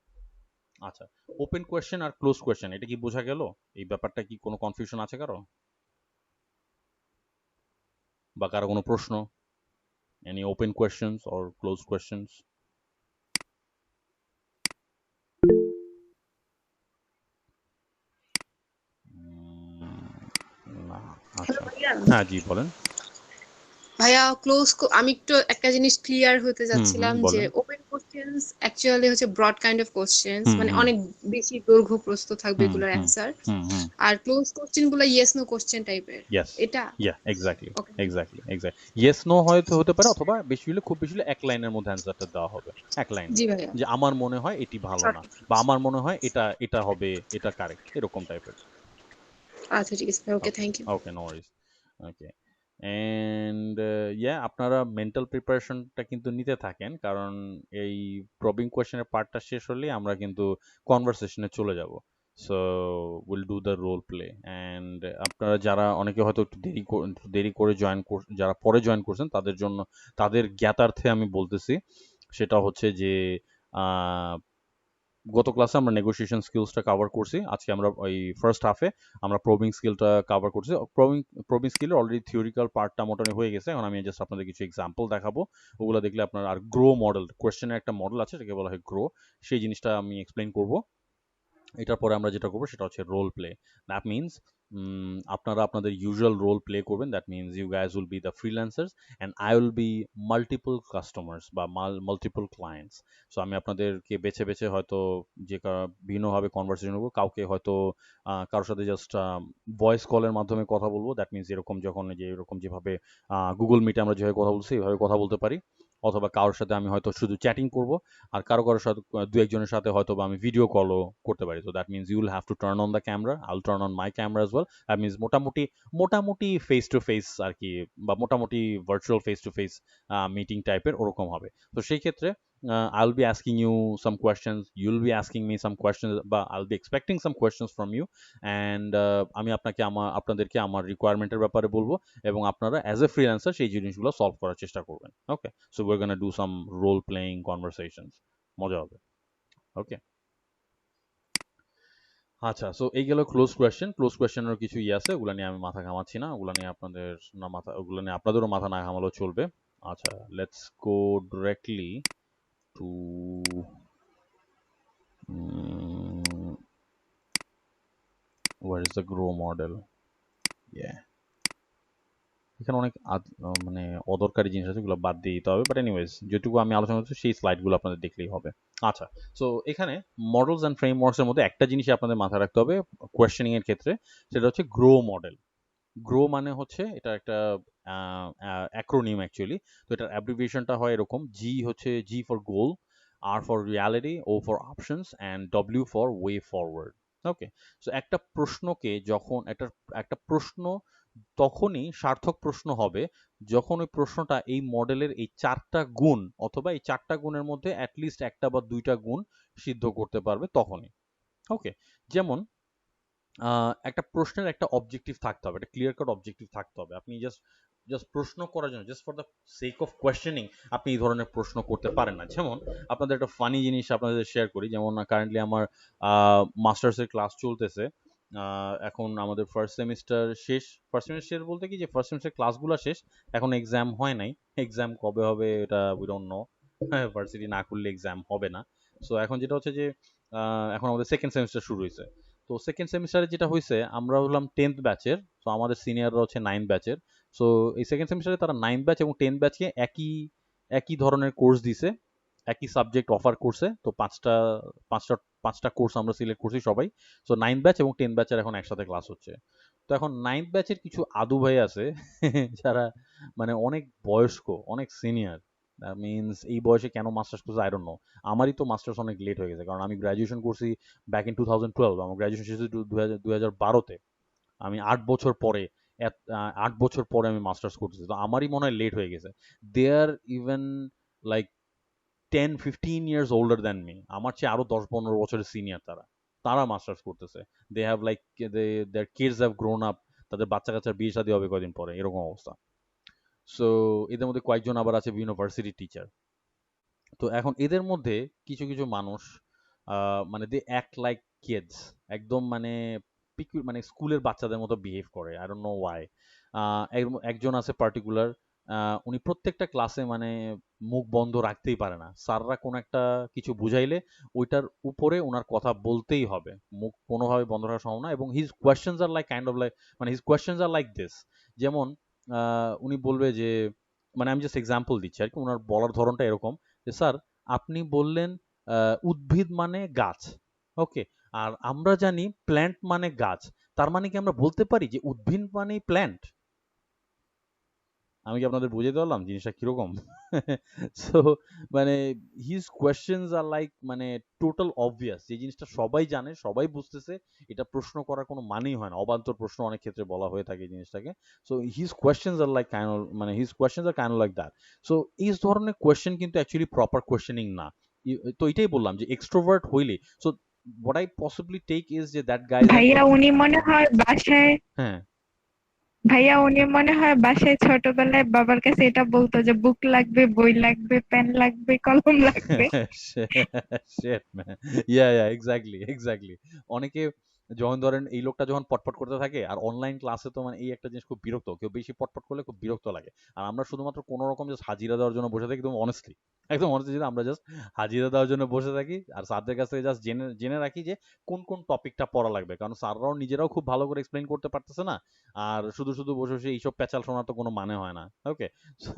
[SPEAKER 1] আচ্ছা, ওপেন কোয়েশ্চেন আর ক্লোজ কোয়েশ্চেন এটা কি বোঝা গেল? এই ব্যাপারটা কি কোনো কনফিউশন আছে কারো, বা কারো কোনো প্রশ্ন? Any open questions or close questions? না,
[SPEAKER 5] হ্যালো
[SPEAKER 1] আচ্ছা,
[SPEAKER 5] ভাইয়া।
[SPEAKER 1] হ্যাঁ জি বলেন।
[SPEAKER 5] ভাইয়া আমি একটু একটা জিনিস ক্লিয়ার হতে চাচ্ছিলাম যে
[SPEAKER 1] বলেন।
[SPEAKER 5] ওপেন কোশ্চেন্স অ্যাকচুয়ালি হচ্ছে broad kind of questions,
[SPEAKER 1] hmm
[SPEAKER 5] মানে
[SPEAKER 1] হুম
[SPEAKER 5] অনেক বেশি দৈর্ঘ্য প্রস্থ থাকবে
[SPEAKER 1] হুম
[SPEAKER 5] এগুলোর
[SPEAKER 1] হুম
[SPEAKER 5] অ্যান্সার।
[SPEAKER 1] হুম
[SPEAKER 5] আর ক্লোজ কোশ্চেন গুলো ইয়েস নো কোশ্চেন টাইপের।
[SPEAKER 1] ইয়েস,
[SPEAKER 5] এটা
[SPEAKER 1] yeah, exactly,
[SPEAKER 5] okay.
[SPEAKER 1] Exactly, exactly. Yes no হয়তো হতে পারে, অথবা বেশি হলে, খুব বেশি হলে এক লাইনের মধ্যে অ্যান্সারটা দেওয়া হবে, এক লাইনে,
[SPEAKER 5] জি ভাইয়া।
[SPEAKER 1] যে আমার মনে হয় এটি ভালো
[SPEAKER 5] শর্ট।
[SPEAKER 1] না, বা আমার মনে হয় এটা এটা হবে, এটা কারেক্ট, এরকম টাইপের।
[SPEAKER 5] আচ্ছা ঠিক আছে ভাই, ওকে
[SPEAKER 1] ওকে,
[SPEAKER 5] thank you.
[SPEAKER 1] Okay, no Warsi. Okay, and আপনারা মেন্টাল প্রিপারেশনটা কিন্তু নিতে থাকেন, কারণ এই প্রবিং কোয়েশ্চেনের পার্টটা শেষ হলেই আমরা কিন্তু কনভারসেশনে চলে যাব। So will do the role play and আপনারা যারা অনেকে হয়তো একটু দেরি করে যারা পরে জয়েন করছেন তাদের জন্য তাদের জ্ঞাতার্থে আমি বলতেছি সেটা হচ্ছে যে গত ক্লাসে আমরা নেগোসিয়েশন স্কিলসটা কভার করছি। আজকে আমরা ওই ফার্স্ট হাফে আমরা প্রবিং স্কিলটা কভার করছি। প্রবিং স্কিলের অলরেডি থিওরিক্যাল পার্টটা মোটামুটি হয়ে গেছে। এখন আমি জাস্ট আপনাদের কিছু এক্সাম্পল দেখাবো, ওগুলো দেখলে আপনার আর গ্রো মডেল, কোয়েশ্চেনের একটা মডেল আছে যেটাকে বলা হয় গ্রো, সেই জিনিসটা আমি এক্সপ্লেন করবো। এটার পরে আমরা যেটা করবো সেটা হচ্ছে রোল প্লে। দ্যাট মিনস আপনারা আপনাদের ইউজুয়াল রোল প্লে করবেন। That means you guys will be the freelancers and I will be multiple customers বা মাল্টিপল ক্লায়েন্টস। সো আমি আপনাদেরকে বেছে বেছে হয়তো বিভিন্নভাবে কনভারসেশন করবো। কাউকে হয়তো কারোর সাথে জাস্ট ভয়েস কলের মাধ্যমে কথা বলবো। দ্যাট মিনস এরকম যখন এরকম যেভাবে গুগল মিটে আমরা যেভাবে কথা বলছি এইভাবে কথা বলতে পারি, অথবা কারোর সাথে আমি হয়তো শুধু চ্যাটিং করব, আর কারোর সাথে দু একজনের সাথে হয়তো বা আমি ভিডিও কলও করতে পারি। তো that means you will have to turn on the camera, I will turn on my camera as well. That means মোটামুটি মোটামুটি ফেস টু ফেস আর কি, বা মোটামুটি virtual face to face meeting টাইপের ওরকম হবে। তো সেই ক্ষেত্রে I'll be asking you some questions, you'll be asking me some questions, but I'll be expecting some questions from you, and আমি আপনাদেরকে আমার রিকোয়ারমেন্টের ব্যাপারে বলবো, এবং আপনারা অ্যাজ এ ফ্রিল্যান্সার সেই জিনিসগুলো সলভ করার চেষ্টা করবেন। ওকে, so we're gonna do some role playing conversations, মজা হবে। ওকে, আচ্ছা, সো এই গেল ক্লোজ কোয়েশ্চেনের কিছু আছে, ওগুলো নিয়ে আমি মাথা ঘামাচ্ছি না, ওগুলো নিয়ে আপনাদেরও মাথা না ঘামালেও চলবে। আচ্ছা, let's go directly to where is the grow model? Yeah, এখানে অনেক মানে অদরকারি জিনিস আছে, এগুলো বাদ দিয়ে দিতে হবে, বাট এনিওয়েজ যেটুকু আমি আলোচনা করছি সেই স্লাইডগুলো আপনাদের দেখলেই হবে। আচ্ছা, সো এখানে মডেলস অ্যান্ড ফ্রেমওয়ার্কসের মধ্যে একটা জিনিসই আপনাদের মাথায় রাখতে হবে কোয়েশ্চেনিং এর ক্ষেত্রে, সেটা হচ্ছে গ্রো মডেল। গ্রো মানে হচ্ছে এটা একটা অ্যাক্রোনিম অ্যাকচুয়ালি। তো এটার অ্যাব্রিভিয়েশনটা হয় এরকম: জি হচ্ছে G for goal, R for reality, O for options, and W for way forward. Okay, so একটা প্রশ্নকে যখন একটা প্রশ্ন তখনই সার্থক প্রশ্ন হবে যখন ওই প্রশ্নটা এই মডেলের এই চারটা গুণ অথবা এই চারটা গুণের মধ্যে অ্যাটলিস্ট একটা বা দুইটা গুণ সিদ্ধ করতে পারবে তখনই। ওকে, যেমন একটা প্রশ্নের একটা অবজেক্টিভ থাকতে হবে, একটা ক্লিয়ার কাট অবজেক্টিভ থাকতে হবে। আপনি জাস্ট জাস্ট প্রশ্ন করার জন্য, just for the sake of questioning আপনি এই ধরনের প্রশ্ন করতে পারেন না। যেমন আপনাদের একটা ফানি জিনিস আপনাদের শেয়ার করি, যেমন কারেন্টলি আমার মাস্টার্সের ক্লাস চলতেছে। এখন আমাদের ফার্স্ট সেমিস্টার বলতে কি যে ফার্স্ট সেমিস্টার ক্লাসগুলো শেষ, এখন এক্সাম হয় নাই। এক্সাম কবে হবে এটা উই ডোন্ট নো, ভার্সিটি না করলে এক্সাম হবে না। সো এখন যেটা হচ্ছে যে এখন আমাদের সেকেন্ড সেমিস্টার শুরু হয়েছে। তো সেকেন্ড সেমিস্টারে যেটা হয়েছে, আমরা হলাম 10th ব্যাচের, তো আমাদের সিনিয়ররা হচ্ছে 9th ব্যাচের। সো এই সেকেন্ড সেমিস্টারে তারা 9th ব্যাচ এবং 10th ব্যাচকে একই একই ধরনের কোর্স দিছে, একই সাবজেক্ট অফার করছে। তো পাঁচটা পাঁচটা কোর্স আমরা সিলেক্ট করছি সবাই। সো 9th ব্যাচ এবং 10th ব্যাচের এখন একসাথে ক্লাস হচ্ছে। তো এখন 9th ব্যাচের কিছু আদু ভাই আছে যারা মানে অনেক বয়স্ক, অনেক সিনিয়র। দ্যাট মিনস এই বয়সে কেন মাস্টার্স করছে আই ডোন্ট নো। আমারই তো মাস্টার্স অনেক লেট হয়ে গেছে, কারণ আমি গ্র্যাজুয়েশন করছি ব্যাক ইন 2012, আমার গ্র্যাজুয়েশন শেষ হয়েছে 2012-তে। আমি 8 বছর পরে 8 বছর পরে আমি মাস্টার্স করতেছি, তো আমারই মনে হয় লেট হয়ে গেছে। দে আর even like 10-15 years older than me, আমার চেয়ে আরো 10-15 বছরের সিনিয়র তারা। তারা মাস্টার্স করতেছে। They have like their kids have grown up, তাদের বাচ্চা কাচ্চার বিয়ে শাদী হবে কয়দিন পরে, এরকম অবস্থা। সো এদের মধ্যে কয়েকজন আবার আছে বিভিন্ন ভার্সিটি টিচার। তো এখন এদের মধ্যে কিছু কিছু মানুষ মানে দে অ্যাক্ট লাইক কিডস, একদম মানে মানে স্কুলের বাচ্চাদের মতো বিহেভ করে। I don't know Y. একজন আছে পার্টিকুলার, উনি প্রত্যেকটা ক্লাসে মানে মুখ বন্ধ রাখতেই পারে না। স্যাররা কোন একটা কিছু বুঝাইলে ওইটার উপরে ওনার কথা বলতেই হবে, মুখ কোনোভাবে বন্ধ রাখা সম্ভব না। এবং his questions are like kind of like, মানে his questions are like this. যেমন উনি বলবে যে, মানে আমি জাস্ট এক্সাম্পল দিচ্ছি আর কি, ওনার বলার ধরনটা এরকম যে, স্যার আপনি বললেন উদ্ভিদ মানে গাছ, ওকে, আর আমরা জানি প্ল্যান্ট মানে গাছ, তার মানে কি আমরা বলতে পারি যে উদ্ভিদ মানেই প্ল্যান্ট? আমি কি আপনাদের বুঝাতে পারলাম জিনিসটা কিরকম? সো মানে হিজ কোয়েশ্চেনস আর লাইক মানে টোটাল অবভিয়াস, যে জিনিসটা সবাই জানে, সবাই বুঝতেছে, এটা প্রশ্ন করার কোনো মানেই হয় না। অবান্তর প্রশ্ন অনেক ক্ষেত্রে বলা হয়ে থাকে এই জিনিসটাকে। So his questions are like kind of, মানে his questions are kind of like that. So এই ধরনের কোয়েশ্চেন কিন্তু অ্যাকচুয়ালি প্রপার কোয়েশ্চেনিং না। তো এটাই বললাম যে এক্সট্রোভার্ট হইলে, so what I possibly take is যে that guy is an
[SPEAKER 6] ভাইয়া উনি মনে হয় বাসায়
[SPEAKER 1] হ্যাঁ
[SPEAKER 6] ভাইয়া উনি মনে হয় বাসায় ছোটবেলায় বাবার কাছে এটা বলতো যে বুক লাগবে, বই লাগবে, পেন লাগবে, কলম লাগবে।
[SPEAKER 1] Shit, man. Yeah, exactly. অনেকে যখন ধরেন এই লোকটা যখন পটপট করতে থাকে আর অনলাইন ক্লাসে তো মানে এই একটা জিনিস খুব বিরক্ত, কেউ বেশি পটপট করলে খুব বিরক্ত লাগে। আর আমরা শুধুমাত্র কোনো রকম জাস্ট হাজিরা দেওয়ার জন্য বসে থাকি, একদম অনেস্টলি যেটা আমরা জাস্ট হাজিরা দেওয়ার জন্য বসে থাকি আর স্যারদের কাছ থেকে জাস্ট জেনে জেনে রাখি যে কোন কোন টপিকটা পড়া লাগবে, কারণ স্যাররাও নিজেরাও খুব ভালো করে এক্সপ্লেইন করতে পারতেছে না, আর শুধু শুধু বসে বসে এইসব প্যাচাল শোনার তো কোনো মানে হয় না। ওকে, সো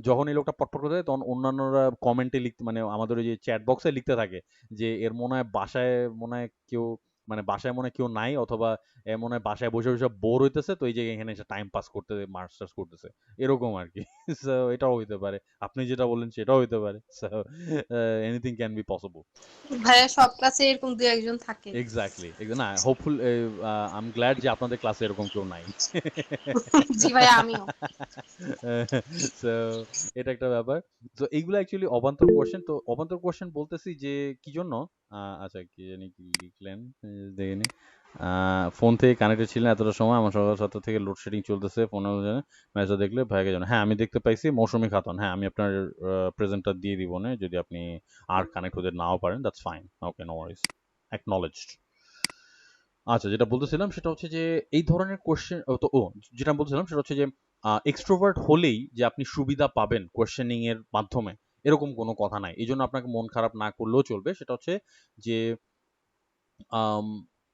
[SPEAKER 1] যখন এই লোকটা পটপট করতে থাকে তখন অন্যান্যরা কমেন্টে লিখতে মানে আমাদের ওই যে চ্যাট বক্সে লিখতে থাকে যে এর মনে হয় বাসায় মনে হয় কেউ মানে বাসায় মনে হয় কেউ নাই, অথবা এ মনে হয় বাসায় বসে বসে বোর হইতেছে, তো এই যে এখানে এসে টাইম পাস করতে মাস্টার্স করতেছে এরকম আর কি। সো এটাও হইতে পারে, আপনি যেটা বললেন সেটাও হইতে পারে। So anything can be possible.
[SPEAKER 5] ভাইয়া সব ক্লাসে এরকম দু একজন থাকে।
[SPEAKER 1] এক্স্যাক্টলি না, হোপফুল আই এম গ্ল্যাড যে আপনাদের ক্লাসে এরকম কেউ নাই।
[SPEAKER 5] জি ভাইয়া আমিও।
[SPEAKER 1] সো এটা একটা ব্যাপার। তো এইগুলো অ্যাকচুয়ালি অবান্তর কোশ্চেন। তো অবান্তর কোশ্চেন বলতেছি যে কি জন্য, আচ্ছা কি জানি কি লিখলেন দেখে নি। ফোন থেকে কানেক্টেড ছিলেন এতটা সময়, আমার সকাল 7টা থেকে লোডশেডিং চলতেছে, ফোনে ম্যাচটা দেখলে ভাইকে জানো। হ্যাঁ আমি দেখতে পাইছি, মৌসুমী খাতুন। হ্যাঁ আমি আপনার প্রেজেন্টটা দিয়ে দিব না, যদি আপনি আর কানেক্ট হতে নাও পারেন, that's fine, okay, no worries, acknowledged. আচ্ছা, যেটা বলতেছিলাম সেটা হচ্ছে যে এই ধরনের কোশ্চেন, যেটা আমি বলছিলাম সেটা হচ্ছে যে এক্সট্রোভার্ট হলেই যে আপনি সুবিধা পাবেন কোয়েশ্চেনিং এর মাধ্যমে এরকম কোনো কথা নাই। এই জন্য আপনাকে মন খারাপ না করলেও চলবে। সেটা হচ্ছে যে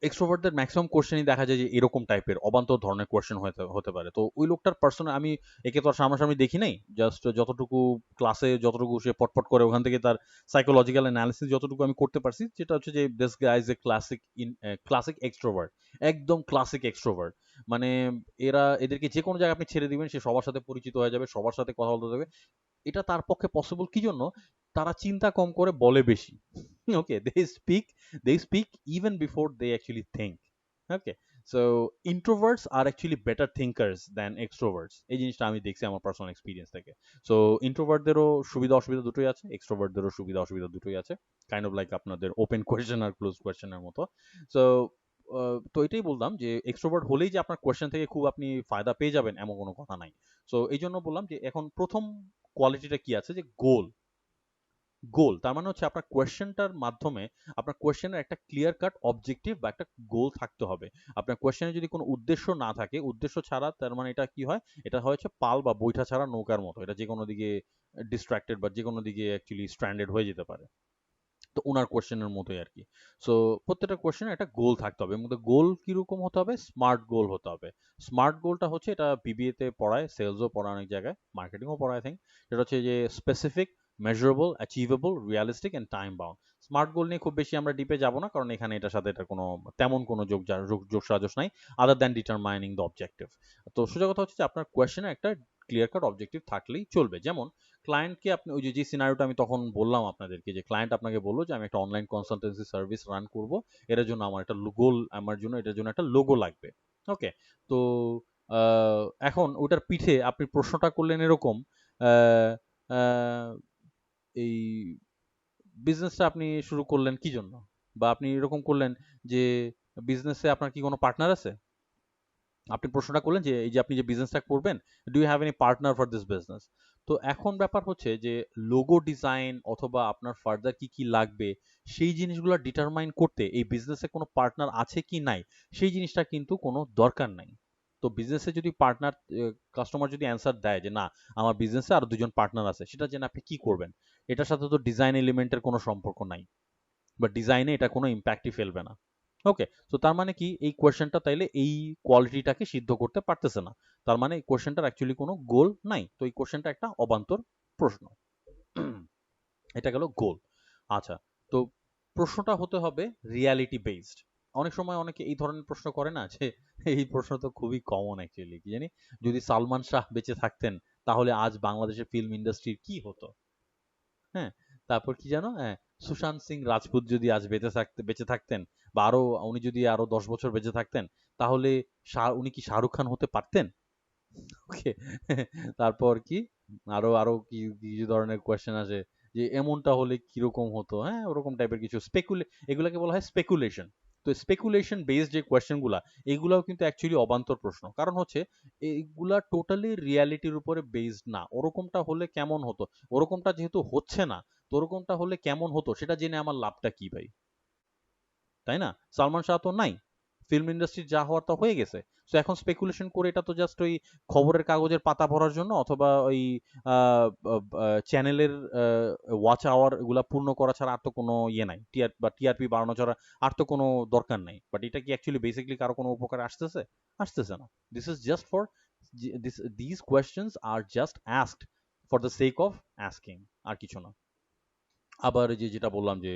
[SPEAKER 1] এক্সট্রোভার্টদের ম্যাক্সিমাম কোশ্চেনই দেখা যায় যে এরকম টাইপের অবান্তর ধরনের কোশ্চেন হতে হতে পারে। তো ওই লোকটার পার্সোনাল আমি একে তো আর সামনাসামনি দেখি নাই, জাস্ট যতটুকু ক্লাসে যতটুকু সে পটপট করে ওখান থেকে তার সাইকোলজিক্যাল অ্যানালিসিস যতটুকু আমি করতে পারছি, যেটা হচ্ছে যে this guy is a classic extrovert, একদম ক্লাসিক এক্সট্রোভার্ট। মানে এদেরকে যে কোনো জায়গায় আপনি ছেড়ে দিবেন, সে সবার সাথে পরিচিত হয়ে যাবে, সবার সাথে কথা বলতে যাবে। এটা তার পক্ষে পসিবল কি জন্য? তারা চিন্তা কম করে, বলে বেশি। ওকে, they speak even before they actually think. Okay, so introverts are actually better thinkers than extroverts. এই জিনিসটা আমি দেখছি আমার পার্সোনাল এক্সপিরিয়েন্স থেকে। সো ইন্ট্রোভার্টদেরও সুবিধা অসুবিধা দুটোই আছে, এক্সট্রোভার্টদেরও সুবিধা অসুবিধা দুটোই আছে, কাইন্ড অফ লাইক আপনাদের ওপেন কোয়েশ্চেন আর ক্লোজ কোয়েশ্চেনের মতো। সো তো এটাই বললাম যে এক্সট্রোভার্ট হলেই যে আপনার কোয়েশ্চেন থেকে খুব আপনি ফায়দা পেয়ে যাবেন এমন কোনো কথা নাই। সো এই জন্য বললাম যে এখন প্রথম কোয়ালিটিটা কি আছে, যে গোল তার মানে হচ্ছে আপনার কোয়েশ্চেনটার মাধ্যমে আপনার কোয়েশ্চেনের একটা ক্লিয়ার কাট অবজেক্টিভ বা একটা গোল থাকতে হবে। আপনার কোয়েশ্চেনে যদি কোনো উদ্দেশ্য না থাকে, উদ্দেশ্য ছাড়া, তার মানে এটা কি হয়, এটা হচ্ছে পাল বা বৈঠা ছাড়া নৌকার মতো, এটা যে কোনো দিকে ডিস্ট্রাক্টেড বা যে কোনো দিকে অ্যাকচুয়ালি স্ট্র্যান্ডেড হয়ে যেতে পারে। তো ওনার কোয়েশ্চেনের মতোই আর কি। সো প্রত্যেকটা কোয়েশ্চেনের একটা গোল থাকতে হবে, এর মধ্যে গোল কিরকম হতে হবে, স্মার্ট গোল হতে হবে। স্মার্ট গোলটা হচ্ছে, এটা বিবিএ তে পড়ায়, সেলসও পড়ায় অনেক জায়গায়, মার্কেটিংও পড়ায় আই থিঙ্ক। সেটা হচ্ছে যে specific, measurable, achievable, realistic and time bound. Smart goal নিয়ে খুব বেশি আমরা ডিপে যাব না, কারণ এখানে এটার সাথে এটা কোনো তেমন কোনো যোগ সাজস নাই, other than determining the objective. তো সোজা কথা হচ্ছে যে আপনার কোয়েশ্চেনে একটা ক্লিয়ার কাট অবজেক্টিভ থাকলেই চলবে। যেমন ক্লায়েন্টকে আপনি ওই যে সিনারিওটা আমি তখন বললাম আপনাদেরকে, যে ক্লায়েন্ট আপনাকে বললো যে আমি একটা অনলাইন কনসালটেন্সি সার্ভিস রান করব, এটার জন্য আমার একটা গোল, আমার জন্য এটার জন্য একটা লোগো লাগবে। ওকে, তো এখন ওটার পিঠে আপনি প্রশ্নটা করলেন এরকম, আহ, আহ, এই বিজনেসটা আপনি শুরু করলেন কি জন্য, বা আপনি এরকম করলেন যে বিজনেসে আপনার কি কোনো পার্টনার আছে। আপনি প্রশ্নটা করলেন যে এই যে আপনি যে বিজনেসটা করবেন, do you have any partner for this business. তো এখন ব্যাপার হচ্ছে যে লোগো ডিজাইন অথবা আপনার ফার্দার কি কি লাগবে সেই জিনিসগুলো ডিটারমাইন করতে এই বিজনেসে কোনো পার্টনার আছে কি নাই, সেই জিনিসটা কিন্তু কোনো দরকার নাই। তো বিজনেসে যদি পার্টনার, কাস্টমার যদি অ্যান্সার দেয় যে না আমার বিজনেসে আরো দুজন পার্টনার আছে, সেটা জেনে আপনি কি করবেন? এটার সাথে তো ডিজাইন এলিমেন্টের কোনো সম্পর্ক নাই, বা ডিজাইনে এটা কোনো ইম্প্যাক্টই ফেলবে না। ওকে, তো তার মানে কি, এই কোয়েশ্চেনটা তাইলে এই কোয়ালিটিটাকে সিদ্ধ করতে পারতেছে না, তার মানে এই কোয়েশ্চেনটার অ্যাকচুয়ালি কোনো গোল নাই। তো এই কোয়েশ্চেনটা একটা অবান্তর প্রশ্ন। এটা গেল গোল। আচ্ছা, তো প্রশ্নটা হতে হবে রিয়ালিটি বেসড। অনেক সময় অনেকে এই ধরনের প্রশ্ন করে না, যে এই প্রশ্ন তো খুবই কমন অ্যাকচুয়ালি, কি জানি, যদি সালমান শাহ বেঁচে থাকতেন তাহলে আজ বাংলাদেশের ফিল্ম ইন্ডাস্ট্রির কি হতো। হ্যাঁ, তারপর কি জানো, হ্যাঁ, সুশান্ত সিং রাজপুত যদি আজ বেঁচে থাকতেন, বা আরো উনি যদি আরো 10 বছর বেঁচে থাকতেন, তাহলে উনি কি শাহরুখ খান হতে পারতেন? ওকে, তারপর কি, আরো আরো কি কি ধরনের কোয়েশ্চেন আছে, যে এমনটা হলে কিরকম হতো, হ্যাঁ ওরকম টাইপের কিছু এগুলাকে বলা হয় স্পেকুলেশন। তো স্পেকুলেশন বেসড যে কোয়েশ্চেনগুলা এগুলাও কিন্তু অ্যাকচুয়ালি অবান্তর প্রশ্ন, কারণ হচ্ছে এইগুলা টোটালি রিয়ালিটির উপরে বেসড না। ওরকমটা হলে কেমন হতো, ওরকমটা যেহেতু হচ্ছে না, তো ওরকমটা হলে কেমন হতো সেটা জেনে আমার লাভটা কি ভাই, তাই না? সালমান শাহ তো নাই, ফিল্ম ইন্ডাস্ট্রি যা হওয়ার তা হয়ে গেছে। তো এখন স্পেকুলেশন করে এটা তো জাস্ট ওই খবরের কাগজের পাতা ভরার জন্য, অথবা ওই চ্যানেলের ওয়াচ আওয়ার এগুলা পূর্ণ করা ছাড়া আর তো কোনো ইয়ে নাই, টিআরপি বাড়ানো ছাড়া আর তো কোনো দরকার নাই। বাট এটা কি অ্যাকচুয়ালি বেসিকলি কারো কোনো উপকারে আসতেছে? আসতেছে না। This is just for this questions are just asked for the sake of asking, আর কিছু না। আবার এই যে যেটা বললাম যে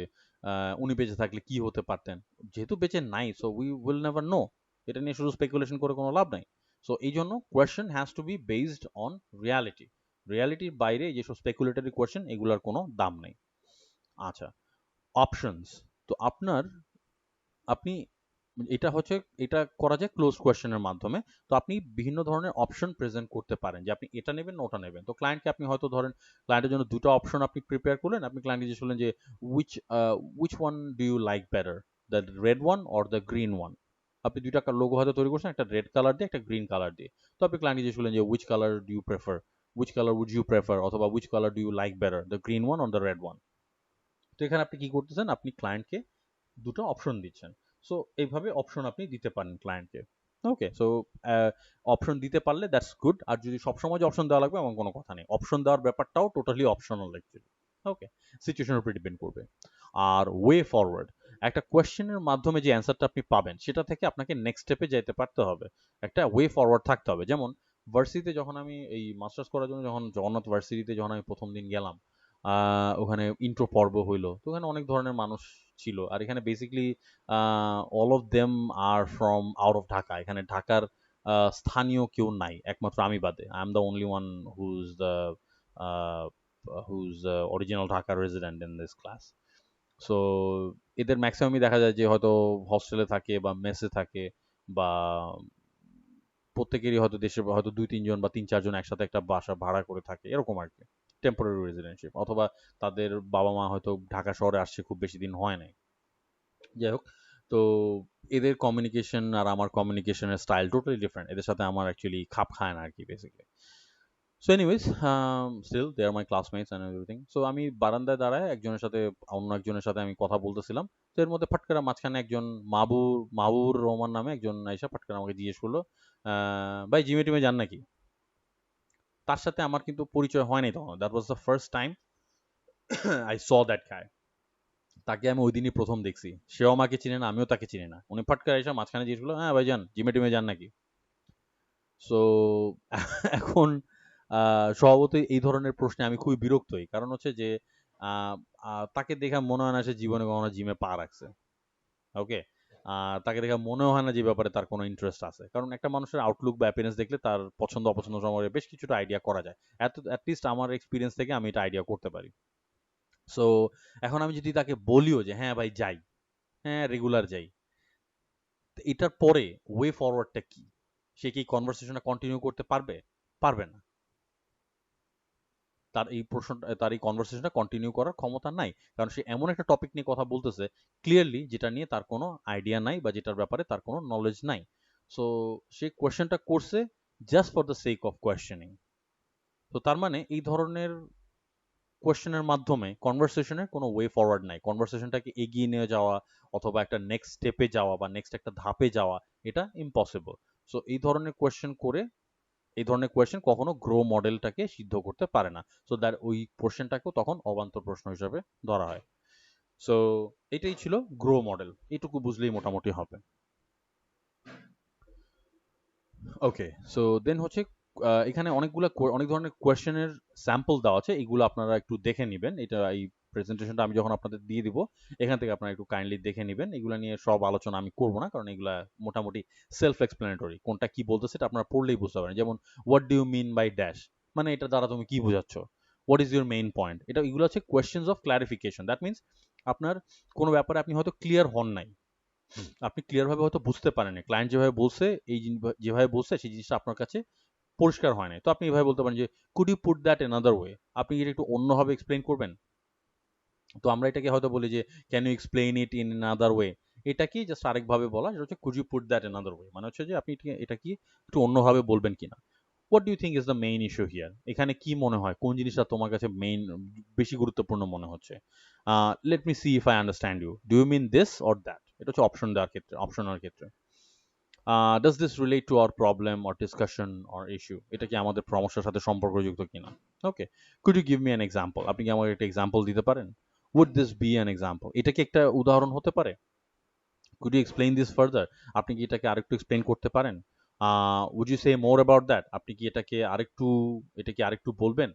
[SPEAKER 1] উনি বেঁচে থাকলে কি হতে পারতেন, যেহেতু বেঁচে নাই so we will never know, এটা নিয়ে শুধু স্পেকুলেশন করে কোনো লাভ নাই। সো এই জন্য question has to be based on reality. রিয়ালিটির বাইরে যেসব স্পেকুলেটরি কোয়েশ্চেন এগুলোর কোনো দাম নেই। আচ্ছা, অপশনস। তো আপনি এটা হচ্ছে, এটা করা যায় ক্লোজ কোয়েশ্চেনের মাধ্যমে। তো আপনি বিভিন্ন ধরনের অপশন প্রেজেন্ট করতে পারেন যে আপনি এটা নেবেন না ওটা নেবেন। তো ক্লায়েন্টকে আপনি হয়তো ধরেন ক্লায়েন্টের জন্য দুটো অপশন আপনি প্রিপেয়ার করলেন, আপনি ক্লায়েন্টকে জিজ্ঞেস করলেন যে which one do you like better, the red one or the green one. আপনি দুইটা লোগো হয়তো তৈরি করছেন, একটা রেড কালার দিয়ে একটা গ্রিন কালার দিয়ে। তো আপনি ক্লায়েন্টকে জিজ্ঞেস করলেন যে which colour do you prefer, which colour would you prefer, অথবা which colour do you like better, the green one or the red one. তো এখানে আপনি কি করতেছেন, আপনি ক্লায়েন্টকে দুটো অপশন দিচ্ছেন। সো এইভাবে অপশন আপনি দিতে পারেন ক্লায়েন্টকে। ওকে, সো অপশন দিতে পারলে দ্যাটস গুড। আর যদি সবসময় যে অপশন দেওয়া লাগবে এমন কোনো কথা নেই, অপশন দেওয়ার ব্যাপারটাও টোটালি অপশনাল অ্যাকচুয়ালি। ওকে, সিচুয়েশনের উপর ডিপেন্ড করবে। আর ওয়ে ফরওয়ার্ড, একটা কোয়েশ্চেনের মাধ্যমে যে অ্যান্সারটা আপনি পাবেন সেটা থেকে আপনাকে নেক্সট স্টেপে যেতে পারতে হবে, একটা ওয়ে ফরওয়ার্ড থাকতে হবে। যেমন ভার্সিটিতে যখন আমি এই মাস্টার্স করার জন্য যখন জগন্নাথ ভার্সিটিতে যখন আমি প্রথম দিন গেলাম, ওখানে ইন্ট্রো পর্ব হইলো, তো ওখানে অনেক ধরনের মানুষ ছিল। আর এখানে basically all of them are from out of Dhaka. এখানে ঢাকার স্থানীয় কেউ নাই একমাত্র আমি বাদে। I am the only one whose original Dhaka resident in this class. So এদের ম্যাক্সিমামই দেখা যায় যে হয়তো হস্টেলে থাকে বা মেসে থাকে, বা প্রত্যেকেরই হয়তো দেশে হয়তো 2-3 জন বা 3-4 জন একসাথে একটা বাসা ভাড়া করে থাকে, এরকম আর কি, টেম্পোরারি রেজিডেন্সিপ। অথবা তাদের বাবা মা হয়তো ঢাকা শহরে আসছে খুব বেশি দিন হয় নাই। যাই হোক, তো এদের কমিউনিকেশন আর আমার কমিউনিকেশনের স্টাইল টোটালি ডিফারেন্ট, এদের সাথে আমার অ্যাকচুয়ালি খাপ খায় না আর কি basically. So anyways, still they are my classmates and everything. So আমি বারান্দায় দাঁড়ায় একজনের সাথে অন্য একজনের সাথে আমি কথা বলতেছিলাম। তো এর মধ্যে ফট করে মাঝখানে একজন মাহবুর রহমান নামে একজন আইসা ফট করে আমাকে জিজ্ঞেস করলো, ভাই জিমে টিমে যান নাকি? তার সাথে আমার কিন্তু পরিচয় হয়নি তখন, that was the first time I saw that গায়। তাকে আমি ওই দিনই প্রথম দেখছি, সেও আমাকে চিনে না আমিও তাকে চিনি না। উনি ফট করে এসে মাঝখানে জিজ্ঞেস করলো, হ্যাঁ ভাই যান জিমে টিমে যান নাকি? সো এখন স্বভাবতই এই ধরনের প্রশ্নে আমি খুবই বিরক্ত হই, কারণ হচ্ছে যে তাকে দেখে মনে হয় না সে জীবনে কখনো জিমে পা রাখছে। ওকে, তাকে দেখে মনেও হয় না যে ব্যাপারে তার কোনো ইন্টারেস্ট আছে, কারণ একটা মানুষের আউটলুক বা অ্যাপিয়ারেন্স দেখলে তার পছন্দ অপছন্দ সম্পর্কে বেশ কিছুটা আইডিয়া করা যায়। অ্যাটলিস্ট আমার এক্সপিরিয়েন্স থেকে আমি এটা আইডিয়া করতে পারি। সো এখন আমি যদি তাকে বলিও যে হ্যাঁ ভাই যাই, হ্যাঁ রেগুলার যাই, তো এটার পরে ওয়ে ফরওয়ার্ডটা কি? সে কি কনভারসেশনটা কন্টিনিউ করতে পারবে? পারবে না। তার এই কনভারসেশনটা কন্টিনিউ করার ক্ষমতা নাই, কারণ সে এমন একটা টপিক নিয়ে কথা বলতেছে ক্লিয়ারলি যেটা নিয়ে তার কোনো আইডিয়া নাই বা যেটার ব্যাপারে তার কোনো নলেজ নাই। সো সে কোয়েশ্চেনটা করছে just for the sake of questioning. তো তার মানে এই ধরনের কোয়েশ্চেনের মাধ্যমে কনভারসেশনের কোনো ওয়ে ফরওয়ার্ড নাই, কনভারসেশনটাকে এগিয়ে নিয়ে যাওয়া অথবা একটা নেক্সট স্টেপে যাওয়া বা নেক্সট একটা ধাপে যাওয়া, এটা ইম্পসিবল। সো এই ধরনের কোয়েশ্চেন কখনো গ্রো মডেলটাকে সিদ্ধ করতে পারে না। সো দ্যাট ওই কোয়েশ্চেনটাকেও তখন অবান্তর প্রশ্ন হিসেবে ধরা হয়। সো এটাই ছিল গ্রো মডেল, এটুকু বুঝলেই মোটামুটি হবে। ওকে, সো দেন হচ্ছে এখানে অনেক ধরনের কোয়েশ্চেনের স্যাম্পল দেওয়া আছে, এগুলো আপনারা একটু দেখে নেবেন। এটা এই প্রেজেন্টেশনটা আমি যখন আপনাদের দিয়ে দিব, এখান থেকে আপনারা একটু কাইন্ডলি দেখে নেবেন। এগুলো নিয়ে সব আলোচনা আমি করব না, কারণ এগুলা মোটামুটি সেলফ এক্সপ্লেনেটরি, কোনটা কি বলতেছে এটা আপনারা পড়লেই বুঝতে পারেন। যেমন what do you mean by dash, মানে এটা দ্বারা তুমি কি বোঝাচ্ছ, what is your main point, এগুলো হচ্ছে questions of clarification. That means আপনার কোনো ব্যাপারে আপনি হয়তো ক্লিয়ার হন নাই, আপনি ক্লিয়ার ভাবে হয়তো বুঝতে পারেননি, ক্লায়েন্ট যেভাবে বলছে যেভাবে বলছে সেই জিনিসটা আপনার কাছে পরিষ্কার হয় নাই। তো আপনি এভাবে বলতে পারেন যে could you put that another way, আপনি এটা একটু অন্যভাবে এক্সপ্লেইন করবেন। তো আমরা এটাকে হয়তো বলি যে can you explain it in another way, এটা কি জাস্ট আরেকভাবে বলা, সেটা হচ্ছে could you put that another way, মানে হচ্ছে যে আপনি এটা কি একটু অন্যভাবে বলবেন কিনা। What do you think is the main issue here, এখানে কি মনে হয় কোন জিনিসটা তোমার কাছে মেইন বেশি গুরুত্বপূর্ণ মনে হচ্ছে। Let me see if I understand you, do you mean this or that, এটা হচ্ছে অপশন দেওয়ার ক্ষেত্রে, অপশনের ক্ষেত্রে। Does this relate to our problem or discussion or issue, এটা কি আমাদের সমস্যার সাথে সম্পর্কযুক্ত কিনা। Okay, could you give me an example, আপনি কি আমাকে একটা এক্সাম্পল দিতে পারেন। Would this be an example, এটা কি একটা উদাহরণ হতে পারে। Could you explain this further, আপনি কি এটাকে আরেকটু এক্সপ্লেইন করতে পারেন। Would you say more about that, আপনি কি এটাকে আরেকটু বলবেন,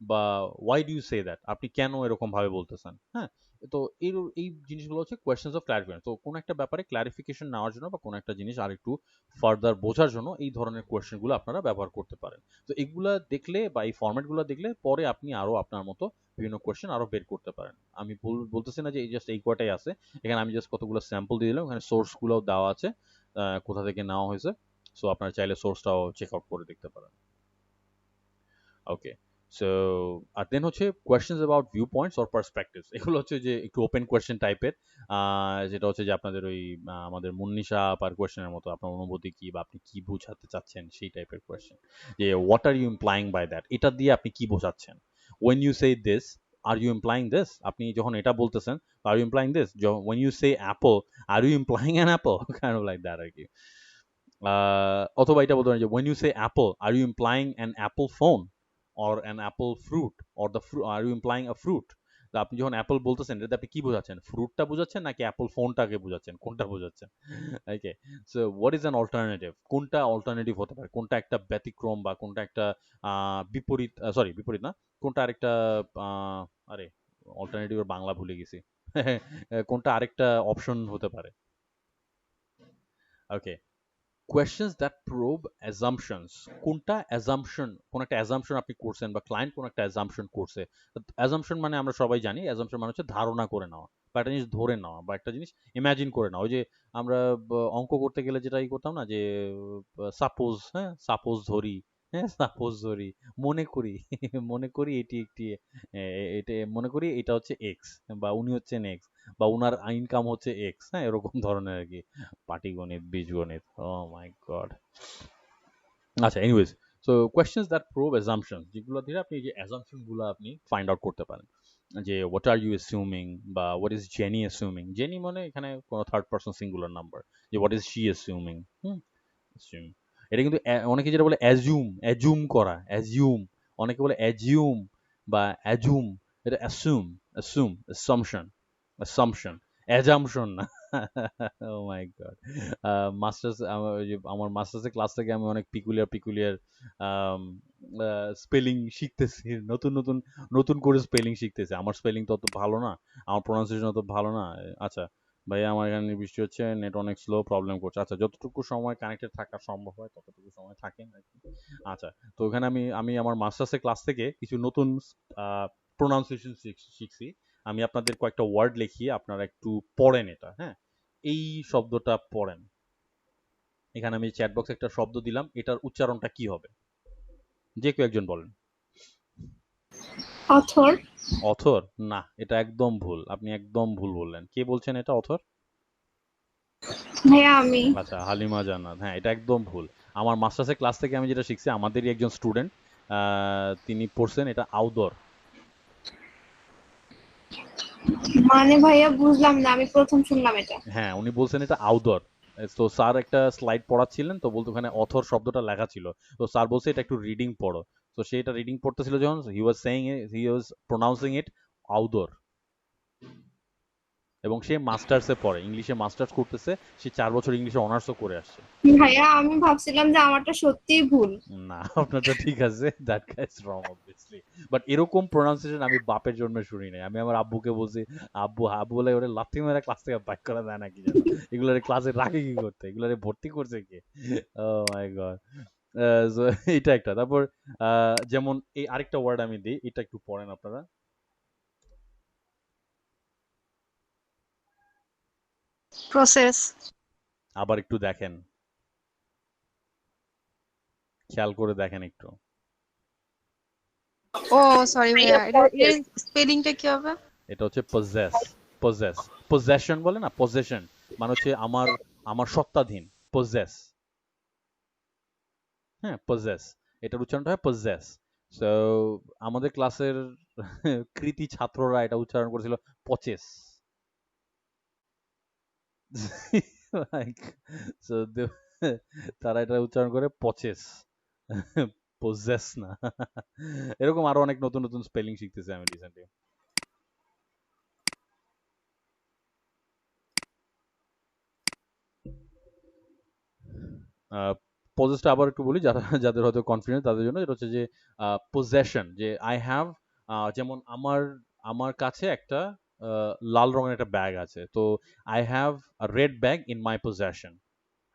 [SPEAKER 1] বা why do you say that, আপনি কেন এরকম ভাবে বলতেছেন। হ্যাঁ, তো এই জিনিসগুলো হচ্ছে কোয়েশ্চেন্স অফ ক্লারিফিকেশন। তো কোনো একটা ব্যাপারে ক্লারিফিকেশন নেওয়ার জন্য বা কোনো একটা জিনিস আরেকটু ফার্দার বোঝার জন্য এই ধরনের কোয়েশ্চেনগুলো আপনারা ব্যবহার করতে পারেন। তো এগুলা দেখলে বা এই ফরম্যাটগুলো দেখলে পরে আপনি আরো আপনার মতো বিভিন্ন কোয়েশ্চেন আরো বের করতে পারেন। আমি বলতেছি না যে এই জাস্ট এই কয়টাই আছে, এখানে আমি জাস্ট কতগুলো স্যাম্পল দিয়ে দিলাম, এখানে সোর্সগুলোও দেওয়া আছে, কোথা থেকে নেওয়া হয়েছে। সো আপনারা চাইলে সোর্সটাও চেক আউট করে দেখতে পারেন। ওকে, সো আর দেন হচ্ছে questions about view points or perspectives, এগুলো হচ্ছে যে একটু ওপেন কোয়েশ্চেন টাইপের, যেটা হচ্ছে যে আপনাদের ওই আমাদের মুন্নিশা পার কোয়েশ্চেনের মতো, আপনার অনুভূতি কি বা আপনি কি বোঝাতে চাচ্ছেন সেই টাইপের কোয়েশ্চেন। যে what are you implying by that, এটা দিয়ে আপনি কি বোঝাচ্ছেন। When you say this, are you implying this, আপনি যখন এটা বলতেছেন, are you implying this, when you say apple, are you implying an apple, kind of like that আর কি। অথবা এটা বলতে পারেন যে when you say apple, are you implying an apple phone or an apple fruit or are you implying a fruit? তো আপনি যখন অ্যাপল বলতেছেন এটাতে আপনি কি বোঝাচ্ছেন, ফ্রুটটা বোঝাচ্ছেন নাকি অ্যাপল ফোনটাকে বোঝাচ্ছেন, কোনটা বোঝাচ্ছেন। Okay, so what is an alternative, কোনটা অল্টারনেটিভ হতে পারে, কোনটা একটা ব্যতিক্রম বা কোনটা একটা বিপরীত, সরি বিপরীত না, কোনটা আরেকটা আরে অল্টারনেটিভের বাংলা ভুলে গেছি। কোনটা আরেকটা অপশন হতে পারে। ওকে, questions that probe assumptions, কোনটা assumption, কোন একটা assumption আপনি করছেন বা ক্লায়েন্ট কোন একটা assumption করছে। assumption মানে আমরা সবাই জানি, assumption মানে হচ্ছে ধারণা করে নেওয়া বা একটা জিনিস ধরে নেওয়া বা একটা জিনিস ইমাজিন করে নেওয়া। ওই যে আমরা অঙ্ক করতে গেলে যেটা করতাম না, যে সাপোজ, হ্যাঁ সাপোজ ধরি, হ্যাঁ সাপোজ ধরি, মনে করি মনে করি এটি একটি এটা মনে করি এটা হচ্ছে এক্স, বা উনি হচ্ছেন এক্স, বা উনার ইনকাম হচ্ছে এক্স, হ্যাঁ এরকম ধরনের আর কি, পাটিগণিত, বীজগণিত, ও মাই গড। আচ্ছা, anyways, so questions that probe assumption, যেগুলো দিয়ে আপনি যে অ্যাজাম্পশন গুলো আপনি ফাইন্ড আউট করতে পারেন, যে হোয়াট আর ইউ অ্যাসিউমিং, বা হোয়াট ইজ জেনি অ্যাসিউমিং, জেনি মানে এখানে কোনো থার্ড পারসন সিঙ্গুলার নাম্বার, যে হোয়াট ইজ শি অ্যাসিউমিং, অ্যাসিউম, এটা কিন্তু অনেকে যেটা বলে অ্যাজিউম, অ্যাজুম করা, অ্যাজিউম, অনেকে বলে অ্যাজিউম বা অ্যাজুম, এটা অ্যাসুম, অ্যাসুম, অ্যাসাম্পশন, অ্যাসাম্পশন, অ্যাজাম্পশন না। ও মাই গড, মাস্টার্স, আমার মাস্টার্সের ক্লাস থেকে আমি অনেক পিকুলিয়ার স্পেলিং শিখতেছি, নতুন নতুন নতুন করে স্পেলিং শিখতেছি। আমার স্পেলিং তো অত ভালো না, আমার প্রোনাউন্সিয়েশন অত ভালো না। আচ্ছা ভাইয়া, আমার এখানে বৃষ্টি হচ্ছে, নেট অনেক স্লো, প্রবলেম করছে। আচ্ছা, যতটুকু সময় কানেক্টেড থাকা সম্ভব হয় ততটুকু সময় থাকেন আর কি। আচ্ছা, তো ওখানে আমি আমার মাস্টার্সের ক্লাস থেকে কিছু নতুন প্রোনাউন্সিয়েশন শিখছি। আমি আপনাদের কয়েকটা ওয়ার্ড লিখি, আপনারা একটু পড়েন এটা, হ্যাঁ এই শব্দটা পড়েন। এখানে আমি চ্যাট বক্সে একটা শব্দ দিলাম, এটার উচ্চারণটা কি হবে, যে কেউ একজন বলেন।
[SPEAKER 4] অথর।
[SPEAKER 1] অথর না, এটা একদম ভুল, আপনি একদম ভুল বললেন। কে বলছেন এটা অথর?
[SPEAKER 4] ভাইয়া আমি।
[SPEAKER 1] আচ্ছা, হালিমা জান্নাত, হ্যাঁ এটা একদম ভুল। আমার মাস্টার্সের ক্লাস থেকে আমি যেটা শিখছি, আমাদেরই একজন স্টুডেন্ট, তিনি পড়ছেন এটা আউদর।
[SPEAKER 4] মানে ভাইয়া বুঝলাম না, আমি প্রথম শুনলাম এটা।
[SPEAKER 1] হ্যাঁ, উনি বলছেন এটা আউদর। তো স্যার একটা স্লাইড পড়াচ্ছিলেন, তো বলতো ওখানে অথর শব্দটা লেখা ছিল, তো স্যার বলছে এটা একটু রিডিং পড়ো। তো সে এটা রিডিং পড়তেছিল, যখন হি ওয়াজ প্রোনাউন্সিং ইট আউদর। এবং সে মাস্টার্সে পড়ে, ইংলিশে মাস্টার্স করতেছে, সে 4 বছর ইংলিশে অনার্সও করে আসছে।
[SPEAKER 4] ভাইয়া আমি ভাবছিলাম যে আমারটা সত্যিই ভুল।
[SPEAKER 1] না, আপনারটা ঠিক আছে, that guys wrong obviously. But এরকম প্রোনাউন্সিয়েশন আমি বাপের জন্মে শুনি নাই। আমি আমার আব্বুকে বলছি, আব্বু আব্বু বলে ওরে লাথি মেরে ক্লাস থেকে বাইক করা যায় নাকি যেন, এগুলোর ক্লাসে রাখে কি করতে, এগুলোরে ভর্তি করছে কে। ও মাই গড। এটা একটা। তারপর যেমন এই আরেকটা ওয়ার্ড আমি দিই, এটা একটু পড়েন আপনারা।
[SPEAKER 5] প্রসেস।
[SPEAKER 1] আবার একটু দেখেন, খেয়াল করে দেখেন একটু।
[SPEAKER 5] ও সরি ভাইয়া, এটা এর স্পেলিংটা কি হবে?
[SPEAKER 1] এটা হচ্ছে পজেশন বলে না, পজেশন মানে হচ্ছে আমার আমার সত্তাধীন, পজেস। হ্যাঁ, পজেস, এটার উচ্চারণটা হয় পজেস। সো আমাদের ক্লাসের কৃতি ছাত্ররা এটা উচ্চারণ করেছিল পচেস। Like, so তারা এটা উচ্চারণ করে পচেস, পজেস না। এরকম আরো অনেক নতুন নতুন স্পেলিং শিখতেছি আমি রিসেন্টলি। পজেসটা আবার একটু বলি যারা যাদের হয়তো কনফিডেন্ট তাদের জন্য, এটা হচ্ছে যে পজেশন, যে আই হ্যাভ, যেমন আমার আমার কাছে একটা লাল রঙের একটা ব্যাগ আছে, তো I have a red bag in my possession.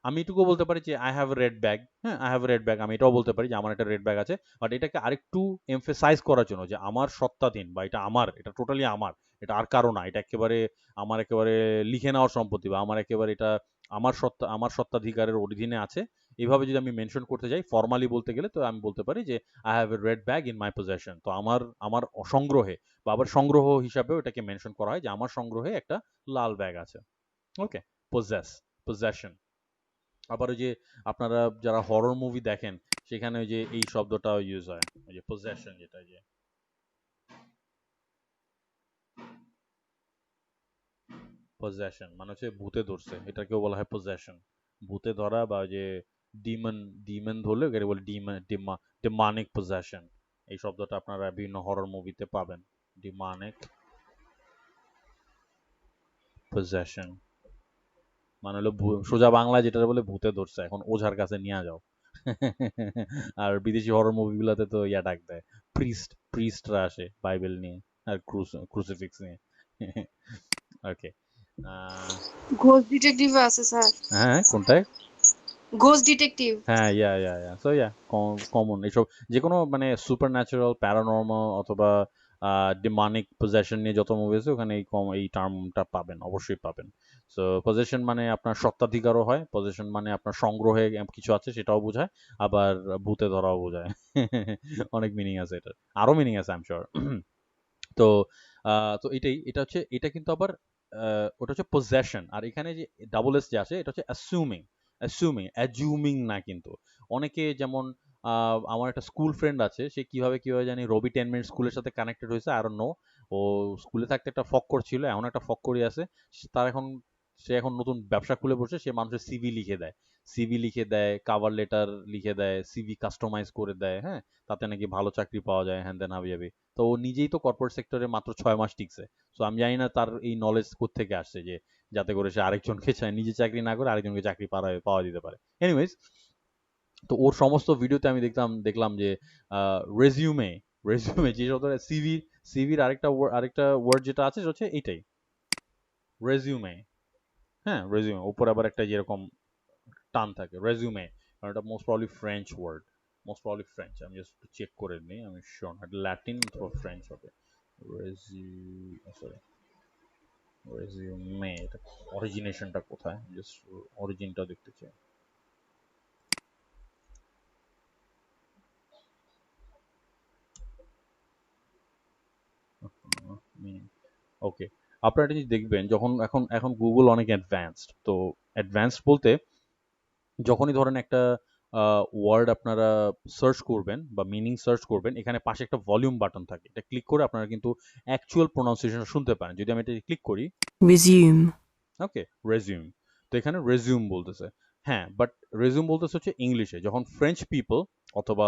[SPEAKER 1] আমি এটুকুও বলতে পারি যে আই হ্যাভ রেড ব্যাগ, হ্যাঁ আই হ্যাভ রেড ব্যাগ, আমি এটাও বলতে পারি যে আমার একটা রেড ব্যাগ আছে। বাট এটাকে আরেকটু এমফেসাইজ করার জন্য যে আমার সত্তাধীন বা এটা আমার, এটা টোটালি আমার, এটা আর কারো না, এটা একেবারে আমার একেবারে লিখে নেওয়ার সম্পত্তি, বা আমার একেবারে এটা আমার সত্ত্বাধিকারের অধীনে আছে, এইভাবে যদি আমি মেনশন করতে যাই ফর্মালি বলতে গেলে, তো আমি বলতে পারি যে I have a red bag in my possession. তো আমার আমার সংগ্রহে বা আবার সংগ্রহ হিসাবেও এটাকে মেনশন করা হয় যে আমার সংগ্রহে একটা লাল ব্যাগ আছে। ওকে, পজেস, পজেশন। আবার ওই যে আপনারা যারা হরর মুভি দেখেন সেখানে ওই যে এই শব্দটাও ইউজ হয়, ওই যে পজেশন, যেটা যে পজেশন মানে হচ্ছে ভূতে ধরছে, এটাকেও বলা হয় পজেশন। ভূতে ধরা বা ওই যে ডিমন, ডিমন ধরলে এটাকে বলে ডিমানিক পজেশন। এই শব্দটা আপনারা বিভিন্ন হরর মুভিতে পাবেন, ডিমানিক পজেশন মানে হলো সোজা বাংলায় যেটা বলে ভূতে ধরছে, এখন ওঝার কাছে নিয়ে যাও। আর বিদেশি হরর মুভিগুলোতে তো ইয়া ডাক দেয়, প্রিস্টরা আসে বাইবেল নিয়ে আর ক্রুসিফিক্স নিয়ে। ওকে,
[SPEAKER 5] ঘোস্ট ডিটেকটিভ আছে স্যার,
[SPEAKER 1] হ্যাঁ কোনটায়?
[SPEAKER 5] Ghost detective.
[SPEAKER 1] হ্যাঁ, ইয়া সো ইয়া, কমন এইসব যে কোনো মানে সুপার ন্যাচারাল, প্যারানর্মাল অথবা ডিমানিক পজেশন নিয়ে যত মুভি আছে ওখানে এই টার্মটা পাবেন, অবশ্যই পাবেন। সো পজেশন মানে আপনার সত্ত্বাধিকারও হয়, পজেশন মানে আপনার সংগ্রহে কিছু আছে সেটাও বোঝায়, আবার ভূতে ধরাও বোঝায়। অনেক মিনিং আছে এটার, আরো মিনিং আছে আই এম শিওর। তো তো এটা হচ্ছে, এটা কিন্তু আবার ওটা হচ্ছে পজেশন, আর এখানে যে ডাবল এস যে আছে এটা হচ্ছে অ্যাজিউমিং না কিন্তু। অনেকে যেমন আমার একটা স্কুল ফ্রেন্ড আছে, সে কিভাবে কিভাবে জানি রবি 10 মিনিট স্কুলের সাথে কানেক্টেড হয়েছে, আর নো, ও স্কুলে থাকতে একটা ফক্কর ছিল, এমন একটা ফক্করই আছে। তার এখন, সে এখন নতুন ব্যবসা খুলে বসে, সে মানুষের সিভি লিখে দেয়, কাভার লেটার লিখে দেয়, সিভি কাস্টমাইজ করে দেয়, হ্যাঁ, তাতে নাকি ভালো চাকরি পাওয়া যায়, হ্যান দেন হাবি যাবি। তো ও নিজেই তো কর্পোরেট সেক্টরে মাত্র 6 মাস টিকছে। সো আমি জানি না তার এই নলেজ কোত্থেকে আসছে যে যাতে করে সে আরেকজনকে চায়, নিজে চাকরি না করে আরেকজনকে চাকরি পাওয়া দিতে পারে। এনিওয়েজ, তো ওর সমস্ত ভিডিওতে আমি দেখলাম যে রেজিউমে, যে শব্দটা সিভির আরেকটা ওয়ার্ড যেটা আছে সেটা হচ্ছে এইটাই, রেজিউমে। হ্যাঁ, রেজিউমে উপর আবার একটা যেরকম টান থাকে, রেজিউমে, কারণ এটা most probably French word, most probably French, আমি জাস্ট চেক করে নিই, আমি শিওর না এটা ল্যাটিন অথবা ফ্রেঞ্চ হবে। সরি, রেজিউমে, এটা অরিজিনেশনটা কোথায়, জাস্ট অরিজিনটা দেখতে চাই। ওকে, আপনারা এটা যদি দেখবেন, যখন এখন এখন গুগল অনেক অ্যাডভান্সড, তো অ্যাডভান্সড বলতে যখনই ধরেন একটা ওয়ার্ড আপনারা সার্চ করবেন বা মিনিং সার্চ করবেন, এখানে পাশে একটা ভলিউম বাটন থাকে, এটা ক্লিক করে আপনারা কিন্তু অ্যাকচুয়াল প্রোনাউন্সিয়েশনটা শুনতে পারেন। যদি আমি এটা ক্লিক করি,
[SPEAKER 7] Resume.
[SPEAKER 1] ওকে, রেজিউম, তো এখানে রেজিউম বলতেছে। হ্যাঁ, বাট রেজিউম বলতেছে হচ্ছে ইংলিশে। যখন ফ্রেঞ্চ পিপল অথবা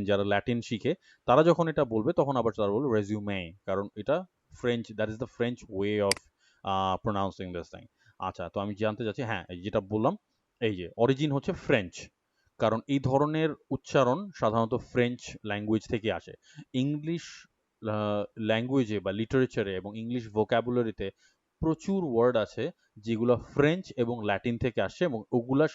[SPEAKER 1] যারা ল্যাটিন শিখে, তারা যখন এটা বলবে তখন আবার তারা বলবে রেজিউমে, কারণ এটা French, that is the French way of pronouncing this thing. আচ্ছা, তো আমি জানতে চাচ্ছি, হ্যাঁ এই যেটা বললাম, এই যে অরিজিন হচ্ছে ফ্রেঞ্চ, কারণ এই ধরনের উচ্চারণ সাধারণত ফ্রেঞ্চ ল্যাঙ্গুয়েজ থেকে আসে। ইংলিশ ল্যাঙ্গুয়েজে বা লিটারেচারে এবং ইংলিশ ভোকাবুলারিতে প্রচুর ওয়ার্ড আছে যেগুলো ফ্রেঞ্চ এবং ল্যাটিন থেকে আসছে, এবং ওগুলা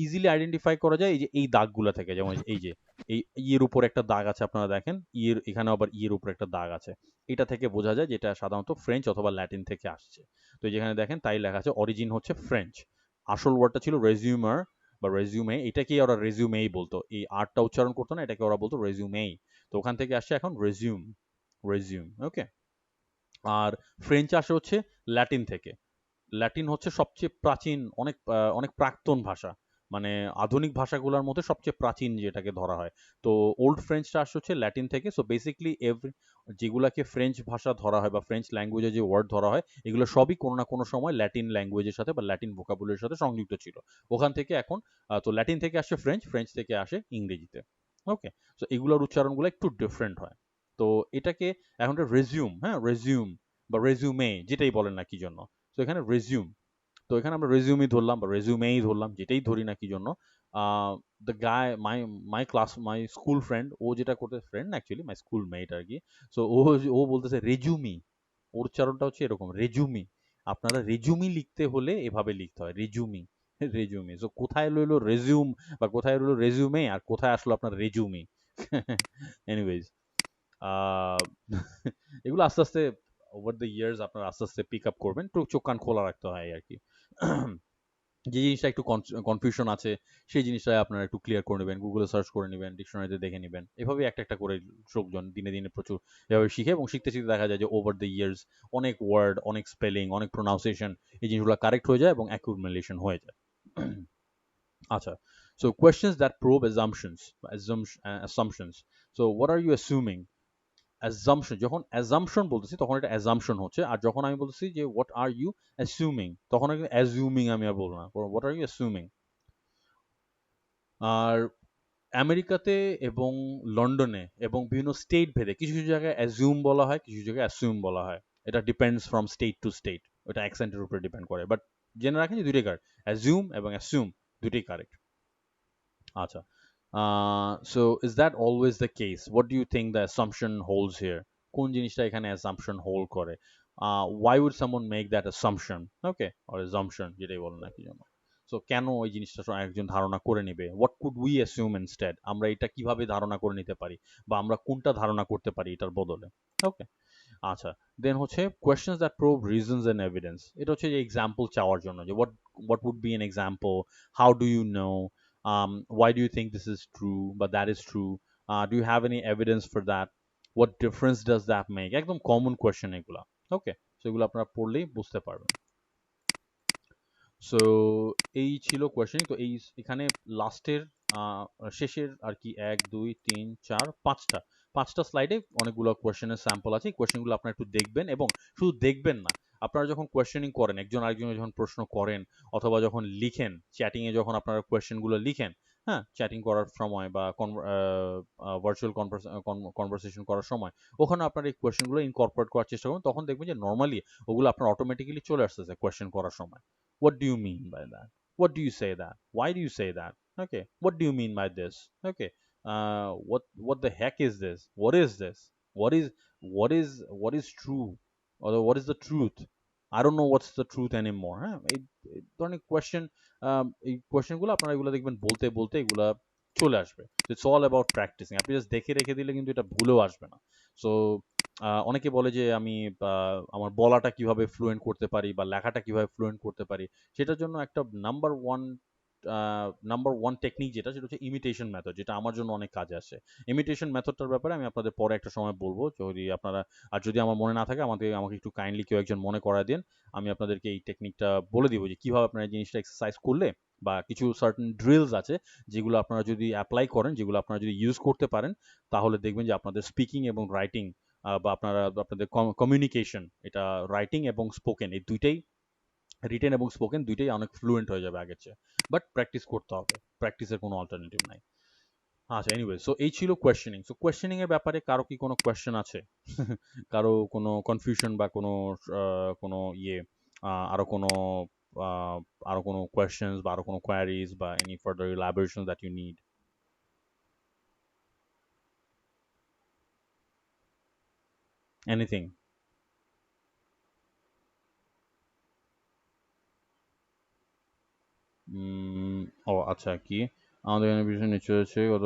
[SPEAKER 1] ইজিলি আইডেন্টিফাই করা যায় এই যে এই দাগগুলা থেকে। যেমন এই যে এই ইয়ের উপর একটা দাগ আছে, আপনারা দেখেন ইয়ের, এখানে আবার ইয়ের উপর একটা দাগ আছে, এটা থেকে বোঝা যায় যে এটা সাধারণত ফ্রেঞ্চ অথবা ল্যাটিন থেকে আসছে। তো যেখানে দেখেন তাই লেখা আছে অরিজিন হচ্ছে ফ্রেঞ্চ, আসল ওয়ার্ডটা ছিল রেজিউমার বা রেজিউমে, এটাকেই ওরা রেজিউমেই বলতো, এই আরটা উচ্চারণ করতো না, এটাকে ওরা বলতো রেজিউমেই। তো ওখান থেকে আসছে এখন রেজিউম, ওকে। আর ফ্রেঞ্চ আসে হচ্ছে ল্যাটিন থেকে। ল্যাটিন হচ্ছে সবচেয়ে প্রাচীন, অনেক প্রাক্তন ভাষা, মানে আধুনিক ভাষাগুলোর মধ্যে সবচেয়ে প্রাচীন যেটাকে ধরা হয়। তো ওল্ড ফ্রেঞ্চটা আসছে হচ্ছে ল্যাটিন থেকে। সো বেসিকলি যেগুলাকে ফ্রেঞ্চ ভাষা ধরা হয় বা ফ্রেঞ্চ ল্যাঙ্গুয়েজে যে ওয়ার্ড ধরা হয়, এগুলো সবই কোনো না কোনো সময় ল্যাটিন ল্যাঙ্গুয়েজের সাথে বা ল্যাটিন ভোকাবুলারির সাথে সংযুক্ত ছিল। ওখান থেকে এখন তো ল্যাটিন থেকে আসে ফ্রেঞ্চ, ফ্রেঞ্চ থেকে আসে ইংরেজিতে। ওকে, সো এগুলোর উচ্চারণগুলো একটু ডিফারেন্ট হয়। তো এটাকে এখন রেজিউম, হ্যাঁ রেজিউম বা রেজিউমে যেটাই বলেন না কি জন্য। তো এখানে রেজিউম, তো এখানে আমরা রেজিউমই ধরলাম বা রেজিউমেই ধরলাম, যেটাই ধরি না কি জন্য। দ্য গায় মাই স্কুল ফ্রেন্ড, ও যেটা করতে, ফ্রেন্ড অ্যাকচুয়ালি মাই স্কুল মেট আর কি। সো ও বলতেছে রেজুমি, ওর উচ্চারণটা হচ্ছে এরকম রেজুমি। আপনারা রেজুমি লিখতে হলে এভাবে লিখতে হয়, রেজুমি রেজুমি। সো কোথায় রইলো রেজিউম বা কোথায় রইলো রেজুমে আর কোথায় আসলো আপনার রেজুমি? এনিওয়েজ, আহ এগুলো আস্তে আস্তে ওভার দ্য ইয়ার্স আপনারা আস্তে আস্তে পিক আপ করবেন, একটু চোখ কান খোলা রাখতে হয় আর কি। যে জিনিসটা একটু কনফিউশন আছে সেই জিনিসটা আপনারা একটু ক্লিয়ার করে নেবেন, গুগলে সার্চ করে নেবেন, ডিকশনারিতে দেখে নেবেন, এভাবে একটা একটা করে লোকজন দিনে দিনে প্রচুর এভাবে শিখে, এবং শিখতে শিখতে দেখা যায় যে ওভার দ্য ইয়ার্স অনেক ওয়ার্ড, অনেক স্পেলিং, অনেক প্রোনাউন্সিয়েশন, এই জিনিসগুলো কারেক্ট হয়ে যায় এবং অ্যাকুমুলেশন হয়ে যায়। আচ্ছা, so questions that probe assumptions. So what are you assuming? Assumption, যখন অ্যাজাম্পশন বলতেছি তখন এটা অ্যাজাম্পশন হচ্ছে, আর যখন আমি বলতেছি যে হোয়াট আর ইউ অ্যাসিউমিং, তখন অ্যাজিউমিং আমি আর বলবো না, হোয়াট আর ইউ অ্যাসিউমিং। আর আমেরিকাতে এবং লন্ডনে এবং বিভিন্ন স্টেট ভেদে কিছু কিছু জায়গায় অ্যাজিউম বলা হয়, কিছু জায়গায় অ্যাসিউম বলা হয়। এটা depends from state to state, ওটা অ্যাকসেন্টের উপরে ডিপেন্ড করে, বাট জেনে রাখেন যে দুইটাই কারেক্ট, অ্যাজিউম এবং অ্যাসিউম দুইটাই কারেক্ট। আচ্ছা, so is that always the case? What do you think the assumption holds here? কোন জিনিসটা এখানে assumption hold করে? Why would someone make that assumption? Okay, or assumption যেটাই বলেন না কি জন্য। So কেন এই জিনিসটা একজন ধারণা করে নেবে? What could we assume instead? আমরা এটা কিভাবে ধারণা করে নিতে পারি, বা আমরা কোনটা ধারণা করতে পারি এটার বদলে? Okay, আচ্ছা, দেন হচ্ছে questions that probe reasons and evidence. এটা হচ্ছে যে এক্সাম্পল চাওয়ার জন্য, যে what would be an example, how do you know, why do you think this is true but that is true, do you have any evidence for that, what difference does that make, একদম কমন কোয়েশ্চেন এগুলা। ওকে, সো এগুলো আপনারা পড়লেই বুঝতে পারবেন। সো এই ছিল কোয়েশ্চেনিং। তো এখানে লাস্টের শেষের আর কি 1 2 3 4 5টা স্লাইডে অনেকগুলো কোয়েশ্চেনের স্যাম্পল আছে। এই কোয়েশ্চেনগুলো আপনারা একটু দেখবেন, এবং শুধু দেখবেন না, আপনারা যখন কোয়েশ্চেনিং করেন, একজন আরেকজনের যখন প্রশ্ন করেন অথবা যখন লিখেন চ্যাটিংয়ে, যখন আপনারা কোয়েশ্চেনগুলো লিখেন, হ্যাঁ, চ্যাটিং করার সময় বা ভার্চুয়াল কনভারসেশন করার সময়, ওখানে আপনারা এই কোয়েশ্চেনগুলো ইনকর্পোরেট করার চেষ্টা করুন। তখন দেখবেন যে নর্মালি ওগুলো আপনার অটোমেটিক্যালি চলে আসতেছে কোয়েশ্চেন করার সময়। What do you mean by that? What do you say that? Why do you say that? Okay. What do you mean by this? Okay. What the heck is this? What is this? What is true? Or what is the truth? I don't know what's the truth anymore. হ্যাঁ, এই ধরনের কোয়েশ্চেন, এই কোয়েশ্চেনগুলো আপনারা এগুলো দেখবেন বলতে বলতে এগুলা চলে আসবে। It's all about practicing. আপনি জাস্ট দেখে রেখে দিলে কিন্তু এটা ভুলেও আসবে না। সো অনেকে বলে যে আমি আমার বলাটা কিভাবে ফ্লুয়েন্ট করতে পারি বা লেখাটা কিভাবে ফ্লুয়েন্ট করতে পারি, সেটার জন্য একটা নাম্বার ওয়ান টেকনিক যেটা, সেটা হচ্ছে ইমিটেশন মেথড, যেটা আমার জন্য অনেক কাজে আসে। ইমিটেশন মেথডটার ব্যাপারে আমি আপনাদের পরে একটা সময় বলবো, যদি আপনারা, আর যদি আমার মনে না থাকে আমাকে একটু কাইন্ডলি কেউ একজন মনে করায় দিন, আমি আপনাদেরকে এই টেকনিকটা বলে দিব যে কিভাবে আপনারা এই জিনিসটা এক্সারসাইজ করলে, বা কিছু সার্টেন ড্রিলস আছে যেগুলো আপনারা যদি অ্যাপ্লাই করেন, যেগুলো আপনারা যদি ইউজ করতে পারেন, তাহলে দেখবেন যে আপনাদের স্পিকিং এবং রাইটিং, বা আপনাদের কমিউনিকেশন, এটা রাইটিং এবং স্পোকেন, এই দুইটাই, রিটেন এবং স্পোকেন দুইটাই অনেক ফ্লুয়েন্ট হয়ে যাবে আগের চেয়ে। বাট প্র্যাকটিস করতে হবে, প্র্যাকটিসের কোনো অল্টারনেটিভ নাই। আচ্ছা, এনিওয়ে, সো এই ছিল কোয়েশ্চেনিং। সো কোয়েশ্চেনিং এর ব্যাপারে কারো কি কোনো কোয়েশ্চেন আছে? কারো কোনো কনফিউশন বা কোনো ইয়ে, আরো কোনো আহ, আরো কোনো কোয়েশ্চেন্স বা আরো কোনো কোয়ারিজ বা any further elaboration that you need, anything? ও আচ্ছা, কি আমাদের এখানে বিষয় নিশ্চয় আছে, গত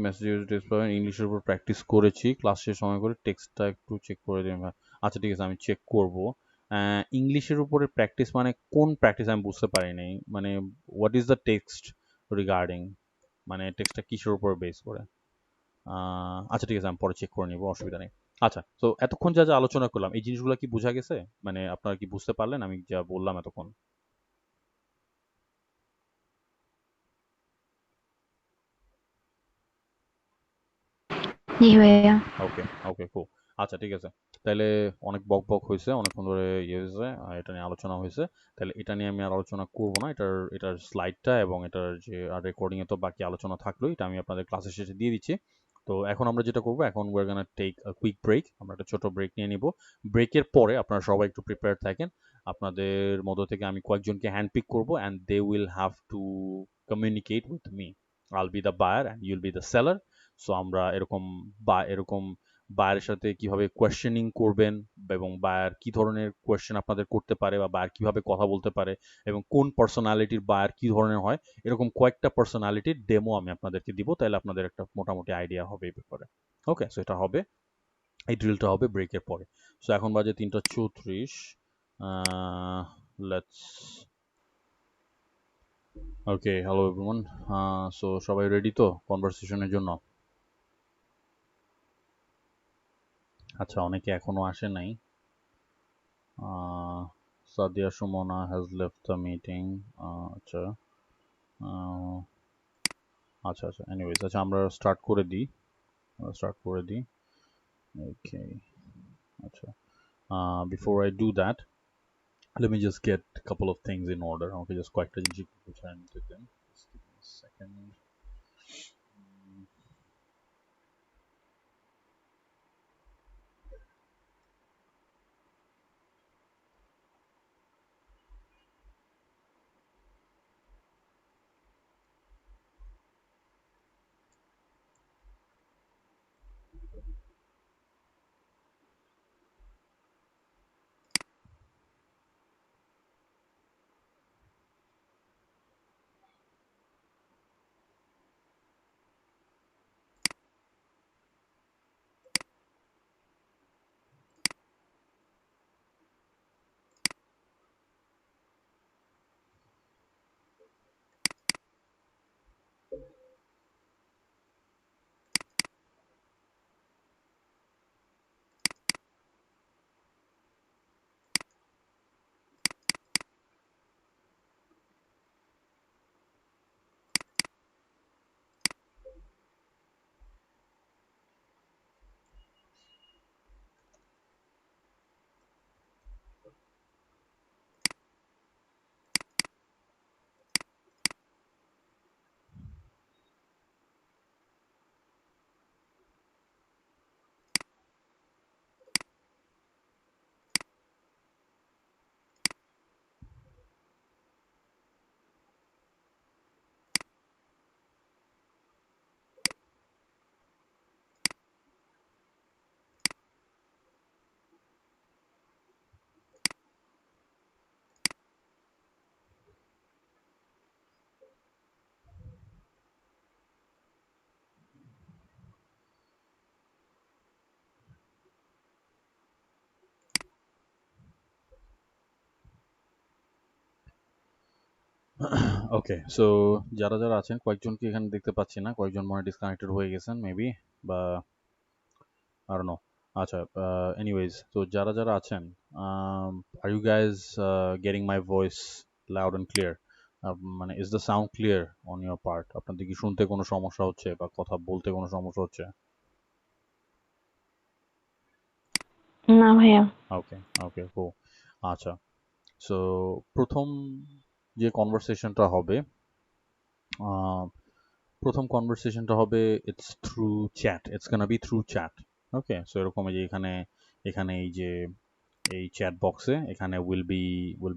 [SPEAKER 1] মেসেজ টেক্সট পাবেন, ইংলিশের উপর প্র্যাকটিস করেছি, ক্লাস শেষ সময় করে টেক্সটটা একটু চেক করে দিন ভাই। আচ্ছা ঠিক আছে, আমি চেক করব। ইংলিশের উপরে প্র্যাকটিস মানে কোন প্র্যাকটিস আমি বুঝতে পারি নাই, মানে what is the text regarding, মানে টেক্সটটা কিসের উপর বেস করে? আচ্ছা ঠিক আছে, আমি পরে চেক করে নিব, অসুবিধা নেই। আচ্ছা, তো এতক্ষণ যা যা আলোচনা করলাম এই জিনিসগুলো কি বোঝা গেছে? মানে আপনারা কি বুঝতে পারলেন আমি যা বললাম এতক্ষণ?
[SPEAKER 6] জি ভাইয়া।
[SPEAKER 1] ওকে, ওকে, কুল। আচ্ছা, ঠিক আছে। তাইলে অনেক বক হয়েছে, অনেকক্ষণ ধরে ইয়ে হয়েছে, এটা নিয়ে আলোচনা হয়েছে। তাহলে এটা নিয়ে আমি আর আলোচনা করব না। এটার স্লাইডটা এবং এটার যে রেকর্ডিং এ তো বাকি আলোচনা থাকলোই, এটা আমি আপনাদের ক্লাসের শেষে দিয়ে দিচ্ছি। তো এখন আমরা যেটা করব, এখন we're gonna take a quick break. আমরা একটা ছোট ব্রেক নিয়ে নিব। ব্রেকের পরে আপনারা সবাই একটু প্রিপেয়ার থাকেন। আপনাদের মধ্য থেকে আমি কয়েকজনকে হ্যান্ড পিক করব and they will have to communicate with me. I'll be the buyer and you'll be the seller. So আমরা এরকম বায়ারের সাথে কিভাবে কোয়েশ্চেনিং করবেন এবং বায়ার কি ধরনের কোয়েশ্চেন আপনাদের করতে পারে বা বায়ার কিভাবে কথা বলতে পারে এবং কোন পার্সোনালিটির বায়ার কি ধরনের হয়, এরকম কয়েকটা পার্সোনালিটির ডেমো আমি আপনাদেরকে দিব, তাহলে আপনাদের একটা মোটামুটি আইডিয়া হবে এই ব্যাপারে। ওকে, সো এটা হবে, এই ড্রিলটা হবে ব্রেকের পরে। সো এখন বাজে 3:34। Let's okay, hello everyone. So সবাই রেডি তো কনভারসেশনের জন্য? আচ্ছা, অনেকে এখনো আসে নাই। Sadia Shumona has left the meeting. আচ্ছা, আহ, আচ্ছা, আচ্ছা, এনিওয়েজ, আচ্ছা আমরা স্টার্ট করে দিই। ওকে, আচ্ছা, before I do that, let me just get a couple of things in order. Okay, just কয়েকটা জিনিস একটু গুছায় নিতে দেন। Just give me a second. Okay, so যারা যারা আছেন, কয়েকজনকে এখানে দেখতে পাচ্ছি না, কয়েকজন মনে ডিসকানেক্টেড হয়ে গেছেন মেবি, বা I don't know. আচ্ছা, anyways, তো যারা যারা আছেন, are you guys getting my voice loud and clear? মানে is the sound clear on your part? আপনাদের কি শুনতে কোনো সমস্যা হচ্ছে বা কথা বলতে কোনো সমস্যা হচ্ছে?
[SPEAKER 6] না ভাইয়া।
[SPEAKER 1] ওকে, ওকে, cool. আচ্ছা, সো প্রথম যে কনভারসেশনটা হবে, আহ, প্রথম কনভারসেশনটা হবে it's through chat, it's gonna be through chat. Okay, so এরকম এই যে এখানে এখানে এই যে এই চ্যাট বক্সে এখানে উইল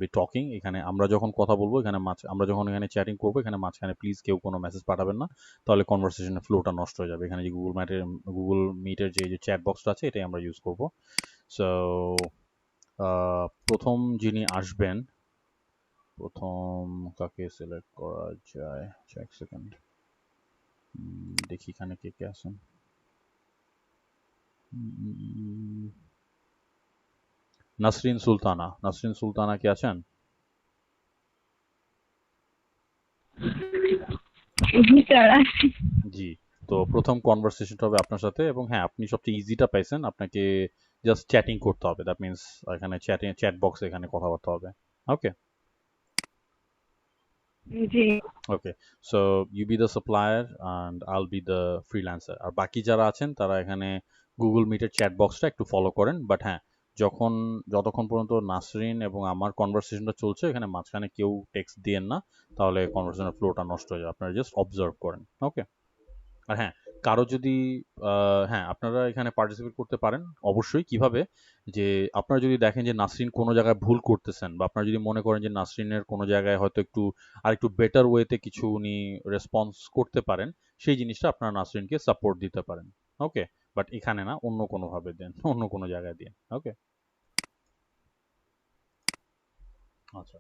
[SPEAKER 1] বি টকিং। এখানে আমরা যখন কথা বলবো, এখানে আমরা যখন এখানে চ্যাটিং করবো, এখানে মাঝখানে প্লিজ কেউ কোনো মেসেজ পাঠাবেন না, তাহলে কনভারসেশনের ফ্লোটা নষ্ট হয়ে যাবে। এখানে যে গুগল মিটের যে চ্যাট বক্সটা আছে, এটাই আমরা ইউজ করবো। সো প্রথম যিনি আসবেন, প্রথম কাকে সিলেক্ট করা যায়, এক সেকেন্ড দেখি এখানে কে কে আছেন। নাসরিন সুলতানা কে আছেন?
[SPEAKER 6] জি স্যার, আছি।
[SPEAKER 1] জি, তো প্রথম কনভারসেশনটা হবে আপনার সাথে, এবং হ্যাঁ আপনি সবচেয়ে ইজিটা পাইছেন, আপনাকে জাস্ট চ্যাটিং করতে হবে, দ্যাট মিনস এখানে চ্যাট বক্স এখানে কথাবার্তা হবে। ওকে
[SPEAKER 6] জি।
[SPEAKER 1] Okay, so you be the supplier and I'll be the freelancer. আর বাকি যারা আছেন তারা এখানে গুগল মিটের চ্যাট বক্সটা একটু ফলো করেন, বাট হ্যাঁ যখন যতক্ষণ পর্যন্ত নাসরিন এবং আমার কনভারসেশনটা চলছে এখানে মাঝখানে কেউ টেক্সট দিয়েন না, তাহলে কনভারসেশনের ফ্লোটা নষ্ট হয়ে যাবে, আপনারা জাস্ট অবজার্ভ করেন। ওকে, আর হ্যাঁ কারো যদি হ্যাঁ আপনারা এখানে পার্টিসিপেট করতে পারেন অবশ্যই। কিভাবে, যে আপনারা যদি দেখেন যে নাসরিন কোনো জায়গায় ভুল করতেছেন, বা আপনারা যদি মনে করেন যে নাসরিনের কোনো জায়গায় হয়তো একটু আর একটু বেটার ওয়েতে কিছু উনি রেসপন্স করতে পারেন, সেই জিনিসটা আপনারা নাসরিনকে সাপোর্ট দিতে পারেন। ওকে, বাট এখানে না, অন্য কোনোভাবে দেন, অন্য কোনো জায়গায় দিন। ওকে, আচ্ছা।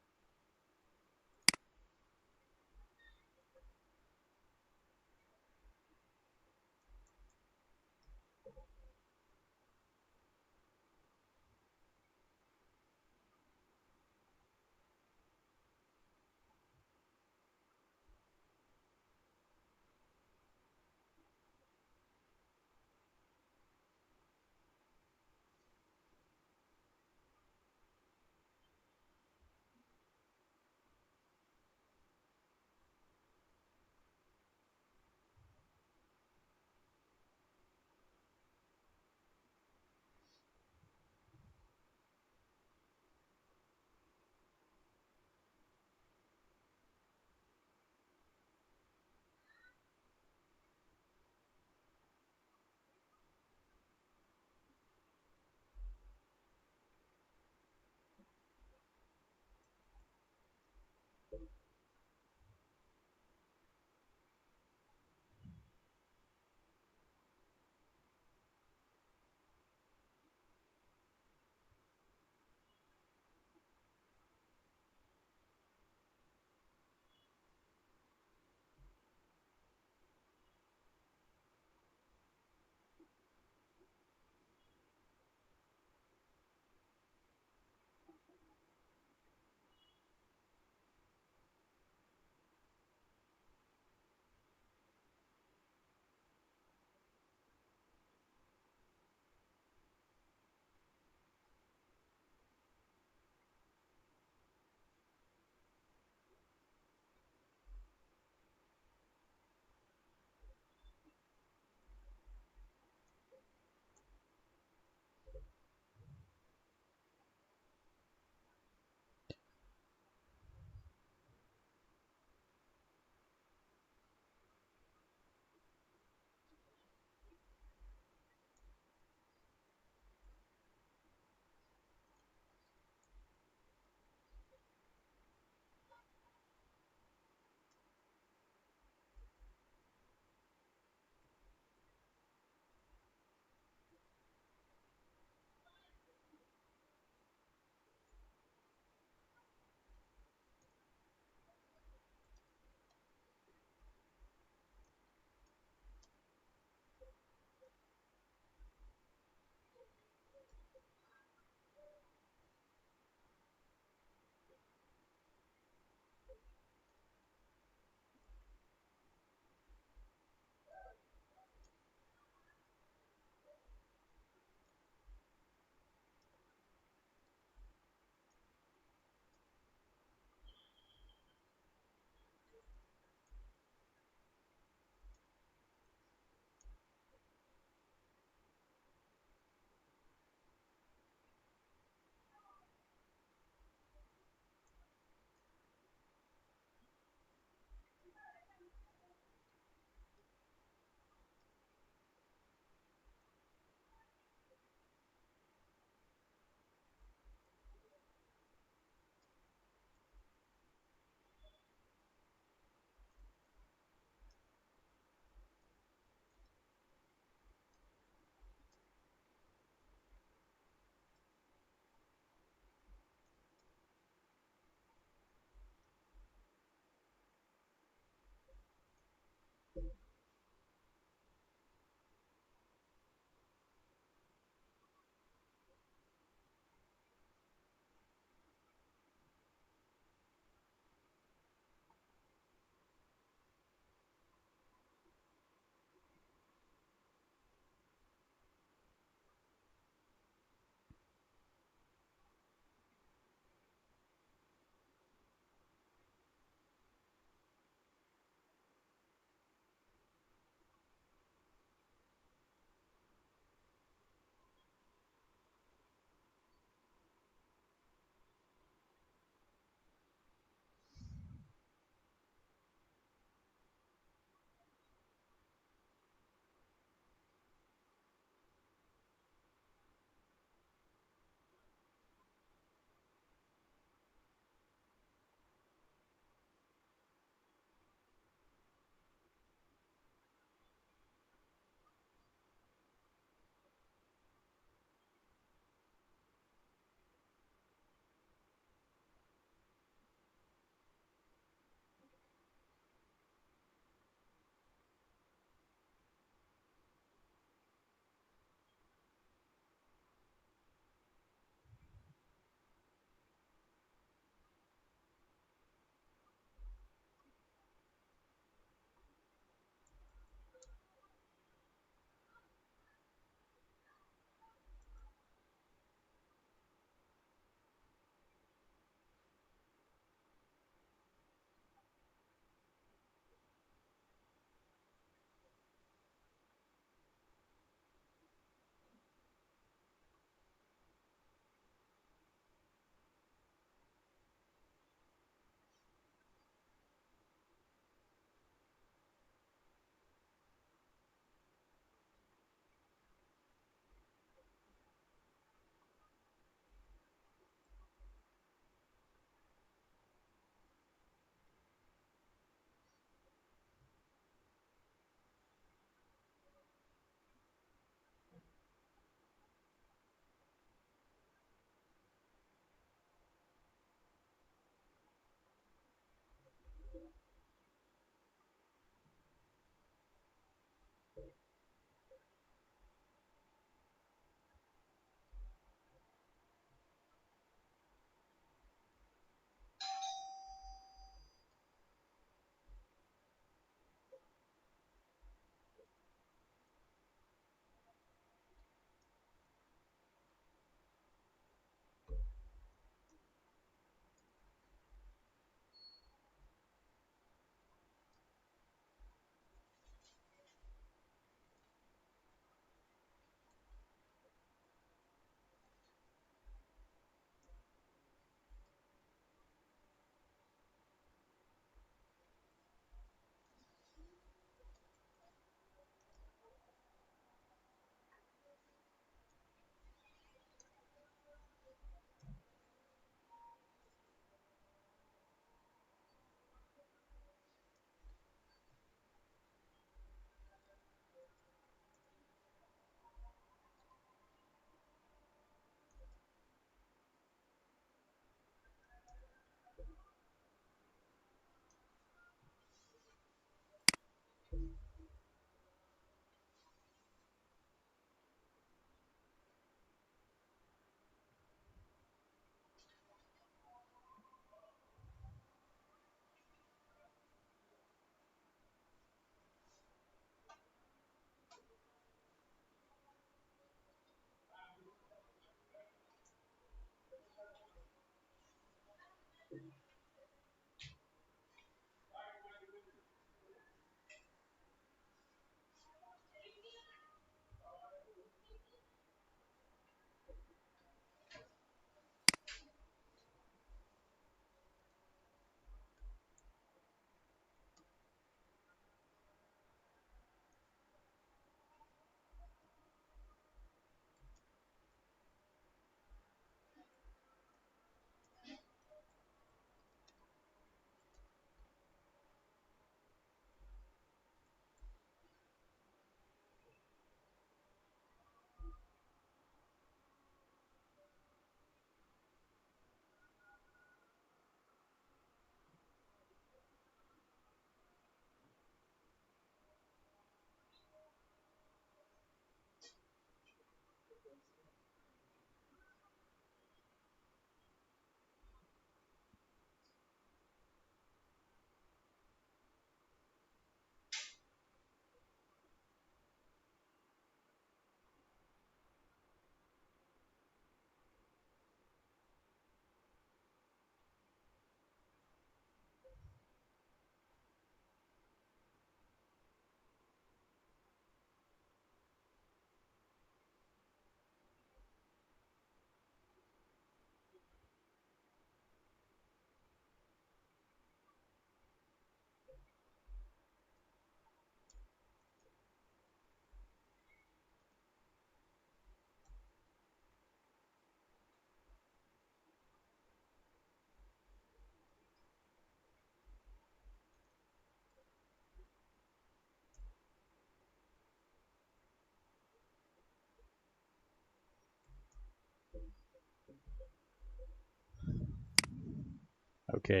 [SPEAKER 1] ওকে,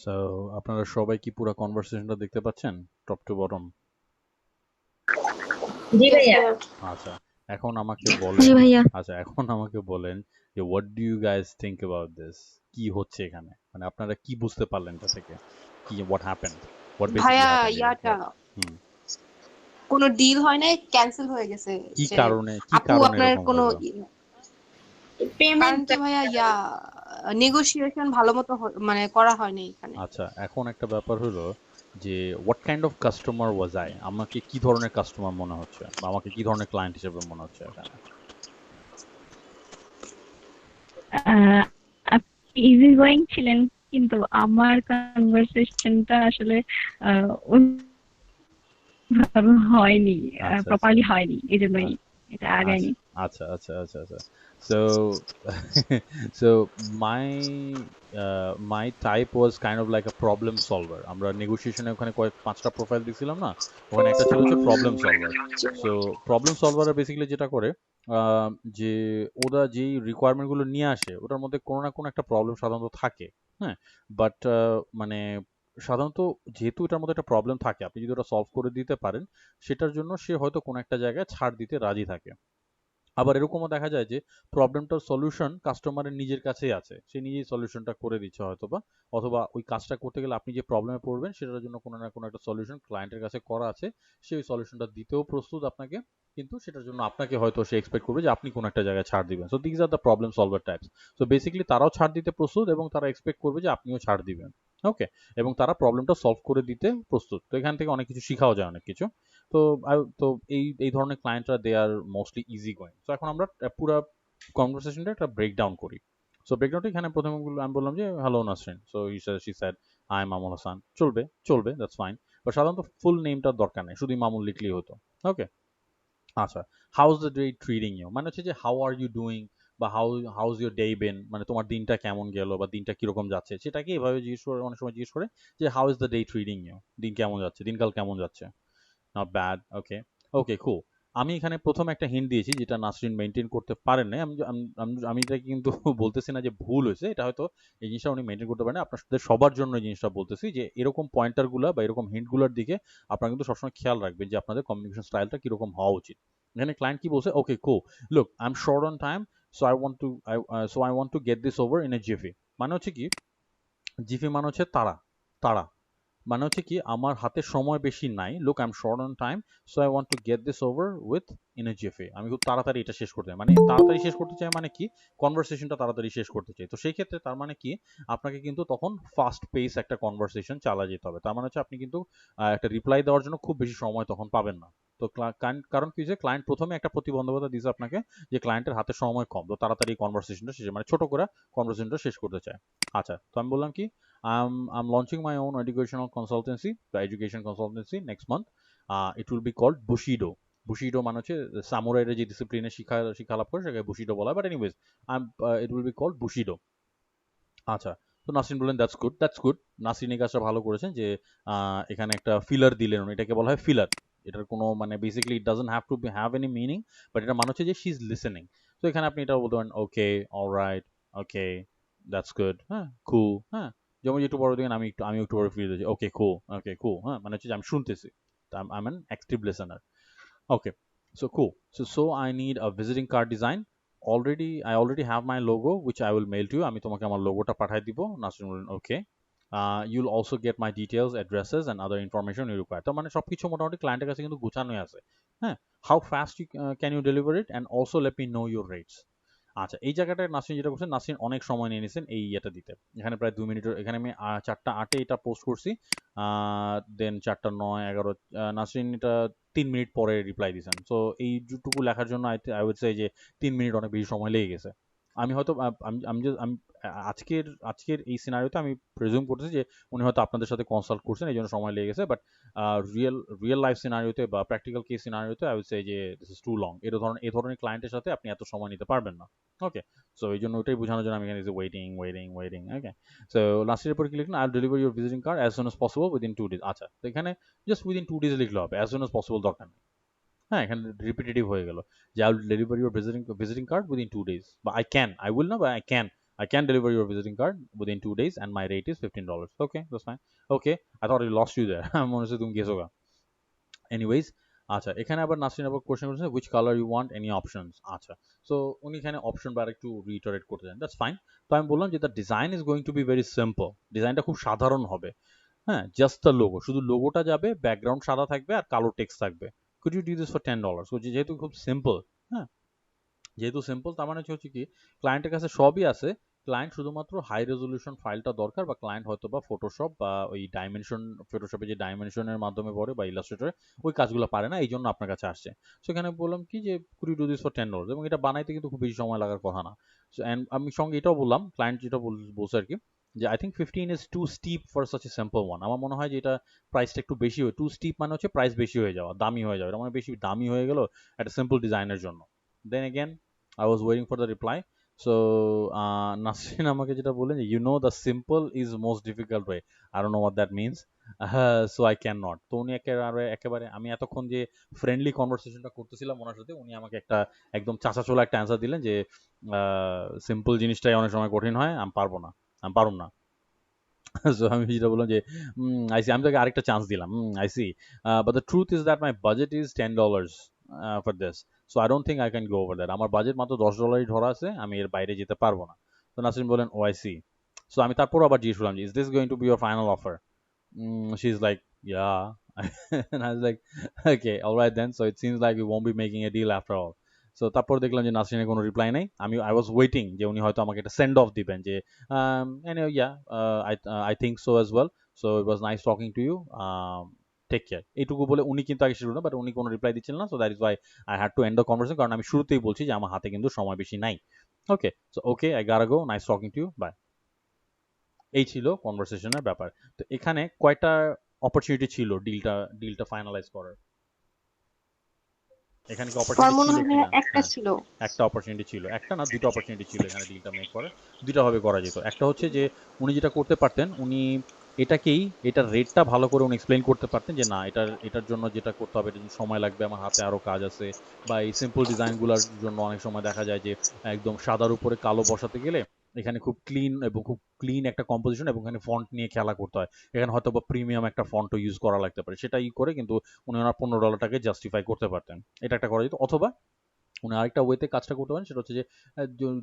[SPEAKER 1] সো আপনারা সবাই কি পুরো কনভারসেশনটা দেখতে পাচ্ছেন top to bottom?
[SPEAKER 2] G
[SPEAKER 5] Yes,
[SPEAKER 2] ভাইয়া।
[SPEAKER 5] ভাইয়া।
[SPEAKER 1] আচ্ছা, এখন আমাকে
[SPEAKER 3] জি
[SPEAKER 1] বলেন,
[SPEAKER 3] ভাইয়া।
[SPEAKER 1] আচ্ছা এখন আমাকে বলেন যে what do you guys think about this? কি হচ্ছে এখানে? মানে আপনারা কি বুঝতে পারলেন এটা থেকে? কি হোয়াট হ্যাপেন্ড? হোয়াট বেসিক্যালি
[SPEAKER 5] ভাইয়া
[SPEAKER 1] হ্যাপেন্ড হিয়ার?
[SPEAKER 5] ইয়াটা
[SPEAKER 1] হুম।
[SPEAKER 5] কোনো ডিল হয় নাই, ক্যান্সেল হয়ে গেছে।
[SPEAKER 1] কি
[SPEAKER 5] যে
[SPEAKER 1] কারণে, কি
[SPEAKER 5] আপু
[SPEAKER 1] কারণে
[SPEAKER 5] আপনার
[SPEAKER 1] এরকম
[SPEAKER 5] কোনো
[SPEAKER 1] হলো?
[SPEAKER 5] কারণ
[SPEAKER 2] পেমেন্ট
[SPEAKER 5] কি ভাইয়া নেগোসিয়েশন ভালো মতো মানে করা হয়নি এখানে।
[SPEAKER 1] আচ্ছা, এখন একটা ব্যাপার হলো যে what kind of customer was I? আমাকে কি ধরনের কাস্টমার মনে হচ্ছে বা আমাকে কি ধরনের ক্লায়েন্ট হিসেবে মনে হচ্ছে এখানে?
[SPEAKER 6] আহ, আপনি ইজি গোয়িং ছিলেন, কিন্তু আমার কনভারসেশনটা আসলে ওইভাবে হয়নি,
[SPEAKER 1] আচ্ছা, আচ্ছা।
[SPEAKER 6] প্রপারলি হয়নি, এই জন্যই
[SPEAKER 1] আ-
[SPEAKER 6] এটা
[SPEAKER 1] আচ্ছা,
[SPEAKER 6] আগায়নি।
[SPEAKER 1] আচ্ছা, আচ্ছা, আচ্ছা, আচ্ছা। So, so my my type was kind of like a problem solver. আমরা নেগোসিয়েশনে ওখানে কয়েক 5টা প্রোফাইল দিছিলাম না? ওখানে একটা ছিল হচ্ছে প্রবলেম সলভার। সো প্রবলেম সলভাররা বেসিক্যালি যেটা করে আ যে ওরা যেই রিকোয়ারমেন্ট গুলো নিয়ে আসে ওটার মধ্যে কোনো না কোনো একটা প্রবলেম সাধারণত থাকে। হ্যাঁ? বাট মানে সাধারণত যেহেতু এটার মধ্যে একটা প্রবলেম থাকে, আপনি যদি ওটা সলভ করে দিতে পারেন, সেটার জন্য সে হয়তো কোনো একটা জায়গায় ছাড় দিতে রাজি থাকে। আবার এরকমও দেখা যায় যে প্রবলেমটার সলিউশন কাস্টমারের নিজের কাছেই আছে, সে নিজেই সলিউশনটা করে দিচ্ছে হয়তোবা, অথবা ওই কাজটা করতে গেলে আপনি যে প্রবলেমে পড়বেন সেটার জন্য কোনো না কোনো একটা সলিউশন ক্লায়েন্টের কাছে করা আছে, সে ওই সলিউশনটা দিতেও প্রস্তুত আপনাকে, কিন্তু সেটার জন্য আপনাকে হয়তো সে এক্সপেক্ট করবে যে আপনি কোনো একটা জায়গায় ছাড় দিবেন। So this are the problem solver types. So basically তারাও ছাড় দিতে প্রস্তুত এবং তারা এক্সপেক্ট করবে যে আপনিও ছাড় দিবেন। ওকে, এবং তারা প্রবলেমটা সলভ করে দিতে প্রস্তুত। তো এখান থেকে অনেক কিছু শিখাও যায়, অনেক কিছু। তো তো এই ধরনের ক্লায়েন্টরা দে আর মোস্টলি ইজি গোয়িং। তো এখন আমরা পুরো কনভারসেশনটা একটা ব্রেকডাউন করি। সো ব্রেকডাউনটা এখানে প্রথমে আমি বললাম যে hello Nasrin, so she said I am Mamul Hasan. চলবে, চলবে, দ্যাটস ফাইন। বাট সাধারণত ফুল নেমটার দরকার নেই, শুধু মামুল লিখলেই হতো। ওকে, আচ্ছা, how's the day treating you মানে হচ্ছে যে হাউ আর ইউ ডুইং, বা হাউজ ইউর ডে বিন, মানে তোমার দিনটা কেমন গেল বা দিনটা কিরকম যাচ্ছে, সেটাকে এভাবে জিজ্ঞেস করে, অনেক সময় জিজ্ঞেস করে যে how is the day treating you, দিন কেমন যাচ্ছে, দিনকাল কেমন যাচ্ছে। Not bad, okay, okay, cool. আমি এখানে প্রথম একটা হিন্ট দিয়েছি যেটা নাসরিন মেনটেন করতে পারেন নাই। আমি এটা কিন্তু বলতেছি না যে ভুল হয়েছে, এটা হয়তো এই জিনিসটা উনি মেনটেন করতে পারেন না। আপনাদের সবার জন্য এই জিনিসটা বলতেছি যে এরকম পয়েন্টারগুলো বা এরকম হিন্টগুলোর দিকে আপনারা কিন্তু সবসময় খেয়াল রাখবেন যে আপনাদের কমিউনিকেশন স্টাইলটা কিরকম হওয়া উচিত। এখানে ক্লায়েন্ট কি বলছে, okay cool, look I am short on time, so I want to get this over in a jiffy. মানে হচ্ছে কি, জিফি মানে হচ্ছে তাড়া, তাড়া মানে হচ্ছে কি আমার হাতে সময় বেশি নাই, look I am short on time, so I want to get this over with in a jiffy. আমি খুব তাড়াতাড়ি এটা শেষ করতে চাই, মানে তাড়াতাড়ি শেষ করতে চাই মানে কি, কনভারসেশনটা তাড়াতাড়ি শেষ করতে চাই। তো সেই ক্ষেত্রে তার মানে কি, আপনাকে কিন্তু তখন ফাস্ট পেস একটা কনভারসেশন চালা যেতে হবে। তার মানে হচ্ছে আপনি কিন্তু একটা রিপ্লাই দেওয়ার জন্য খুব বেশি সময় তখন পাবেন না। তো কারণ কি যে ক্লায়েন্ট প্রথমে একটা প্রতিবন্ধকতা দিয়েছে আপনাকে, যে ক্লায়েন্টের হাতে সময় কম, তো তাড়াতাড়ি কনভারসেশনটা শেষ, মানে ছোট করে কনভারসেশনটা শেষ করতে চায়। আচ্ছা, তো আমি বললাম কি, I'm launching my own educational consultancy, the education consultancy next month. It will be called Bushido. Bushido মানে হচ্ছে সামুরাইরা যে ডিসিপ্লিনে শিক্ষা লাভ করে সেটাকে বুশিডো বলা হয়। But anyways it will be called Bushido. আচ্ছা, তো নাসরিন বললেন that's good, that's good. Nasrin এই কাজটা ভালো করেছেন যে এখানে একটা ফিলার দিলেন উনি, এটাকে বলা হয় ফিলার। এটার কোনো মানে basically it doesn't have to have any meaning, but এটা মানে হচ্ছে যে শি ইজ লিসেনিং। তো এখানে আপনি এটা বলতে পারেন ওকে, অলরাইট, ওকে, দ্যাটস গুড, হ্যাঁ, কুল, হ্যাঁ। যেমন একটু বড় দিকে আমি একটু বড় ফিল দিয়েছি, ওকে কুল, ওকে কুল, হ্যাঁ, মানে হচ্ছে যে আমি শুনতেছি, I am an active listener. Okay, so cool. So I need a visiting card design. I already have my logo, which I will mail to you. আমি তোমাকে আমার লোগোটা পাঠিয়ে দিব। নাসরিন বললেন ওকে। You'll also get my details, addresses, and other information you require. তার মানে সবকিছু মোটামুটি ক্লায়েন্টের কাছে কিন্তু গুছানোই আছে। হ্যাঁ, how fast can you deliver it, and also let me know your rates. আচ্ছা, এই জায়গাটায় নাসরিন যেটা করছেন, নাসরিন অনেক সময় নিয়ে নিয়েছেন এই ইয়েটা দিতে। এখানে প্রায় 2 মিনিটের, এখানে আমি 4টা 8-এ এটা পোস্ট করছি, দেন 4টা 9-11, নাসরিন এটা 3 মিনিট পরে রিপ্লাই দিয়েছেন। সো এই যেটুকু লেখার জন্য আই উইড সে যে 3 মিনিট অনেক বেশি সময় লেগে গেছে। আমি হয়তো আমি আজকের এই সিনারিওতে আমি প্রেজুম করতেছি যে উনি হয়তো আপনাদের সাথে কনসাল্ট করছেন, এই জন্য সময় লেগে গেছে। বাট রিয়েল লাইফ সিনারিওতে বা প্র্যাকটিক্যাল কেস সিনারিওতে আই উইড সে যে দিস ইজ টু লং। এই ধরনের ক্লায়েন্টের সাথে আপনি এত সময় নিতে পারবেন না। ওকে, সো এই জন্য ওইটাই বোঝানোর জন্য আমি এখানে ওয়েটিং। ওকে, সো লাস্টের পরে কি লিখলেন, I will deliver your visiting card as soon as possible within 2 days। আচ্ছা, তো এখানে জাস্ট উইদিন 2 days লিখলে হবে, অ্যাজ সুন অ্যাজ পসিবল দরকার নেই। হ্যাঁ, এখানে রিপিটেটিভ হয়ে গেল যে I will deliver your visiting card within 2 days, বা আই উইল না, বা I can, I can deliver your visiting card within 2 days and my rate is $15. Okay, that's fine. Okay, I thought I lost you there. মনে হচ্ছে তুমি গেছো গা। Anyways, আচ্ছা এখানে আবার নাসরিন আবার কোশ্চেন করেছে which color you want, any options। আচ্ছা, সো উনি এখানে অপশন বার একটু রিটারেট করতে চান, দ্যাটস ফাইন। তো আমি বললাম যে the design is going to be very simple, ডিজাইনটা খুব সাধারণ হবে। হ্যাঁ, জাস্ট দ্য লোগো, শুধু লোগোটা যাবে, ব্যাকগ্রাউন্ড সাদা থাকবে আর কালো টেক্সট থাকবে। Could you do this for $10? যেহেতু খুব সিম্পল, হ্যাঁ যেহেতু সিম্পল তার মানে হচ্ছে কি ক্লায়েন্টের কাছে সবই আছে, ক্লায়েন্ট শুধুমাত্র হাই রেজলিউশন ফাইলটা দরকার, বা ক্লায়েন্ট হয়তো বা ফটোশপ বা ওই ডাইমেনশন, ফটোশপে যে ডাইমেনশনের মাধ্যমে পড়ে বা ইলাস্ট্রেটরে ওই কাজগুলো পারে না, এই জন্য আপনার কাছে আসছে। সেখানে বললাম কি যে could you do this for $10, এবং এটা বানাইতে কিন্তু খুব বেশি সময় লাগার কথা না। সো অ্যান্ড আমি সঙ্গে এটাও বললাম, ক্লায়েন্ট যেটা বলছে আর কি, যে I think 15 is too steep for such a simple one. আমার মনে হয় যে এটা প্রাইসটা একটু বেশি হয়, টু স্টিপ মানে হচ্ছে প্রাইস বেশি হয়ে যাওয়া, দামি হয়ে যাওয়া, এটা মানে বেশি দামি হয়ে গেল একটা সিম্পল ডিজাইনের জন্য। Then again I was waiting for the reply. So Nasrin আমাকে যেটা বললেন, you know the simple is most difficult way. I don't know what that means. So I cannot. তো উনি একেবারে আমি এতক্ষণ যে ফ্রেন্ডলি কনভারসেশনটা করতেছিলাম ওনার সাথে, উনি আমাকে একটা একদম চাচাচোলা একটা অ্যান্সার দিলেন যে সিম্পল জিনিসটাই অনেক সময় কঠিন হয়, আমি পারবো না, আমি পারুম না। সো আমি যেটা বললাম যে আই সি, আমি তাকে আরেকটা চান্স দিলাম, I see, but the truth is that my budget is $10 for this, so I don't think I can go over that. আমার বাজেট মাত্র $10 ধরা আছে, আমি এর বাইরে যেতে পারবো না। তো নাসরিন বলেন, ও আই সি। সো আমি তারপর আবার জিজ্ঞেস করলাম, is this going to B your final offer? She's like, yeah. And I was like, okay, all right then. So it seems like we won't be making a deal after all. So তারপর দেখলাম যে নাসরিনের কোনো রিপ্লাই নেই। আই ওয়াজ ওয়েটিং যে উনি হয়তো আমাকে একটা সেন্ড অফ দিবেন যে anyway, yeah, I think so as well. So it was nice talking to you. Take care, এইটুকু বলে উনি কিন্তু আগে শুরু না, বাট উনি কোনো রিপ্লাই দিচ্ছিলেন না। So that is why I had to end the conversation, কারণ আমি শুরুতেই বলছি যে আমার হাতে কিন্তু সময় বেশি নাই। Okay, so okay, I gotta go, nice talking to you, bye. এই ছিল কনভারসেশনের ব্যাপার। তো এখানে কয়টা অপরচুনিটি ছিল ডিলটা ফাইনালাইজ করার? এখানে কি
[SPEAKER 5] আমার
[SPEAKER 1] অপরচুনিটি
[SPEAKER 5] মনে
[SPEAKER 1] ছিল
[SPEAKER 5] হয় ভাইয়া
[SPEAKER 1] কিনা?
[SPEAKER 5] একটা
[SPEAKER 1] হ্যাঁ,
[SPEAKER 5] ছিল।
[SPEAKER 1] একটা অপরচুনিটি ছিল, একটা না দুটো অপরচুনিটি ছিল এখানে ডিলটা মেক করার। দুইটা ভাবে করা যেত। একটা হচ্ছে যে উনি যেটা করতে পারতেন, উনি এটার রেটটা ভালো করে উনি এক্সপ্লেইন করতে পারতেন যে না, এটার জন্য যেটা করতে হবে, এটার জন্য সময় লাগবে, আমার হাতে আরো কাজ আছে, বা এই সিম্পল ডিজাইনগুলোর জন্য অনেক সময় দেখা যায় যে একদম সাদার উপরে কালো বসাতে গেলে এখানে খুব ক্লিন একটা কম্পোজিশন এবং এখানে ফন্ট নিয়ে খেলা করতে হয়, এখানে হয়তো বা প্রিমিয়াম একটা ফন্টও ইউজ করা লাগতে পারে, সেটা করে কিন্তু উনি ওনার $15টাকে জাস্টিফাই করতে পারতেন। এটা একটা করা যেত। অথবা উনি আরেকটা ওয়েতে কাজটা করতে পারেন, সেটা হচ্ছে যে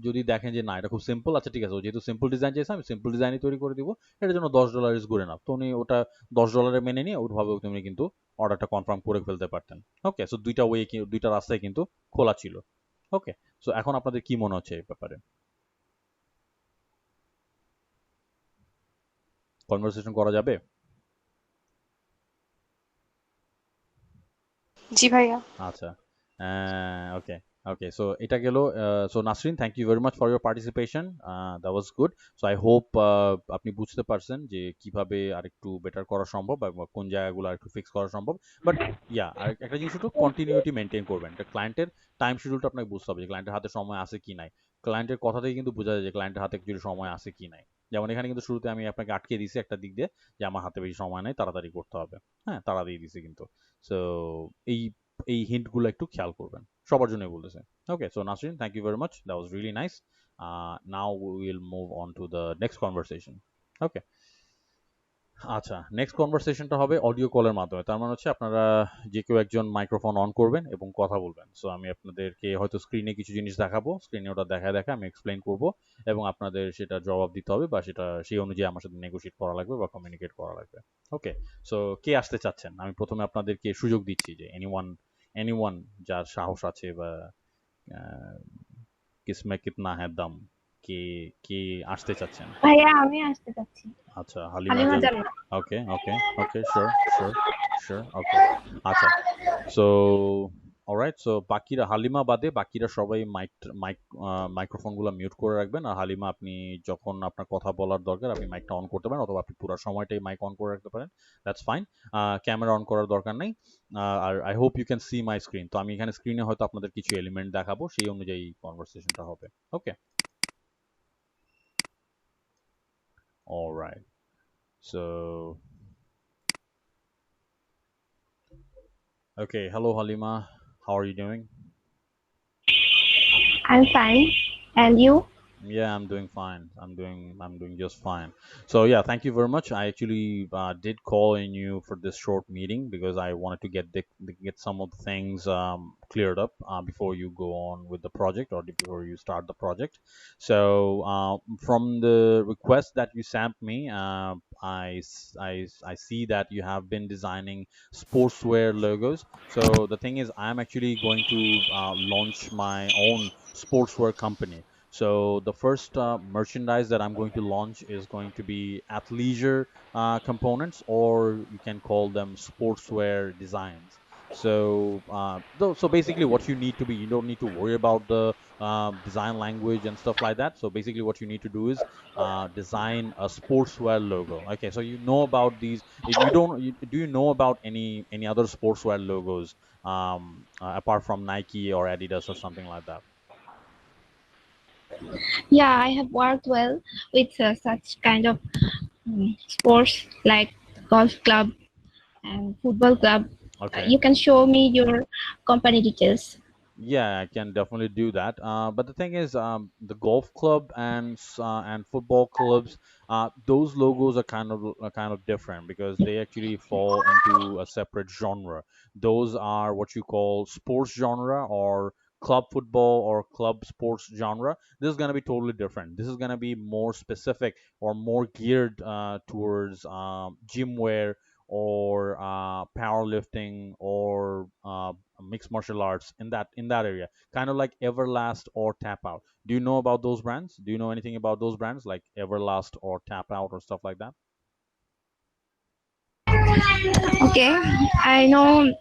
[SPEAKER 1] যদি দেখেন যে না এটা খুব সিম্পল, আচ্ছা ঠিক আছে, ও যেহেতু সিম্পল ডিজাইন চাইছে আমি সিম্পল ডিজাইনই তৈরি করে দিব, এটার জন্য $10 ইজ গুড এনাফ। তো উনি ওটা $10 মেনে নিয়ে ওইভাবে তুমি কিন্তু অর্ডারটা কনফার্ম করে ফেলতে পারতেন। ওকে, সো দুইটা রাস্তায় কিন্তু খোলা ছিল। ওকে, সো এখন আপনাদের কি মনে হচ্ছে এই ব্যাপারে? কনভারসেশন করা যাবে?
[SPEAKER 5] জি ভাইয়া।
[SPEAKER 1] আচ্ছা, ওকে ওকে, সো এটা গেল। So Nasrin, thank you very much for your participation, that was good. So I hope আপনি বুঝতে পারছেন যে কিভাবে আরেকটু বেটার করা সম্ভব বা কোন জায়গাগুলো আরেকটু ফিক্স করা সম্ভব। বাট ইয়া, আর একটা জিনিস একটু কন্টিনিউটি মেনটেন করবেন। এটা ক্লায়েন্টের টাইম শিডিউলটা আপনাকে বুঝতে হবে যে ক্লায়েন্টের হাতে সময় আছে কি নাই। ক্লায়েন্টের কথা থেকে কিন্তু বোঝা যায় যে ক্লায়েন্টের হাতে কিছু সময় আছে কি নাই। যেমন এখানে কিন্তু শুরুতে আমি আপনাকে আটকে দিয়েছি একটা দিক দিয়ে যে আমার হাতে বেশি সময় নাই, তাড়াতাড়ি করতে হবে। হ্যাঁ, তাড়া দিয়ে দিয়েছি কিন্তু। সো এই এই হিন্টগুলো একটু খেয়াল করবেন, সবার জন্যই বলতেছে। Okay, so Nasrin, thank you very much, that was really nice. Now will move on to the next conversation. Okay, আচ্ছা, নেক্সট কনভারসেশনটা হবে অডিও কলের মাধ্যমে। তার মানে হচ্ছে আপনারা যে কেউ একজন মাইক্রোফোন অন করবেন এবং কথা বলবেন। সো আমি আপনাদেরকে হয়তো স্ক্রিনে কিছু জিনিস দেখাবো, স্ক্রিনে ওটা দেখায় আমি এক্সপ্লেইন করব, এবং আপনাদের সেটা জবাব দিতে হবে বা সেটা সেই অনুযায়ী আমার সাথে নেগোশিয়েট করা লাগবে বা কমিউনিকেট করা লাগবে। ওকে, সো কে আসতে চাচ্ছেন? আমি প্রথমে আপনাদেরকে সুযোগ দিচ্ছি যে এনিওয়ান যার সাহস আছে বা আহ, কিসমে কিতনা হ্যাঁ দম, কে কে আসতে চাচ্ছেন?
[SPEAKER 4] ভাইয়া আমি আসতে চাচ্ছি।
[SPEAKER 1] আচ্ছা, হালিমা
[SPEAKER 4] হালিমা
[SPEAKER 1] জান।
[SPEAKER 4] জান্নাত।
[SPEAKER 1] ওকে ওকে ওকে, শিওর শিওর শিওর, ওকে। আচ্ছা, সো অলরাইট, সো বাকিরা, হালিমা বাদে বাকিরা সবাই মাইক্রোফোনগুলো মিউট করে রাখবেন। আর হালিমা, আপনি যখন আপনার কথা বলার দরকার আপনি মাইকটা অন করতে পারেন, অথবা আপনি পুরো সময়টাই মাইক অন করে রাখতে পারেন, দ্যাটস ফাইন। ক্যামেরা অন করার দরকার নেই। আর I hope you can see my screen. তো আমি এখানে স্ক্রিনে হয়তো আপনাদের কিছু এলিমেন্ট দেখাবো, সেই অনুযায়ী কনভারসেশনটা হবে। Okay, alright, so okay, hello Halima, how are you doing?
[SPEAKER 4] I'm fine. And you?
[SPEAKER 1] Yeah, I'm doing fine. I'm doing just fine. So yeah, thank you very much. I actually did call in you for this short meeting because I wanted to get some of the things cleared up before you go on with the project or before you start the project. So from the request that you sent me, I see that you have been designing sportswear logos. So the thing is, I'm actually going to launch my own sportswear company. So the first merchandise that I'm going to launch is going to be athleisure components, or you can call them sportswear designs. So basically, what you need to be, you don't need to worry about the design language and stuff like that. So basically, what you need to do is design a sportswear logo. Okay, so you know about these. You don't. Do you know about any other sportswear logos apart from Nike or Adidas or something like that?
[SPEAKER 4] Yeah, I have worked well with such kind of sports like golf club and football club.
[SPEAKER 1] Okay.
[SPEAKER 4] You can show me your company details.
[SPEAKER 1] Yeah, I can definitely do that. But the thing is, the golf club and football clubs, those logos are kind of different because they actually fall into a separate genre. Those are what you call sports genre or club football or club sports genre. This is gonna be totally different. This is gonna be more specific or more geared towards gym wear or powerlifting or mixed martial arts in that area, kind of like Everlast or Tap Out. Do you know about those brands? Do you know anything about those brands like Everlast or Tap Out or stuff like that?
[SPEAKER 4] Okay, I know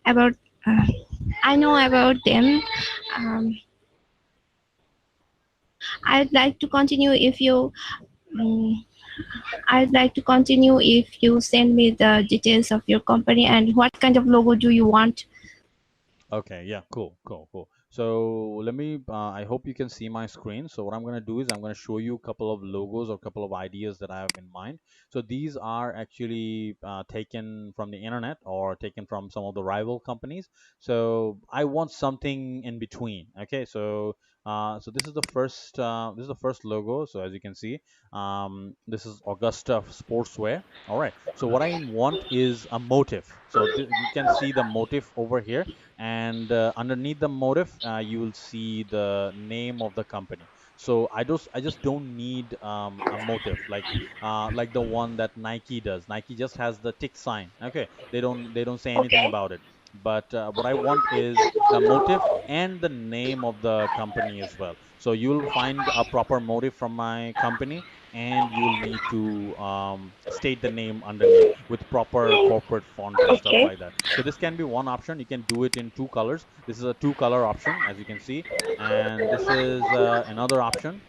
[SPEAKER 4] about uh, I know about them. Um, I'd like to continue if you um, I'd like to continue if you send me the details of your company and what kind of logo do you want.
[SPEAKER 1] Okay, yeah, cool, cool, cool. So let me, I hope you can see my screen. So what I'm going to do is I'm going to show you a couple of logos or a couple of ideas that I have in mind. So these are actually taken from the internet or taken from some of the rival companies. So I want something in between. Okay, so this is the first logo. So as you can see, this is Augusta Sportswear. All right. So what I want is a motif. So you can see the motif over here, and underneath the motif you will see the name of the company. So I just don't need a motif like the one that Nike does. Nike just has the tick sign. Okay, they don't say anything
[SPEAKER 4] Okay.
[SPEAKER 1] about it. But what I want is the motif and the name of the company as well. So you'll find a proper motif from my company, and you'll need to state the name underneath with proper corporate font and stuff
[SPEAKER 4] Okay.
[SPEAKER 1] like that. So this can be one option. You can do it in two colors. This is a two color option, as you can see, and this is another option.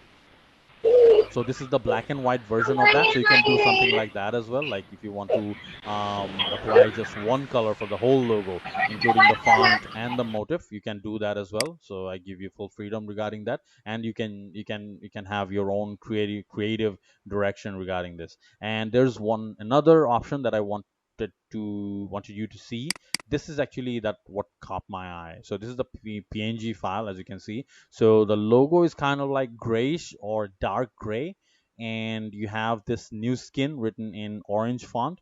[SPEAKER 1] So this is the black and white version of that. So you can do something like that as well. Like if you want to apply just one color for the whole logo, including the font and the motif, you can do that as well. So I give you full freedom regarding that, and you can have your own creative direction regarding this. And there's one another option that I wanted you to see. This is actually that what caught my eye. So this is the PNG file, as you can see. So the logo is kind of like grayish or dark gray, and you have this new skin written in orange font.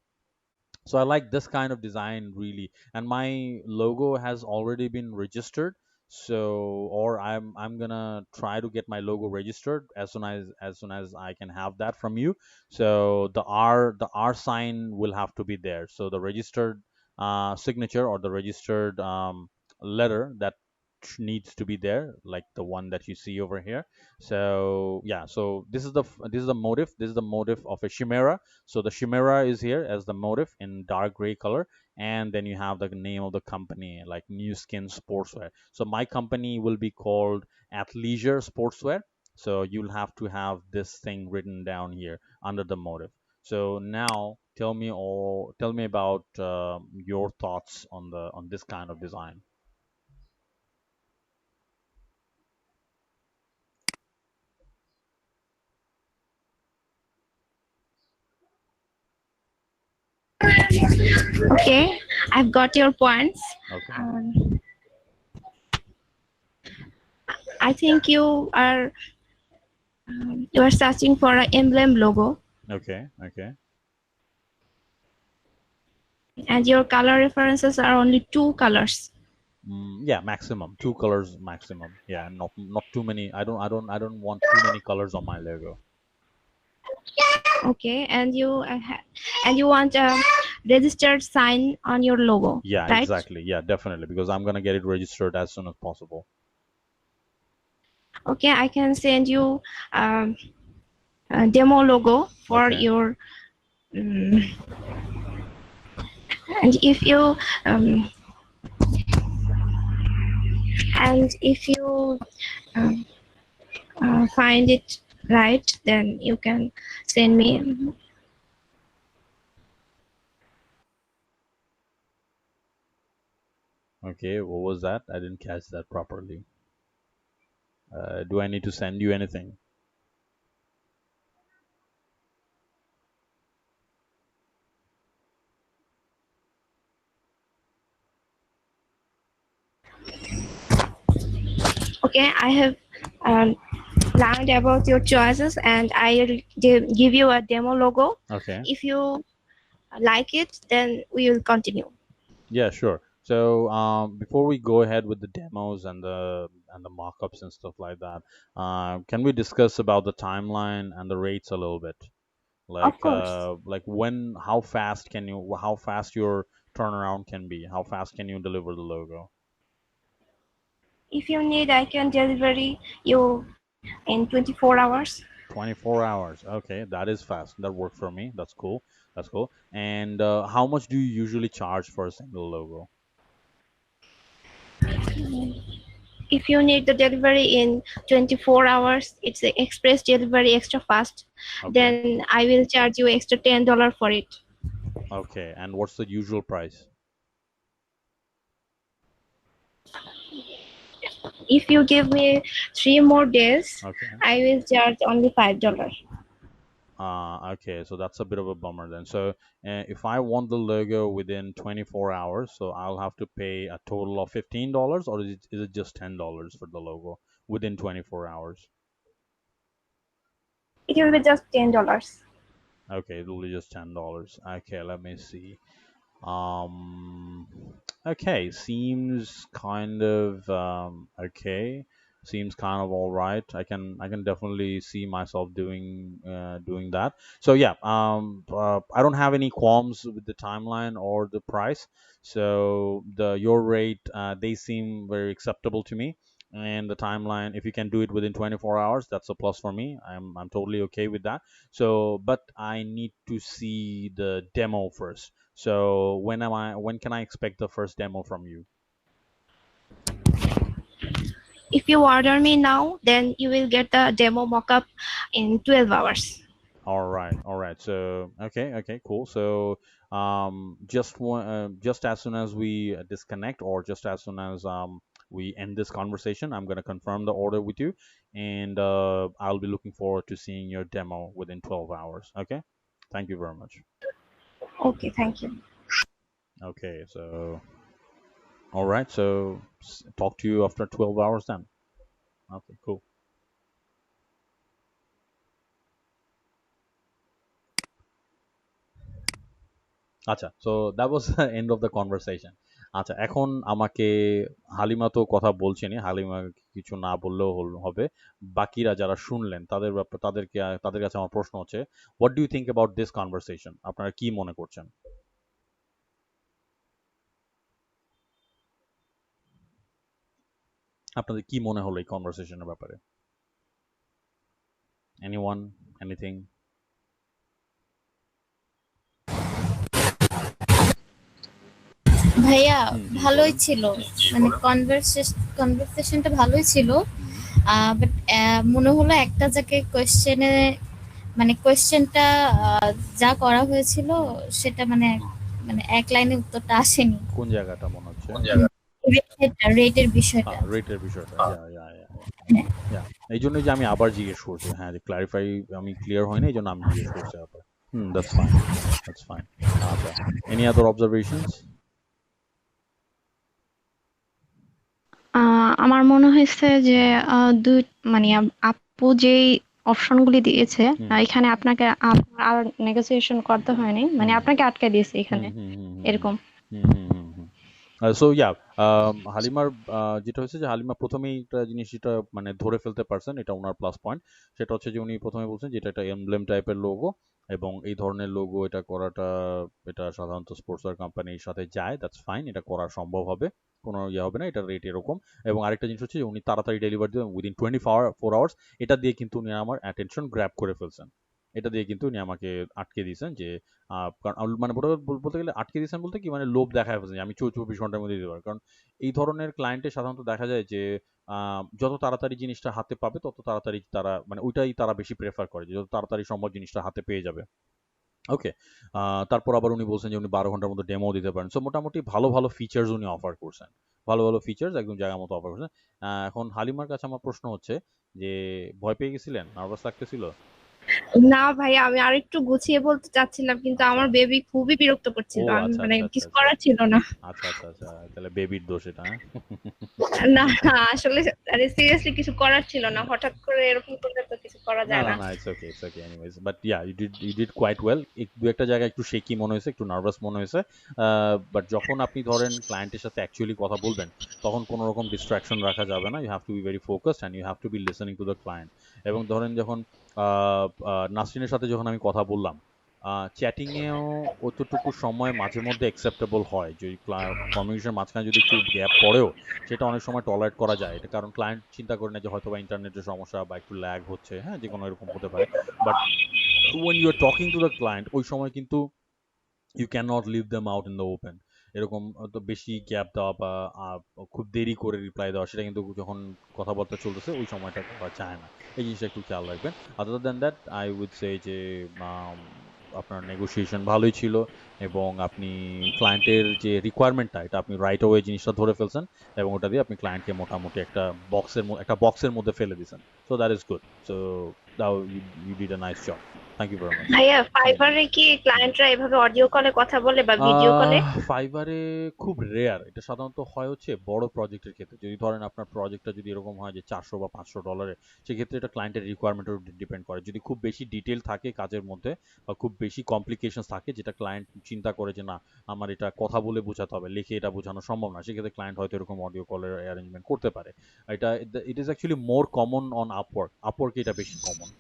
[SPEAKER 1] So I like this kind of design really, and my logo has already been registered. So or I'm gonna try to get my logo registered as soon as I can have that from you. So the R sign will have to be there. So the registered signature or the registered letter that needs to be there, like the one that you see over here. So yeah, so this is the motif. This is the motif of a chimera. So the chimera is here as the motif in dark gray color, and then you have the name of the company like New Skin Sportswear. So my company will be called Athleisure Sportswear. So you'll have to have this thing written down here under the motif. So now tell me about your thoughts on this kind of design.
[SPEAKER 4] Okay, I've got your points.
[SPEAKER 1] Okay.
[SPEAKER 4] Um, I think you are You are searching for an emblem logo,
[SPEAKER 1] Okay.
[SPEAKER 4] and your color references are only 2 colors.
[SPEAKER 1] Yeah, maximum 2 colors maximum. Yeah, not too many. I don't want too many colors on my logo.
[SPEAKER 4] Okay, and you want a registered sign on your logo,
[SPEAKER 1] Yeah,
[SPEAKER 4] right?
[SPEAKER 1] exactly. Yeah, definitely, because I'm gonna get it registered as soon as possible.
[SPEAKER 4] Okay, I can send you a demo logo for
[SPEAKER 1] Okay.
[SPEAKER 4] your um, and um, if you um, find it right, then you can send me.
[SPEAKER 1] Okay, what was that? I didn't catch that properly. Do I need to send you anything?
[SPEAKER 4] Okay, I have learned about your choices, and I'll give you a demo logo.
[SPEAKER 1] Okay.
[SPEAKER 4] If you like it, then we will continue.
[SPEAKER 1] Yeah, sure. So before we go ahead with the demos and the mock-ups and stuff like that, can we discuss about the timeline and the rates a little bit?
[SPEAKER 4] Of course.
[SPEAKER 1] Like how fast your turnaround can be? How fast can you deliver the logo?
[SPEAKER 4] If you need, I can deliver you in 24 hours.
[SPEAKER 1] 24 hours. Okay, that is fast. That worked for me. That's cool. That's cool. And how much do you usually charge for a single logo?
[SPEAKER 4] If you need the delivery in 24 hours, it's the express delivery extra fast.
[SPEAKER 1] Okay.
[SPEAKER 4] Then I will charge you extra $10 for it.
[SPEAKER 1] Okay. And what's the usual price?
[SPEAKER 4] If you give me 3 more days,
[SPEAKER 1] Okay.
[SPEAKER 4] I will charge only $5.
[SPEAKER 1] Okay, so that's a bit of a bummer then. So if I want the logo within 24 hours, so I'll have to pay a total of $15, or is it just $10 for the logo within 24 hours?
[SPEAKER 4] It will be just $10.
[SPEAKER 1] Okay, it'll be just $10. Okay, let me see. Um, okay, seems kind of okay. Seems kind of all right. I can definitely see myself doing that. So yeah, I don't have any qualms with the timeline or the price. So your rate they seem very acceptable to me. And the timeline, if you can do it within 24 hours, that's a plus for me. I'm totally okay with that. So, but I need to see the demo first. So when can I expect the first demo from you?
[SPEAKER 4] If you order me now, then you will get the demo mockup in 12 hours.
[SPEAKER 1] All right, all right. So okay, cool. So just as soon as we disconnect, or just as soon as we end this conversation, I'm gonna confirm the order with you, and I'll be looking forward to seeing your demo within 12 hours. Okay, thank you very much.
[SPEAKER 4] Okay, thank you.
[SPEAKER 1] Okay, so all right. So talk to you after 12 hours then. Okay, cool. আচ্ছা, so that was the end of the conversation. আচ্ছা, এখন আমাকে হালিমা তো কথা বলছেনই, হালিমা কিছু না বললেও হবে। বাকিরা যারা শুনলেন তাদের তাদের কাছে আমার প্রশ্ন হচ্ছে, what do you think about this conversation? আপনারা কি মনে করছেন? আপনাদের কি মনে হলো এই কনভারসেশনের ব্যাপারে? Anyone, anything?
[SPEAKER 7] ভাইয়া
[SPEAKER 1] হুম,
[SPEAKER 7] ভালোই
[SPEAKER 1] বলেন।
[SPEAKER 7] ছিল, মানে কনভারসেশনটা ভালোই ছিল, বাট মনে হলো একটা জায়গায় মানে কোয়েশ্চেনটা যা করা হয়েছিল সেটা মানে মানে এক লাইনে উত্তরটা আসেনি।
[SPEAKER 1] কোন জায়গাটা মনে হচ্ছে?
[SPEAKER 7] রেটের বিষয়টা।
[SPEAKER 1] রেটের বিষয়টা।
[SPEAKER 7] হ্যাঁ।
[SPEAKER 1] ইয়া, ইয়া, ইয়া, ইয়া। ইয়া। এইজন্যই যে আমি আবার জিজ্ঞেস করছি। হ্যাঁ, যে আমি ক্লিয়ার হয়নি, এইজন্য আমি জিজ্ঞেস করছি আবার। That's fine. That's fine. আচ্ছা। Any other observations?
[SPEAKER 6] আমার মনে হয়েছে যে দুই মানে আপু যেই
[SPEAKER 4] অপশনগুলি দিয়েছে
[SPEAKER 1] হুম
[SPEAKER 4] এখানে আপনাকে আপনার আর নেগোসিয়েশন করতে হয়নি, মানে
[SPEAKER 1] হুম
[SPEAKER 4] আপনাকে আটকে দিয়েছে
[SPEAKER 1] হুম
[SPEAKER 4] এখানে
[SPEAKER 1] হুম হুম হুম
[SPEAKER 4] এরকম।
[SPEAKER 1] হুম হুম হুম হুম সো ইয়া হালিমার যেটা হচ্ছে যে হালিমা প্রথমেই একটা জিনিস যেটা মানে ধরে ফেলতে পারছেন, এটা ওনার প্লাস পয়েন্ট। সেটা হচ্ছে যে উনি প্রথমে বলছেন যে এটা একটা এমব্লেম টাইপের লোগো, এবং এই ধরনের লোগো এটা করাটা এটা সাধারণত স্পোর্টসওয়্যার কোম্পানির সাথে যায়, দ্যাটস ফাইন, এটা করা সম্ভব হবে, কোনো ইয়ে হবে না, এটার রেট এরকম। এবং আরেকটা জিনিস হচ্ছে যে উনি তাড়াতাড়ি ডেলিভারি দেবেন উইদিন 24 আওয়ার্স। এটা দিয়ে কিন্তু উনি আমার অ্যাটেনশন গ্র্যাব করে ফেলছেন। এটা দিয়ে কিন্তু উনি আমাকে আটকে দিয়েছেন যে কারণ মানে বলতে গেলে আটকে দিয়েছেন বলতে কি মানে লোভ দেখায় ফেলছেন যে আমি 24 ঘন্টার মধ্যে দিতে পারবো। কারণ এই ধরনের ক্লায়েন্টের সাধারণত দেখা যায় যে যত তাড়াতাড়ি জিনিসটা হাতে পাবে তত তাড়াতাড়ি তারা মানে ওইটাই তারা বেশি প্রেফার করে যে যত তাড়াতাড়ি সম্ভব জিনিসটা হাতে পেয়ে যাবে। ওকে, তারপর আবার উনি বলছেন যে উনি 12 ঘন্টার মধ্যে ডেমো দিতে পারেন। সো মোটামুটি ভালো ভালো ফিচার্স উনি অফার করছেন, ভালো ভালো ফিচার্স একদম জায়গা মতো অফার করছেন। এখন হালিমার কাছে আমার প্রশ্ন হচ্ছে যে ভয় পেয়ে গেছিলেন, নার্ভাস লাগতেছিল?
[SPEAKER 4] না ভাইয়া, আমি আরেকটু গুছিয়ে বলতে চাচ্ছিলাম, কিন্তু
[SPEAKER 1] আচ্ছা।
[SPEAKER 4] আমার বেবি খুবই বিরক্ত
[SPEAKER 1] ও
[SPEAKER 4] করছিল, আমি
[SPEAKER 1] আচ্ছা
[SPEAKER 4] মানে
[SPEAKER 1] আচ্ছা আচ্ছা
[SPEAKER 4] কিছু
[SPEAKER 1] আচ্ছা
[SPEAKER 4] করার ছিল না।
[SPEAKER 1] আচ্ছা আচ্ছা আচ্ছা তাহলে বেবির দোষ এটা, হ্যাঁ?
[SPEAKER 4] না না, আসলে আরে সিরিয়াসলি কিছু করার ছিল না, হঠাৎ করে এরকম করলে তো কিছু করা
[SPEAKER 1] না
[SPEAKER 4] যায়
[SPEAKER 1] না
[SPEAKER 4] না।
[SPEAKER 1] না, it's okay anyways, but yeah you did quite well. দু একটা জায়গায় একটু শেকি মনে হয়েছে, একটু নার্ভাস মনে হয়েছে, বাট যখন আপনি ধরেন ক্লায়েন্টের সাথে অ্যাকচুয়ালি কথা বলবেন তখন কোনো রকম ডিস্ট্রাকশন রাখা যাবে না। You have to be very focused and you have to be listening to the client. এবং ধরেন যখন নাসরিনের সাথে যখন আমি কথা বললাম, চ্যাটিংয়েও অতটুকু সময় মাঝে মধ্যে অ্যাকসেপ্টেবল হয়, যদি কমিউনিকেশনের মাঝখানে যদি একটু গ্যাপ পড়েও সেটা অনেক সময় টলারেট করা যায়। এটা কারণ ক্লায়েন্ট চিন্তা করে না যে হয়তো বা ইন্টারনেটের সমস্যা বা একটু ল্যাগ হচ্ছে, হ্যাঁ, যে কোনো এরকম হতে পারে। But when you are talking to the client ওই সময় কিন্তু you can not leave them out in the open. এরকম তো বেশি গ্যাপ দেওয়া বা খুব দেরি করে রিপ্লাই দেওয়া, সেটা কিন্তু যখন কথাবার্তা চলতেছে ওই সময়টা করা যায় না। এই জিনিসটা একটু খেয়াল রাখবেন। Other than that I would say যে আম, আপনার নেগোসিয়েশন ভালোই ছিল, এবং আপনি ক্লায়েন্টের যে রিকোয়ারমেন্টটা এটা আপনি রাইট ওয়ে জিনিসটা ধরে ফেলছেন, এবং ওটা দিয়ে আপনি ক্লায়েন্টকে মোটামুটি একটা বক্সের মধ্যে ফেলে দিয়েছেন। So that is good. So though you did a nice job. Thank you very much.
[SPEAKER 4] ভাইয়া,
[SPEAKER 1] হুম
[SPEAKER 4] ফাইবারে কি
[SPEAKER 1] হুম
[SPEAKER 4] ক্লায়েন্টরা এভাবে অডিও কলে কথা বলে বা ভিডিও কলে?
[SPEAKER 1] ফাইবারে খুব রেয়ার। এটা সাধারণত হয় হচ্ছে বড় প্রজেক্টের ক্ষেত্রে। যদি ধরেন আপনার প্রজেক্টটা যদি এরকম হয় যে 400 বা 500 ডলারের, সেক্ষেত্রে এটা ক্লায়েন্টের রিকোয়ারমেন্টের উপর ডিপেন্ড করে। যদি খুব বেশি ডিটেল থাকে কাজের মধ্যে বা খুব বেশি কমপ্লিকেশনস থাকে যেটা ক্লায়েন্ট চিন্তা করে যে না আমার এটা কথা বলে বোঝাতে হবে, লিখে এটা বোঝানো সম্ভব না, সেক্ষেত্রে ক্লায়েন্ট হয়তো এরকম অডিও কলের অ্যারেঞ্জমেন্ট করতে পারে। এটা it is actually more common on আপওয়ার্কে এটা বেশি কমন।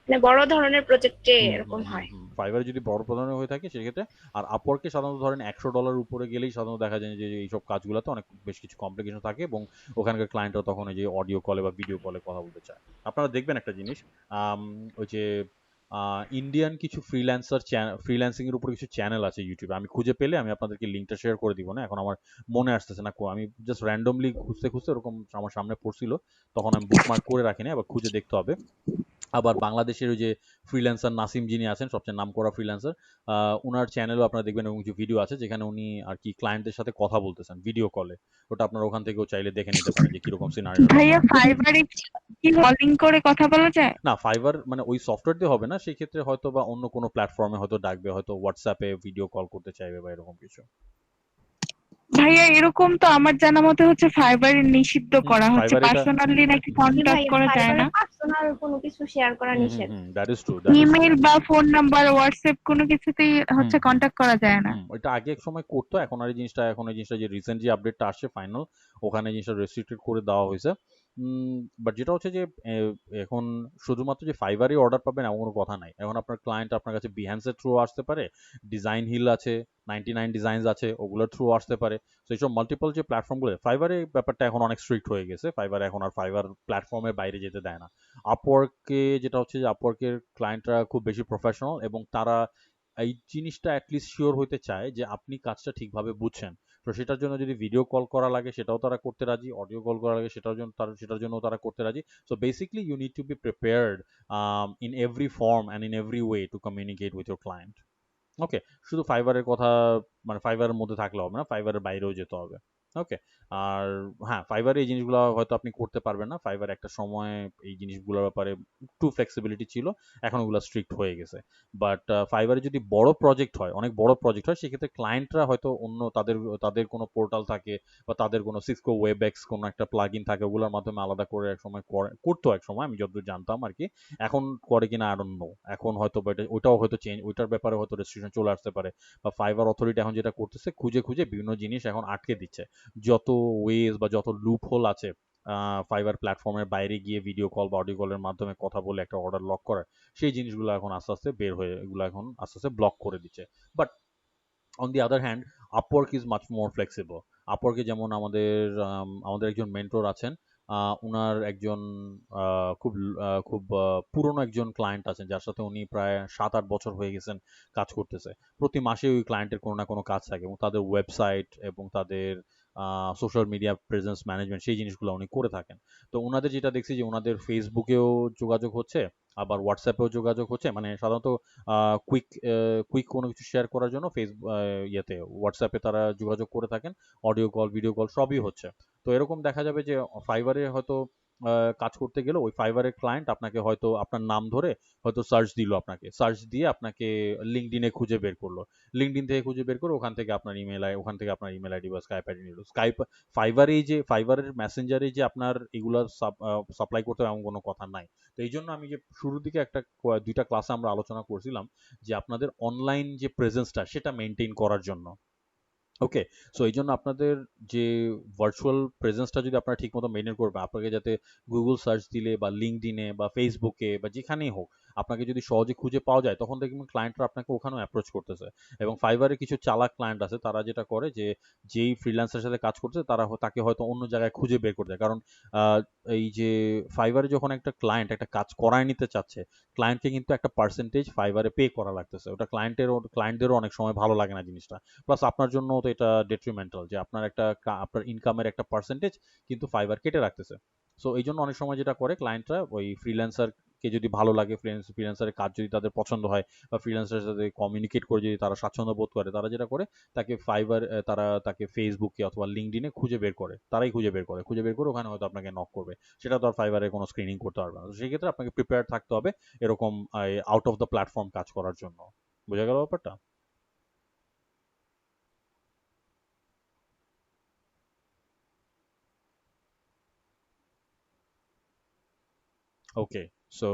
[SPEAKER 4] মানে বড় ধরনের প্রজেক্টে
[SPEAKER 1] হুম হুম
[SPEAKER 4] এরকম
[SPEAKER 1] হুম
[SPEAKER 4] হয়?
[SPEAKER 1] হুম ফাইবারে যদি বড় প্রধানের হয়ে থাকে সেক্ষেত্রে। আর আপওয়ার্কে সাধারণত ধরেন $100 উপরে গেলেই সাধারণত দেখা যায় যে এইসব কাজগুলোতে অনেক বেশ কিছু কমপ্লিকেশন থাকে, এবং ওখানকার ক্লায়েন্টরা তখন এই যে অডিও কলে বা ভিডিও কলে কথা বলতে চায়। আপনারা দেখবেন একটা জিনিস, ওই যে ইন্ডিয়ান কিছু ফ্রিল্যান্সিং এর উপর কিছু চ্যানেল আছে ইউটিউবে, আমি খুঁজে পেলে আমি আপনাদেরকে লিঙ্কটা শেয়ার করে দিব না, এখন আমার মনে আসতেছে না। আমি জাস্ট র্যান্ডমলি খুঁজতে খুঁজতে এরকম আমার সামনে পড়ছিল, তখন আমি বুকমার্ক করে রাখিনি, আবার খুঁজে দেখতে হবে। আবার বাংলাদেশের ওই যে ফ্রিল্যান্সার নাসিম যিনি আছেন সবচেয়ে নামকরা ফ্রিল্যান্সার, উনার চ্যানেলও আপনারা দেখবেন এবং কিছু ভিডিও আছে যেখানে উনি আর কি ক্লায়েন্টদের সাথে কথা বলতেছেন ভিডিও কলে। ওটা আপনারা ওখান থেকেও চাইলে দেখে নিতে পারেন যে কিরকম সিনারিওটা
[SPEAKER 6] ভাইয়া,
[SPEAKER 1] হয়।
[SPEAKER 6] ফাইবারে কি কলিং করে কথা বলা যায়?
[SPEAKER 1] না, ফাইবার মানে ওই সফটওয়্যার দিয়ে হবে না, সেই ক্ষেত্রে হয়তো বা অন্য কোনো প্ল্যাটফর্মে হয়তো ডাকবে, হয়তো হোয়াটসঅ্যাপে ভিডিও কল করতে চাইবে বা এরকম কিছু।
[SPEAKER 6] ভাইয়া, এরকম তো আমার জানা মতে হচ্ছে ফাইবারে নিষিদ্ধ করা হচ্ছে,
[SPEAKER 1] ফাইবার এটা
[SPEAKER 6] পার্সোনালি নাকি
[SPEAKER 4] জি
[SPEAKER 6] কন্টাক্ট
[SPEAKER 4] ভাইয়া,
[SPEAKER 6] করা যায়
[SPEAKER 4] ফাইবারে
[SPEAKER 6] না।
[SPEAKER 4] পার্সোনাল কোনো কিছু শেয়ার করা নিষেধ।
[SPEAKER 1] That is true, that is true.
[SPEAKER 6] Email বা ফোন নাম্বার, হোয়াটসঅ্যাপ কোনো কিছুতেই
[SPEAKER 1] হুম
[SPEAKER 6] হচ্ছে
[SPEAKER 1] হুম
[SPEAKER 6] কন্টাক্ট করা যায় না।
[SPEAKER 1] ওইটা আগে এক সময় করতো, এখন এই জিনিসটা যে রিসেন্ট যে আপডেটটা আসছে ফাইনাল, ওখানে এই জিনিসটা রেস্ট্রিক্টেড করে দেওয়া হয়েছে। বাট যেটা হচ্ছে যে এখন শুধুমাত্র যে ফাইবারই অর্ডার পাবেন এমন কোনো কথা নাই। এখন আপনার ক্লায়েন্ট আপনার কাছে বিহ্যান্সের থ্রু আসতে পারে, ডিজাইন হিল আছে, 99 ডিজাইনস আছে, ওগুলোর থ্রু আসতে পারে। তো এইসব মাল্টিপল যে প্ল্যাটফর্মগুলো, ফাইবারে ব্যাপারটা এখন অনেক স্ট্রিক্ট হয়ে গেছে। ফাইবার এখন আর ফাইবার প্ল্যাটফর্মের বাইরে যেতে দেয় না। আপওয়ার্কে যেটা হচ্ছে যে আপওয়ার্কের ক্লায়েন্টরা খুব বেশি প্রফেশনাল, এবং তারা এই জিনিসটা অ্যাটলিস্ট শিওর হইতে চায় যে আপনি কাজটা ঠিকভাবে বুঝছেন। তো সেটার জন্য যদি ভিডিও কল করা লাগে সেটাও তারা করতে রাজি, অডিও কল করা লাগে সেটার জন্য তারা করতে রাজি। So basically you need to be prepared in every form and in every way to communicate with your client. Okay, শুধু ফাইবারের কথা মানে ফাইবারের মধ্যে থাকলে হবে না, ফাইবারের বাইরেও যেতে হবে। ওকে। আর হ্যাঁ, ফাইবারে এই জিনিসগুলো হয়তো আপনি করতে পারবেন না। ফাইবার একটা সময় এই জিনিসগুলোর ব্যাপারে একটু ফ্লেক্সিবিলিটি ছিল। এখন ওগুলা স্ট্রিক্ট হয়ে গেছে। বাট ফাইবারে যদি বড় প্রজেক্ট হয়, অনেক বড় প্রজেক্ট হয়, সেক্ষেত্রে ক্লায়েন্টরা হয়তো অন্য তাদের তাদের কোনো পোর্টাল থাকে বা তাদের কোনো সিসকো ওয়েবএক্স কোনো একটা প্লাগইন থাকে, ওগুলোর মাধ্যমে আলাদা করে একসময় করতো একসময়, আমি যতদূর জানতাম আরকি। এখন করে কিনা I don't know। এখন হয়তো বা ওইটাও হয়তো ওইটার ব্যাপারে হয়তো রেস্ট্রিকশন চলে আসতে পারে। বা ফাইবার অথরিটি এখন যেটা করতেছে, খুঁজে, খুঁজে বিভিন্ন জিনিস এখন আটকে দিচ্ছে। যত ওয়েজ বা যত লুপ হোল আছে ফাইবার প্ল্যাটফর্মের বাইরে গিয়ে ভিডিও কল বা অডিও কলের মাধ্যমে কথা বলে একটা অর্ডার লক করার, সেই জিনিসগুলো এখন আস্তে আস্তে বের হয়ে, এগুলো এখন আস্তে আস্তে ব্লক করে দিচ্ছে। But on the other hand, Upwork is much more flexible. আপওয়ার্কে যেমন আমাদের একজন মেন্টর আছেন, উনার একজন খুব পুরনো একজন ক্লায়েন্ট আছেন, যার সাথে উনি প্রায় 7-8 বছর হয়ে গেছেন কাজ করতেছে। প্রতি মাসে ওই ক্লায়েন্টের কোনো না কোনো কাজ থাকে এবং তাদের ওয়েবসাইট এবং তাদের সোশ্যাল মিডিয়া প্রেজেন্স ম্যানেজমেন্ট, সেই জিনিসগুলো উনি করে থাকেন। তো ওনাদের যেটা দেখছি যে ওনাদের ফেসবুকেও যোগাযোগ হচ্ছে, আবার হোয়াটসঅ্যাপেও যোগাযোগ হচ্ছে, মানে সাধারণত কুইক কুইক কোনো কিছু শেয়ার করার জন্য ইয়েতে হোয়াটসঅ্যাপে তারা যোগাযোগ করে থাকেন। অডিও কল, ভিডিও কল সবই হচ্ছে। তো এরকম দেখা যাবে যে ফাইবারে হয়তো কাজ করতে গেলে ওই ফাইবারের ক্লায়েন্ট আপনাকে হয়তো আপনার নাম ধরে হয়তো সার্চ দিল, আপনাকে সার্চ দিয়ে আপনাকে লিঙ্কডইনে খুঁজে বের করলো। লিঙ্কডইন থেকে খুঁজে বের করে ওখান থেকে আপনার ইমেল আইডি বা স্কাইপ আইডি নিল। ফাইবারের মেসেঞ্জারে যে আপনার এগুলা সাপ্লাই করতে হবে এমন কোনো কথা নাই। তো এই জন্য আমি যে শুরুর দিকে দুইটা ক্লাসে আমরা আলোচনা করছিলাম যে আপনাদের অনলাইন যে প্রেজেন্সটা সেটা মেনটেন করার জন্য। ওকে। সো এই জন্য আপনাদের যে ভার্চুয়াল প্রেজেন্সটা যদি আপনারা ঠিক মতো মেনটেন করবেন, আপনাকে যাতে গুগল সার্চ দিলে বা লিঙ্কডইনে বা ফেসবুকে বা যেখানেই হোক আপনাকে যদি সহজে খুঁজে পাওয়া যায়, তখন দেখবেন ক্লায়েন্টরা আপনাকে ওখানেও অ্যাপ্রোচ করতেছে। এবং ফাইবারে কিছু চালাক ক্লায়েন্ট আছে, তারা যেটা করে যে যেই ফ্রিল্যান্সের সাথে কাজ করছে তাকে হয়তো অন্য জায়গায় খুঁজে বের করতে দেয়। কারণ আহ, এই যে ফাইবারে যখন একটা ক্লায়েন্ট একটা কাজ করায় নিতে চাচ্ছে, ক্লায়েন্টকে কিন্তু একটা পার্সেন্টেজ ফাইবারে পে করা লাগতেছে। ওটা ক্লায়েন্টদেরও অনেক সময় ভালো লাগে না জিনিসটা। প্লাস আপনার জন্য তো এটা ডেট্রিমেন্টাল যে আপনার ইনকামের একটা পার্সেন্টেজ কিন্তু ফাইবার কেটে রাখতেছে। সো এই জন্য অনেক সময় যেটা করে ক্লায়েন্টরা ওই ফ্রিল্যান্সারকে যদি ভালো লাগে, ফ্রিল্যান্সারের কাজ যদি তাদের পছন্দ হয় বা ফ্রিল্যান্সারের সাথে কমিউনিকেট করে যদি তারা স্বাচ্ছন্দ্য বোধ করে, তারা যেটা করে তারা তাকে ফেসবুকে অথবা লিঙ্কডইনে খুঁজে বের করে ওখানে হয়তো আপনাকে নক করবে। সেটা তো আর ফাইবারে কোনো স্ক্রিনিং করতে পারবে না। তো সেই ক্ষেত্রে আপনাকে প্রিপেয়ার থাকতে হবে এরকম আউট অফ দ্য প্ল্যাটফর্ম কাজ করার জন্য। বোঝা গেল ব্যাপারটা? Okay, so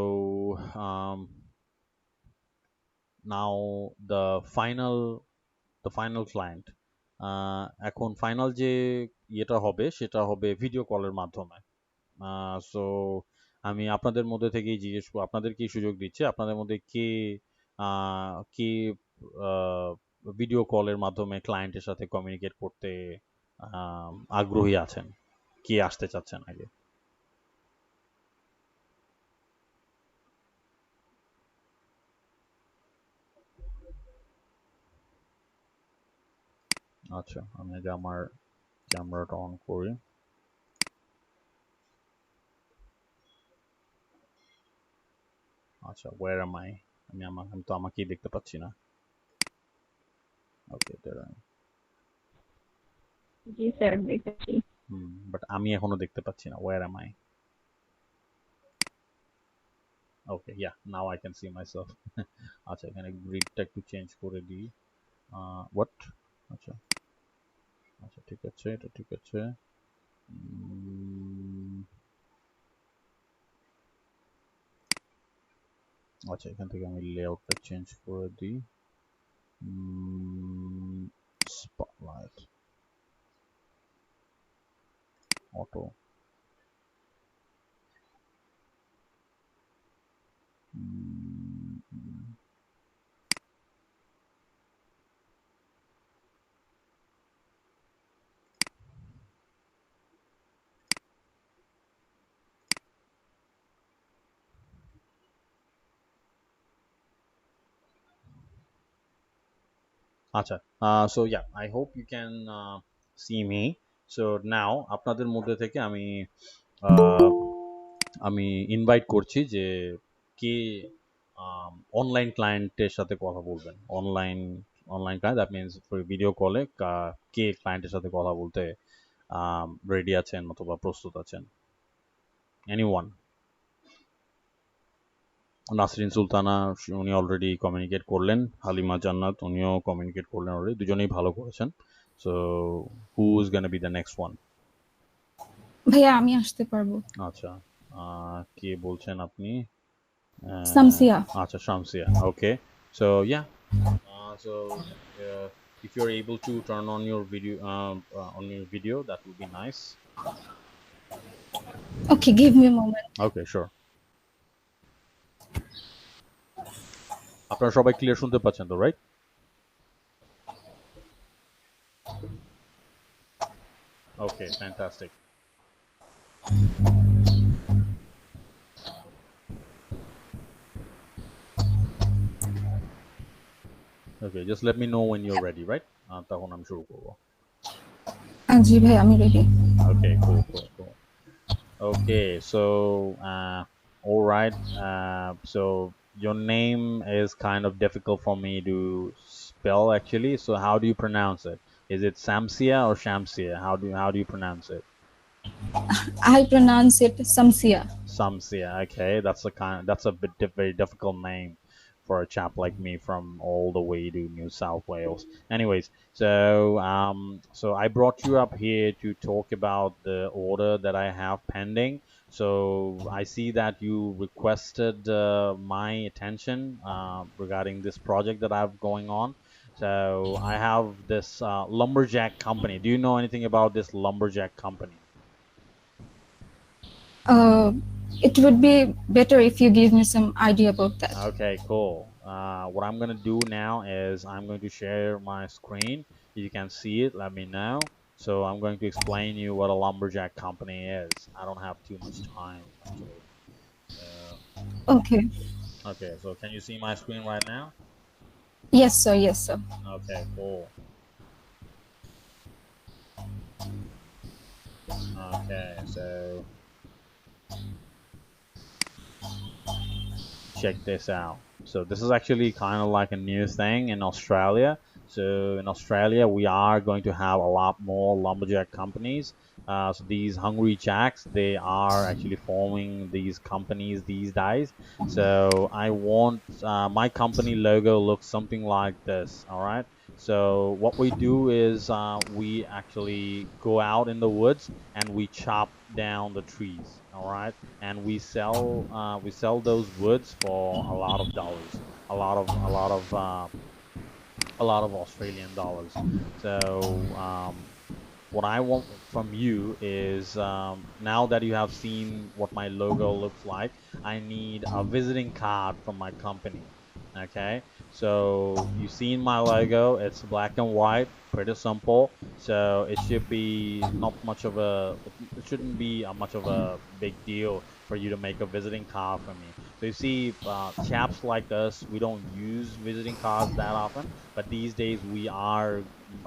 [SPEAKER 1] now the final client, এখন ফাইনাল যে ইয়েটা হবে সেটা হবে ভিডিও কলের মাধ্যমে। সো আমি আপনাদের মধ্যে থেকেই জিজ্ঞেস করব, আপনাদেরকেই সুযোগ দিচ্ছে, আপনাদের মধ্যে কে ভিডিও কলের মাধ্যমে ক্লায়েন্টের সাথে কমিউনিকেট করতে আগ্রহী আছেন, কে আসতে চাচ্ছেন আগে? আচ্ছা, আমি আগে আমার ক্যামেরাটা অন করি। আচ্ছা, where am I? আমি তো আমাকেই দেখতে পাচ্ছি না। ওকে,
[SPEAKER 6] জি স্যার, দেখেছি।
[SPEAKER 1] বাট আমি এখনো দেখতে পাচ্ছি না। where am I? Okay, now I can see myself. আচ্ছা, এখানে গ্রিডটা একটু চেঞ্জ করে দিই। হোয়াট? আচ্ছা, আচ্ছা, ঠিক আছে, এটা ঠিক আছে। আচ্ছা, এখান থেকে আমি লেআউটটা চেঞ্জ করে দিই। Spotlight, auto. আচ্ছা, so I hope you can see me. So now আপনাদের মধ্যে থেকে আহ, আমি ইনভাইট করছি যে কে অনলাইন ক্লায়েন্টের সাথে কথা বলবেন। Online online client, that means video কলে কে ক্লায়েন্টের সাথে কথা বলতে রেডি আছেন অথবা প্রস্তুত আছেন? এনিওয়ান? নাসরিন সুলতানা উনি অলরেডি কমিউনিকেট করলেন, হালিমা জান্নাত উনিও কমিউনিকেট করলেন অলরেডি, দুজনেই ভালো করেছেন। So who is gonna B the next one?
[SPEAKER 8] ভাইয়া আমি আসতে পারবো।
[SPEAKER 1] আচ্ছা, কে বলছেন আপনি?
[SPEAKER 8] সামসিয়া।
[SPEAKER 1] আচ্ছা, Shamsia. Okay, so yeah, so if you're able to turn on your video, that would be nice.
[SPEAKER 8] Okay, give me a moment.
[SPEAKER 1] Okay, sure. আপনারা সবাই ক্লিয়ার শুনতে পাচ্ছেন তো, right? Okay, fantastic. Okay, just let me know when you're ready, right? তখন আমি শুরু করব।
[SPEAKER 8] জি ভাই আমি ready.
[SPEAKER 1] Okay, cool. Okay, so all right. So your name is kind of difficult for me to spell actually. So how do you pronounce it? Is it Samsia or Shamsia? How do you pronounce it?
[SPEAKER 8] I pronounce it Samsia.
[SPEAKER 1] Samsia. Okay, that's a very difficult name for a chap like me from all the way to New South Wales. Anyways, so I brought you up here to talk about the order that I have pending. So I see that you requested my attention regarding this project that I have going on. So I have this lumberjack company. Do you know anything about this lumberjack company?
[SPEAKER 8] It would be better if you give me some idea about that.
[SPEAKER 1] Okay, cool. What I'm going to do now is I'm going to share my screen. If you can see it, let me know. So I'm going to explain you what a lumberjack company is. I don't have too much time, actually.
[SPEAKER 8] Okay.
[SPEAKER 1] Okay, so can you see my screen right now?
[SPEAKER 8] Yes, sir. Yes, sir.
[SPEAKER 1] Okay, cool. Okay, so check this out. So this is actually kind of like a new thing in Australia. So in Australia, we are going to have a lot more lumberjack companies. So these hungry jacks, they are actually forming these companies these days. So I want my company logo looks something like this. All right. So what we do is we actually go out in the woods and we chop down the trees. All right, and we sell those woods for a lot of dollars, a lot of Australian dollars. So what I want from you is now that you have seen what my logo looks like, I need a visiting card from my company. Okay, so you've seen my logo, it's black and white, pretty simple. So it should be not much of a, it shouldn't be a much of a big deal for you to make a visiting card for me. So you see, chaps like us, we don't use visiting cards that often, but these days we are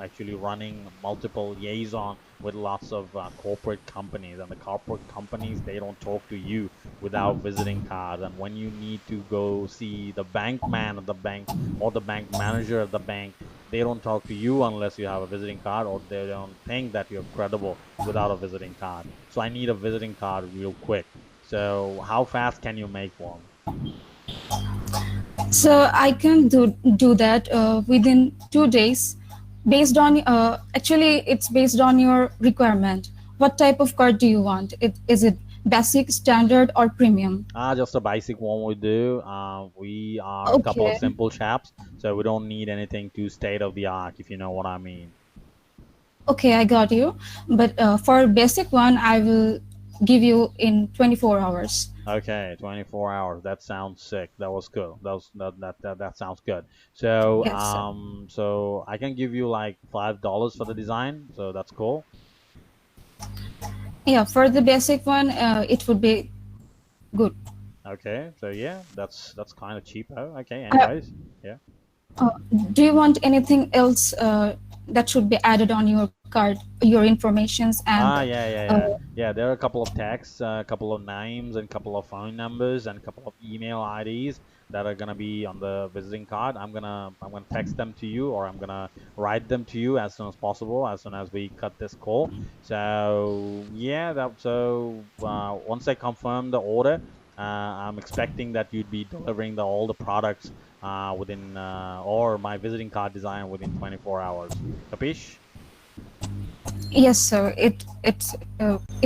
[SPEAKER 1] actually running multiple liaison with lots of corporate companies, and the corporate companies, they don't talk to you without visiting cards. And when you need to go see the bank man at the bank or the bank manager at the bank, they don't talk to you unless you have a visiting card, or they don't think that you're credible without a visiting card. So I need a visiting card real quick. So how fast can you make one?
[SPEAKER 8] So I can do that within 2 days, based on actually it's based on your requirement. What type of card do you want? Is it basic, standard, or premium?
[SPEAKER 1] Just a basic one we do. We are a couple of
[SPEAKER 8] Okay.
[SPEAKER 1] simple chaps, so we don't need anything too state of the art, if you know what I mean.
[SPEAKER 8] Okay, I got you. But for basic one, I will give you in 24 hours.
[SPEAKER 1] Okay, 24 hours. That sounds sick. That was good. That sounds good. So
[SPEAKER 8] Yes, sir.
[SPEAKER 1] so I can give you like $5 for the design. So that's cool.
[SPEAKER 8] Yeah, for the basic one, it would be good.
[SPEAKER 1] Okay, so yeah, that's kind of cheapo. Okay, anyways, yeah.
[SPEAKER 8] Do you want anything else that should be added on your card, your informations, and
[SPEAKER 1] Yeah. There are a couple of texts, a couple of names, and a couple of phone numbers, and a couple of email IDs. that are gonna be on the visiting card. I'm gonna text them to you, or I'm gonna write them to you as soon as possible, as soon as we cut this call. So yeah, once I confirm the order, I'm expecting that you'd be delivering all the products within or my visiting card design within 24 hours. Capish?
[SPEAKER 8] Yes, sir.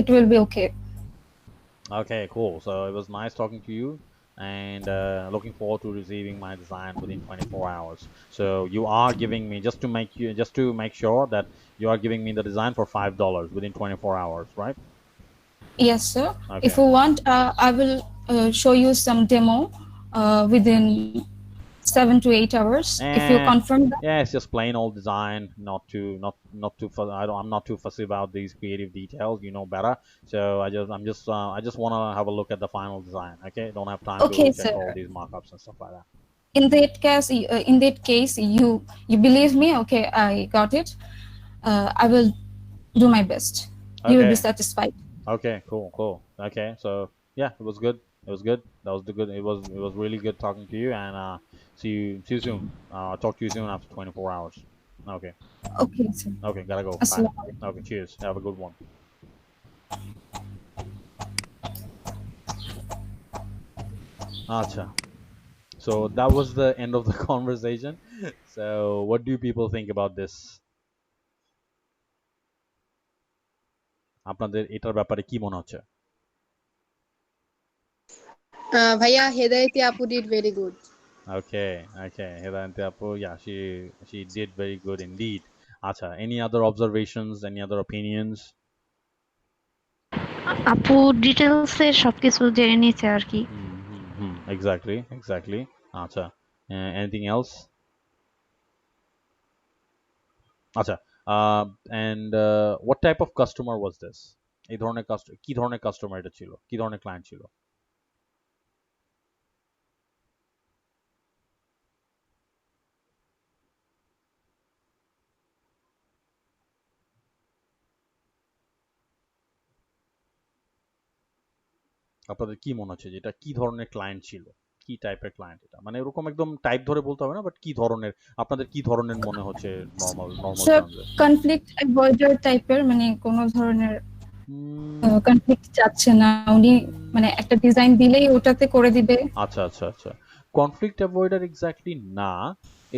[SPEAKER 8] It will be okay.
[SPEAKER 1] Okay, cool. So it was nice talking to you, and looking forward to receiving my design within 24 hours. So you are giving me, just to make sure that you are giving me the design for $5 within 24 hours, right?
[SPEAKER 8] Yes, sir. If
[SPEAKER 1] Okay.
[SPEAKER 8] you want, I will show you some demo within 7 to 8 hours. If you confirm that.
[SPEAKER 1] Yeah, it's just plain old design. I'm not too fussy about these creative details. You know better. So I just want to have a look at the final design. Okay, don't have time to
[SPEAKER 8] Okay,
[SPEAKER 1] check all
[SPEAKER 8] sir.
[SPEAKER 1] these markups and stuff like that.
[SPEAKER 8] In that case, you believe me. Okay, I got it. I will do my best. You will be
[SPEAKER 1] Okay.
[SPEAKER 8] satisfied.
[SPEAKER 1] Okay. Cool. Okay. So yeah, it was good. It was good. That was the good. It was really good talking to you, and see you soon. Talk to you soon after 24 hours. Okay.
[SPEAKER 8] Okay, sir.
[SPEAKER 1] Okay. Gotta go. Bye.
[SPEAKER 8] Assalamualaikum.
[SPEAKER 1] Okay. Cheers. Have a good one. Acha. So that was the end of the conversation. So what do you people think about this? আপনাদের এটার ব্যাপারে কি মনে হচ্ছে?
[SPEAKER 5] ভাইয়া হেদায়েতি আপু did very good.
[SPEAKER 1] Okay. Hedayanti Apu, yeah, she did very good indeed. Acha, any other observations, any other opinions?
[SPEAKER 6] আপু ডিটেলসে সবকিছু জেনে নিয়েছে আর কি।
[SPEAKER 1] Exactly. Acha. Anything else? Acha. And what type of customer was this? কি ধরনের কাস্টমার এটা ছিল? কি ধরনের ক্লায়েন্ট ছিল? আপনাদের কি মনে হচ্ছে যে এটা কি ধরনের ক্লায়েন্ট ছিল? কি টাইপের ক্লায়েন্ট এটা? মানে এরকম একদম টাইপ ধরে বলতে হবে না, বাট কি ধরনের, আপনাদের কি ধরনের মনে হচ্ছে নরমাল
[SPEAKER 8] স্যার,
[SPEAKER 1] টার্মসে?
[SPEAKER 8] কনফ্লিক্ট অ্যাভয়েডার টাইপের, মানে কোনো ধরনের কনফ্লিক্ট চাচ্ছে না উনি, মানে একটা ডিজাইন দিলেই ওটাতে করে দিবে।
[SPEAKER 1] আচ্ছা। কনফ্লিক্ট অ্যাভয়েডার এক্স্যাক্টলি না,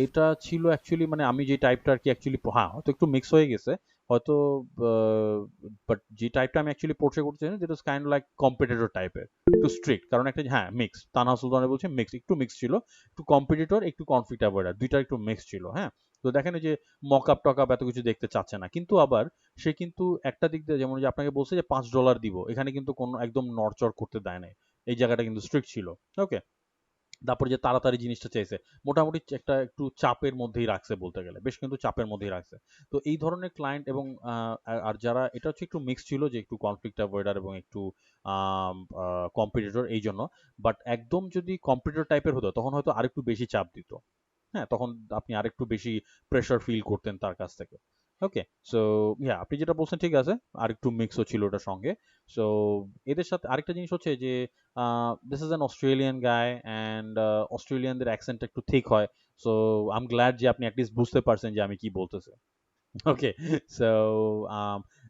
[SPEAKER 1] এটা ছিল অ্যাকচুয়ালি, মানে আমি যে টাইপটা আর কি অ্যাকচুয়ালি, হ্যাঁ হয়তো একটু মিক্স হয়ে গেছে হয়তো, বাট যে টাইপটা আমি অ্যাকচুয়ালি পোর্ট্রে করতে চাই, যেটা কাইন্ড লাইক কম্পিটিটর টাইপের, একটু স্ট্রিক্ট, কারণ একটা হ্যাঁ মিক্স, তানহা সুলতানা বলছে মিক্স, একটু মিক্স ছিল, একটু কম্পিটিটর একটু কনফ্লিক্ট অ্যাভয়েডার, দুইটা একটু মিক্স ছিল, হ্যাঁ। তো দেখেন যে মকআপ টকআপ এত কিছু দেখতে চাচ্ছে না, কিন্তু আবার সে কিন্তু একটা দিক দিয়ে, যেমন যে আপনাকে বলছে যে $5 দিব, এখানে কিন্তু কোনো একদম নড়চড় করতে দেয় নাই, এই জায়গাটা কিন্তু স্ট্রিক্ট ছিল। ওকে, তারপরে যে তাড়াতাড়ি জিনিসটা চাইছে, মোটামুটি একটা একটু চাপের মধ্যেই রাখছে, বলতে গেলে বেশ কিন্তু চাপের মধ্যেই রাখছে। তো এই ধরনের ক্লায়েন্ট, এবং আর যারা, এটা হচ্ছে একটু মিক্স ছিল, যে একটু কনফ্লিক্ট অ্যাভয়েডার এবং একটু কম্পিটিটর, এই জন্য। বাট একদম যদি কম্পিটিটর টাইপের হতো তখন হয়তো আরেকটু বেশি চাপ দিত, হ্যাঁ, তখন আপনি আরেকটু বেশি প্রেশার ফিল করতেন তার কাছ থেকে। ওকে, সো হ্যাঁ, আপনি যেটা বলছেন ঠিক আছে, আর একটু মিক্সও ছিল ওটার সঙ্গে। সো এদের সাথে আরেকটা জিনিস হচ্ছে যে দিস ইজ অ্যান অস্ট্রেলিয়ান গায়, অ্যান্ড অস্ট্রেলিয়ানদের অ্যাকসেন্টটা একটু ঠিক হয়। সো আই এম গ্ল্যাড যে আপনি অ্যাটলিস্ট বুঝতে পারছেন যে আমি কি বলতেছি। ওকে, সো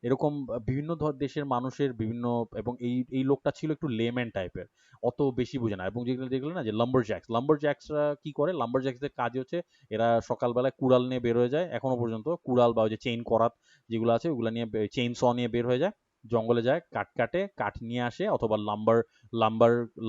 [SPEAKER 1] এরকম বিভিন্ন দেশের মানুষের বিভিন্ন, এবং এই লোকটা ছিল একটু লেম্যান টাইপের, অত বেশি বুঝে না। এবং যেগুলো দেখলে না যে লাম্বার জ্যাক্সরা কি করে, লাম্বার জ্যাক্সদের কাজ হচ্ছে এরা সকালবেলায় কুড়াল নিয়ে বের হয়ে যায়, এখনো পর্যন্ত কুড়াল বা ওই যে চেইন করাত যেগুলো আছে ওগুলো নিয়ে, চেইন স নিয়ে বের হয়ে যায়, জঙ্গলে যায়, কাঠ নিয়ে আসে, অথবা লাম্বার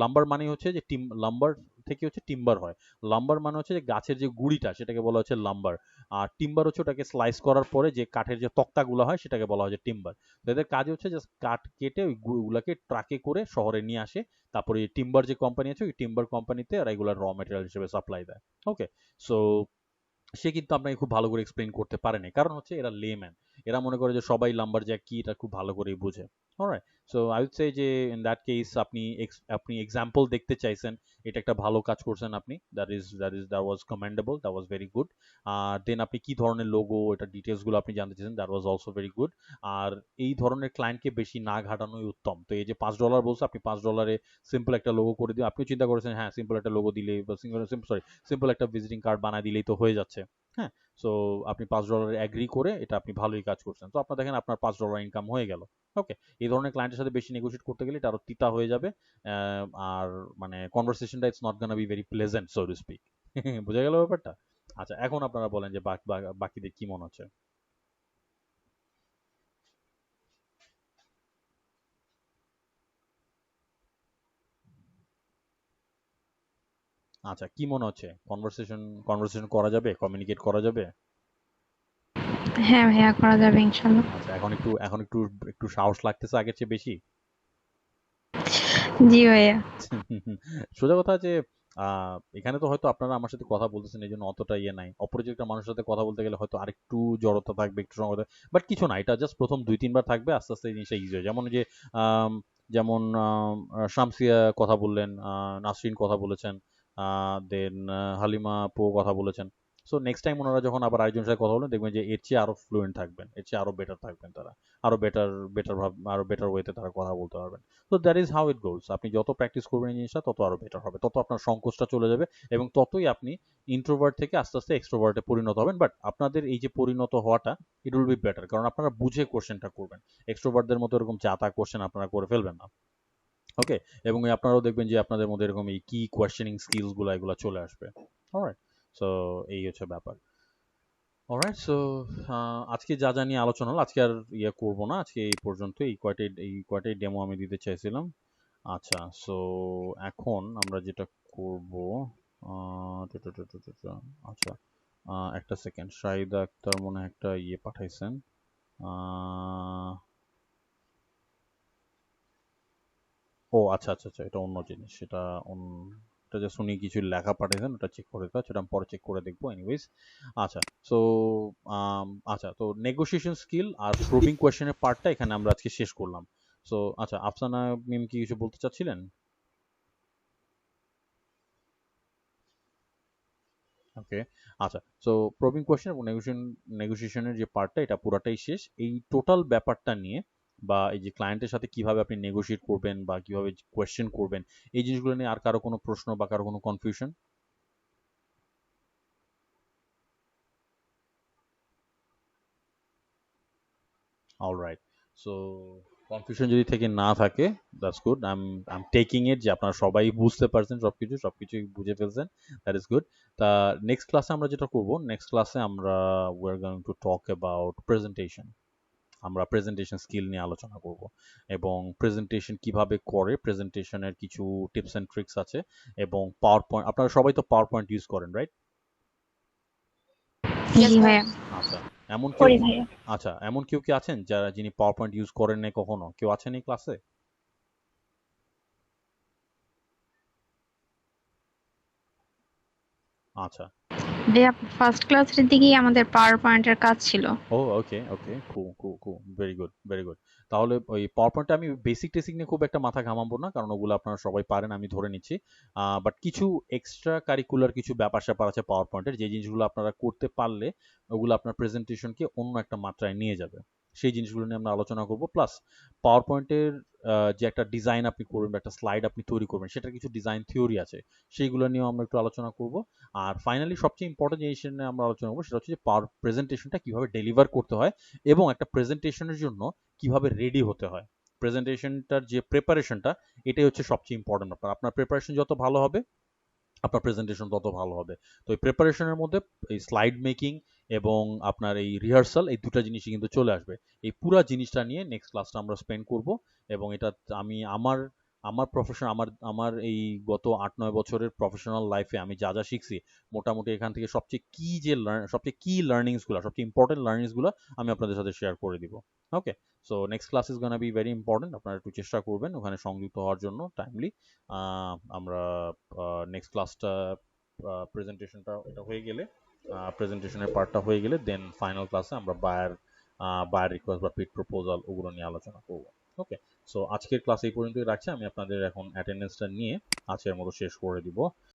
[SPEAKER 1] লাম্বার মানে হচ্ছে যে লাম্বার থেকে হচ্ছে টিম্বার হয়। লাম্বার মানে হচ্ছে যে গাছের যে গুড়িটা সেটাকে বলা হচ্ছে লাম্বার, আর টিম্বার হচ্ছে ওটাকে স্লাইস করার পরে যে কাঠের যে তক্তাগুলো হয় সেটাকে বলা হয় যে টিম্বার। তো এদের কাজ হচ্ছে জাস্ট কাঠ কেটে ওই গুলোকে ট্রাকে করে শহরে নিয়ে আসে, তারপরে এই টিম্বার যে কোম্পানি আছে ওই টিম্বার কোম্পানিতে রেগুলার র মেটেরিয়াল হিসেবে সাপ্লাই দেয়। ওকে, সো সে কিন্তু আপনাকে খুব ভালো করে এক্সপ্লেন করতে পারেনি, কারণ হচ্ছে এরা লেম্যান, এরা মনে করে যে সবাই লাম্বার জ্যাক কি এটা খুব ভালো করেই বুঝে। Alright, so I would say যে ইন দ্যাট কেস আপনি এক্সাম্পল দেখতে চাইছেন, এটা একটা ভালো কাজ করছেন আপনি, that was commendable, that was very good. Then আপনি কি ধরনের লোগো, এটা ডিটেলসগুলো আপনি জানতে চাইছেন, that was also very good. আর এই ধরনের ক্লায়েন্টকে বেশি না ঘাটানোই উত্তম। তো এই যে $5 বলছে, আপনি $5 সিম্পল একটা লোগো করে দিয়ে আপনিও চিন্তা করেছেন হ্যাঁ সিম্পল একটা লোগো দিলে বা সিম্পল একটা ভিজিটিং কার্ড বানায় দিলেই তো হয়ে যাচ্ছে। হ্যাঁ, সো আপনি $5 অ্যাগ্রি করে এটা আপনি ভালোই কাজ করছেন, তো আপনার দেখেন আপনার $5 ইনকাম হয়ে গেল। ওকে, এই ধরনের ক্লায়েন্টের সাথে বেশি নেগোশিয়েট করতে গেলে এটা আরো তিতা হয়ে যাবে। আর মানে কনভারসেশনটা it's not gonna be very pleasant so to speak. বোঝা গেল ব্যাপারটা? আচ্ছা, এখন আপনারা বলেন যে বাকিদের কি মনে হচ্ছে? আচ্ছা, কি মনে হচ্ছে? কনভারসেশন করা যাবে, কমিউনিকেট করা যাবে?
[SPEAKER 6] হ্যাঁ ভাইয়া, করা যাবে ইনশাল্লাহ।
[SPEAKER 1] আচ্ছা, এখন একটু একটু সাহস লাগতেছে আগের চেয়ে বেশি?
[SPEAKER 6] জি ভাইয়া।
[SPEAKER 1] সোজা কথা যে এখানে তো হয়তো আপনারা আমার সাথে কথা বলতেছেন এই জন্য অতটা ইয়ে নাই, অপরিচিত একটা মানুষের সাথে কথা বলতে গেলে হয়তো আরেকটু জড়তা থাকবে, একটু সময়, বাট কিছু না, এটা জাস্ট প্রথম 2-3 বার থাকবে, আস্তে আস্তে এই জিনিসটা ইজি হয়। যেমন যে আম, যেমন শামসিয়া কথা বললেন, নাসরিন কথা বলেছেন, দেন হালিমা আপু কথা বলেছেন। সো নেক্সট টাইম ওনারা যখন আবার আরেকজনের সাথে কথা বলেন দেখবেন যে এর চেয়ে আরো ফ্লুয়েন্ট থাকবেন, এর চেয়ে আরো বেটার থাকবেন তারা, আরো বেটার ওয়েতে তারা কথা বলতে পারবেন। তো দ্যাট ইজ হাউ ইট গোস। আপনি যত প্র্যাকটিস করবেন এই জিনিসটা তত আরো বেটার হবে, তত আপনার সংকোচটা চলে যাবে এবং ততই আপনি ইন্ট্রোভার্ট থেকে আস্তে আস্তে এক্সট্রোভার্টে পরিণত হবেন। বাট আপনাদের এই যে পরিণত হওয়াটা, ইট উইল বি বেটার, কারণ আপনারা বুঝে কোশ্চেনটা করবেন। এক্সট্রোভার্টদের মতো এরকম জাতা কোশ্চেন আপনারা করে ফেলবেন না। ওকে, এবং আপনারাও দেখবেন যে আপনাদের মধ্যে এরকম এই কি কোয়েশ্চেনিং স্কিলস গুলো এগুলো চলে আসবে। অলরাইট, সো এই হচ্ছে ব্যাপার। অলরাইট, সো আজকে যা যা নিয়ে আলোচনা হলো, আজকে আর ইয়ে করবো না, আজকে এই পর্যন্ত, এই কয়টাই ডেমো আমি দিতে চাইছিলাম। আচ্ছা, সো এখন আমরা যেটা করব, আচ্ছা, একটা সেকেন্ড, শাহিদা আক্তার মনে হয় একটা ইয়ে পাঠাইছেন। আহ, ও আচ্ছা আচ্ছা আচ্ছা, এটা অন্য জিনিস, এটা যে শুনি কিছু লেখা পাঠিয়েছেন, ওটা চেক করে দাও, সেটা আমি পরে চেক করে দেখবো এনিওয়েজ। আচ্ছা, সো আচ্ছা, তো নেগোসিয়েশন স্কিল আর প্রবিং কোয়েশ্চেনের পার্টটা এখানে আমরা আজকে শেষ করলাম। সো আচ্ছা, আফসানা মিম কি কিছু বলতে চাচ্ছিলেন? ওকে, আচ্ছা, সো প্রবিং কোয়েশ্চেন এবং নেগোসিয়েশনের যে পার্টটা এটা পুরাটাই শেষ। এই টোটাল ব্যাপারটা নিয়ে বা এই যে ক্লায়েন্টের সাথে কিভাবে আপনি নেগোশিয়েট করবেন বা কিভাবে কোয়েশ্চেন করবেন, এই জিনিসগুলো নিয়ে আর কারো কোনো প্রশ্ন বা কারো কোনো কনফিউশন? অলরাইট, সো কনফিউশন যদি থেকে না থাকে, that's good. I am taking ইট যে আপনারা সবাই বুঝতে পারছেন, সবকিছু বুঝে ফেলছেন, দ্যাট ইজ গুড। তা নেক্সট ক্লাসে আমরা যেটা করব, নেক্সট ক্লাসে আমরা we are going to talk about presentation. আমরা প্রেজেন্টেশন স্কিল নিয়ে আলোচনা করব এবং প্রেজেন্টেশন কিভাবে করে, প্রেজেন্টেশনের কিছু টিপস এন্ড ট্রিক্স আছে। এবং পাওয়ার পয়েন্ট, আপনারা সবাই তো পাওয়ার পয়েন্ট ইউজ করেন, রাইট?
[SPEAKER 5] ইয়েস
[SPEAKER 6] জি
[SPEAKER 5] ভাইয়া।
[SPEAKER 6] ভাইয়া,
[SPEAKER 1] আচ্ছা, এমন কেউ
[SPEAKER 6] করি ভাইয়া।
[SPEAKER 1] এমন কেউ কি আছেন যিনি পাওয়ার পয়েন্ট ইউজ করেন নাই কখনো? কেউ আছেন এই ক্লাসে? আচ্ছা,
[SPEAKER 6] ভাইয়া, ফার্স্ট ক্লাসের দিকেই আমাদের পাওয়ার পয়েন্টের কাজ ছিল।
[SPEAKER 1] ও ওকে ওকে, কুল, ভেরি গুড ভেরি গুড। তাহলে ওই পাওয়ার পয়েন্টটা আমি বেসিক টেসিক নিয়ে খুব একটা মাথা ঘামাবো না, কারণ ওগুলো আপনারা সবাই পারেন আমি ধরে নিচ্ছি। বাট কিছু এক্সট্রা কারিকুলার কিছু ব্যাপার স্যাপার আছে পাওয়ার পয়েন্টের, যে জিনিসগুলো আপনারা করতে পারলে ওগুলো আপনার প্রেজেন্টেশনকে অন্য একটা মাত্রায় নিয়ে যাবে। সেই জিনিসগুলো নিয়ে আমরা আলোচনা করব। প্লাস পাওয়ার পয়েন্টের যে একটা ডিজাইন আপনি করবেন বা একটা স্লাইড আপনি তৈরি করবেন, সেটার কিছু ডিজাইন থিওরি আছে, সেইগুলো নিয়েও আমরা একটু আলোচনা করব। আর ফাইনালি সবচেয়ে ইম্পর্টেন্ট জিনিস নিয়ে আমরা আলোচনা করবো, সেটা হচ্ছে যে পাওয়ার প্রেজেন্টেশনটা কিভাবে ডেলিভার করতে হয় এবং একটা প্রেজেন্টেশনের জন্য কিভাবে রেডি হতে হয়। প্রেজেন্টেশনটার যে প্রেপারেশনটা, এটাই হচ্ছে সবচেয়ে ইম্পর্টেন্ট ব্যাপার। আপনার প্রেপারেশন যত ভালো হবে আপনার প্রেজেন্টেশন তত ভালো হবে। তো এই প্রেপারেশনের মধ্যে এই স্লাইড মেকিং এবং আপনার এই রিহার্সাল, এই দুটো জিনিসই কিন্তু চলে আসবে। এই পুরা জিনিসটা নিয়ে নেক্সট ক্লাসটা আমরা স্পেন্ড করব। এবং এটা আমি আমার আমার প্রফেশন আমার আমার এই গত 8-9 বছরের প্রফেশনাল লাইফে আমি যা যা শিখছি, মোটামুটি এখান থেকে সবচেয়ে কি লার্নিংসগুলো, সবচেয়ে ইম্পর্টেন্ট লার্নিংসগুলো আমি আপনাদের সাথে শেয়ার করে দিব। Okay, so next class is gonna be very important, আপনারা একটু চেষ্টা করবেন ওখানে সংযুক্ত হওয়ার জন্য টাইমলি। আমরা নেক্সট ক্লাসটা প্রেজেন্টেশনটা এটা হয়ে গেলে, প্রেজেন্টেশনের পার্টটা হয়ে গেলে দেন ফাইনাল ক্লাসে আমরা বায়ার রিকোয়েস্ট বা পিট প্রপোজাল ওগুলো নিয়ে আলোচনা করব। ওকে, সো আজকের ক্লাস এই পর্যন্তই রাখছি। আমি আপনাদের এখন অ্যাটেন্ডেন্সটা নিয়ে আজকের মতো শেষ করে দিব।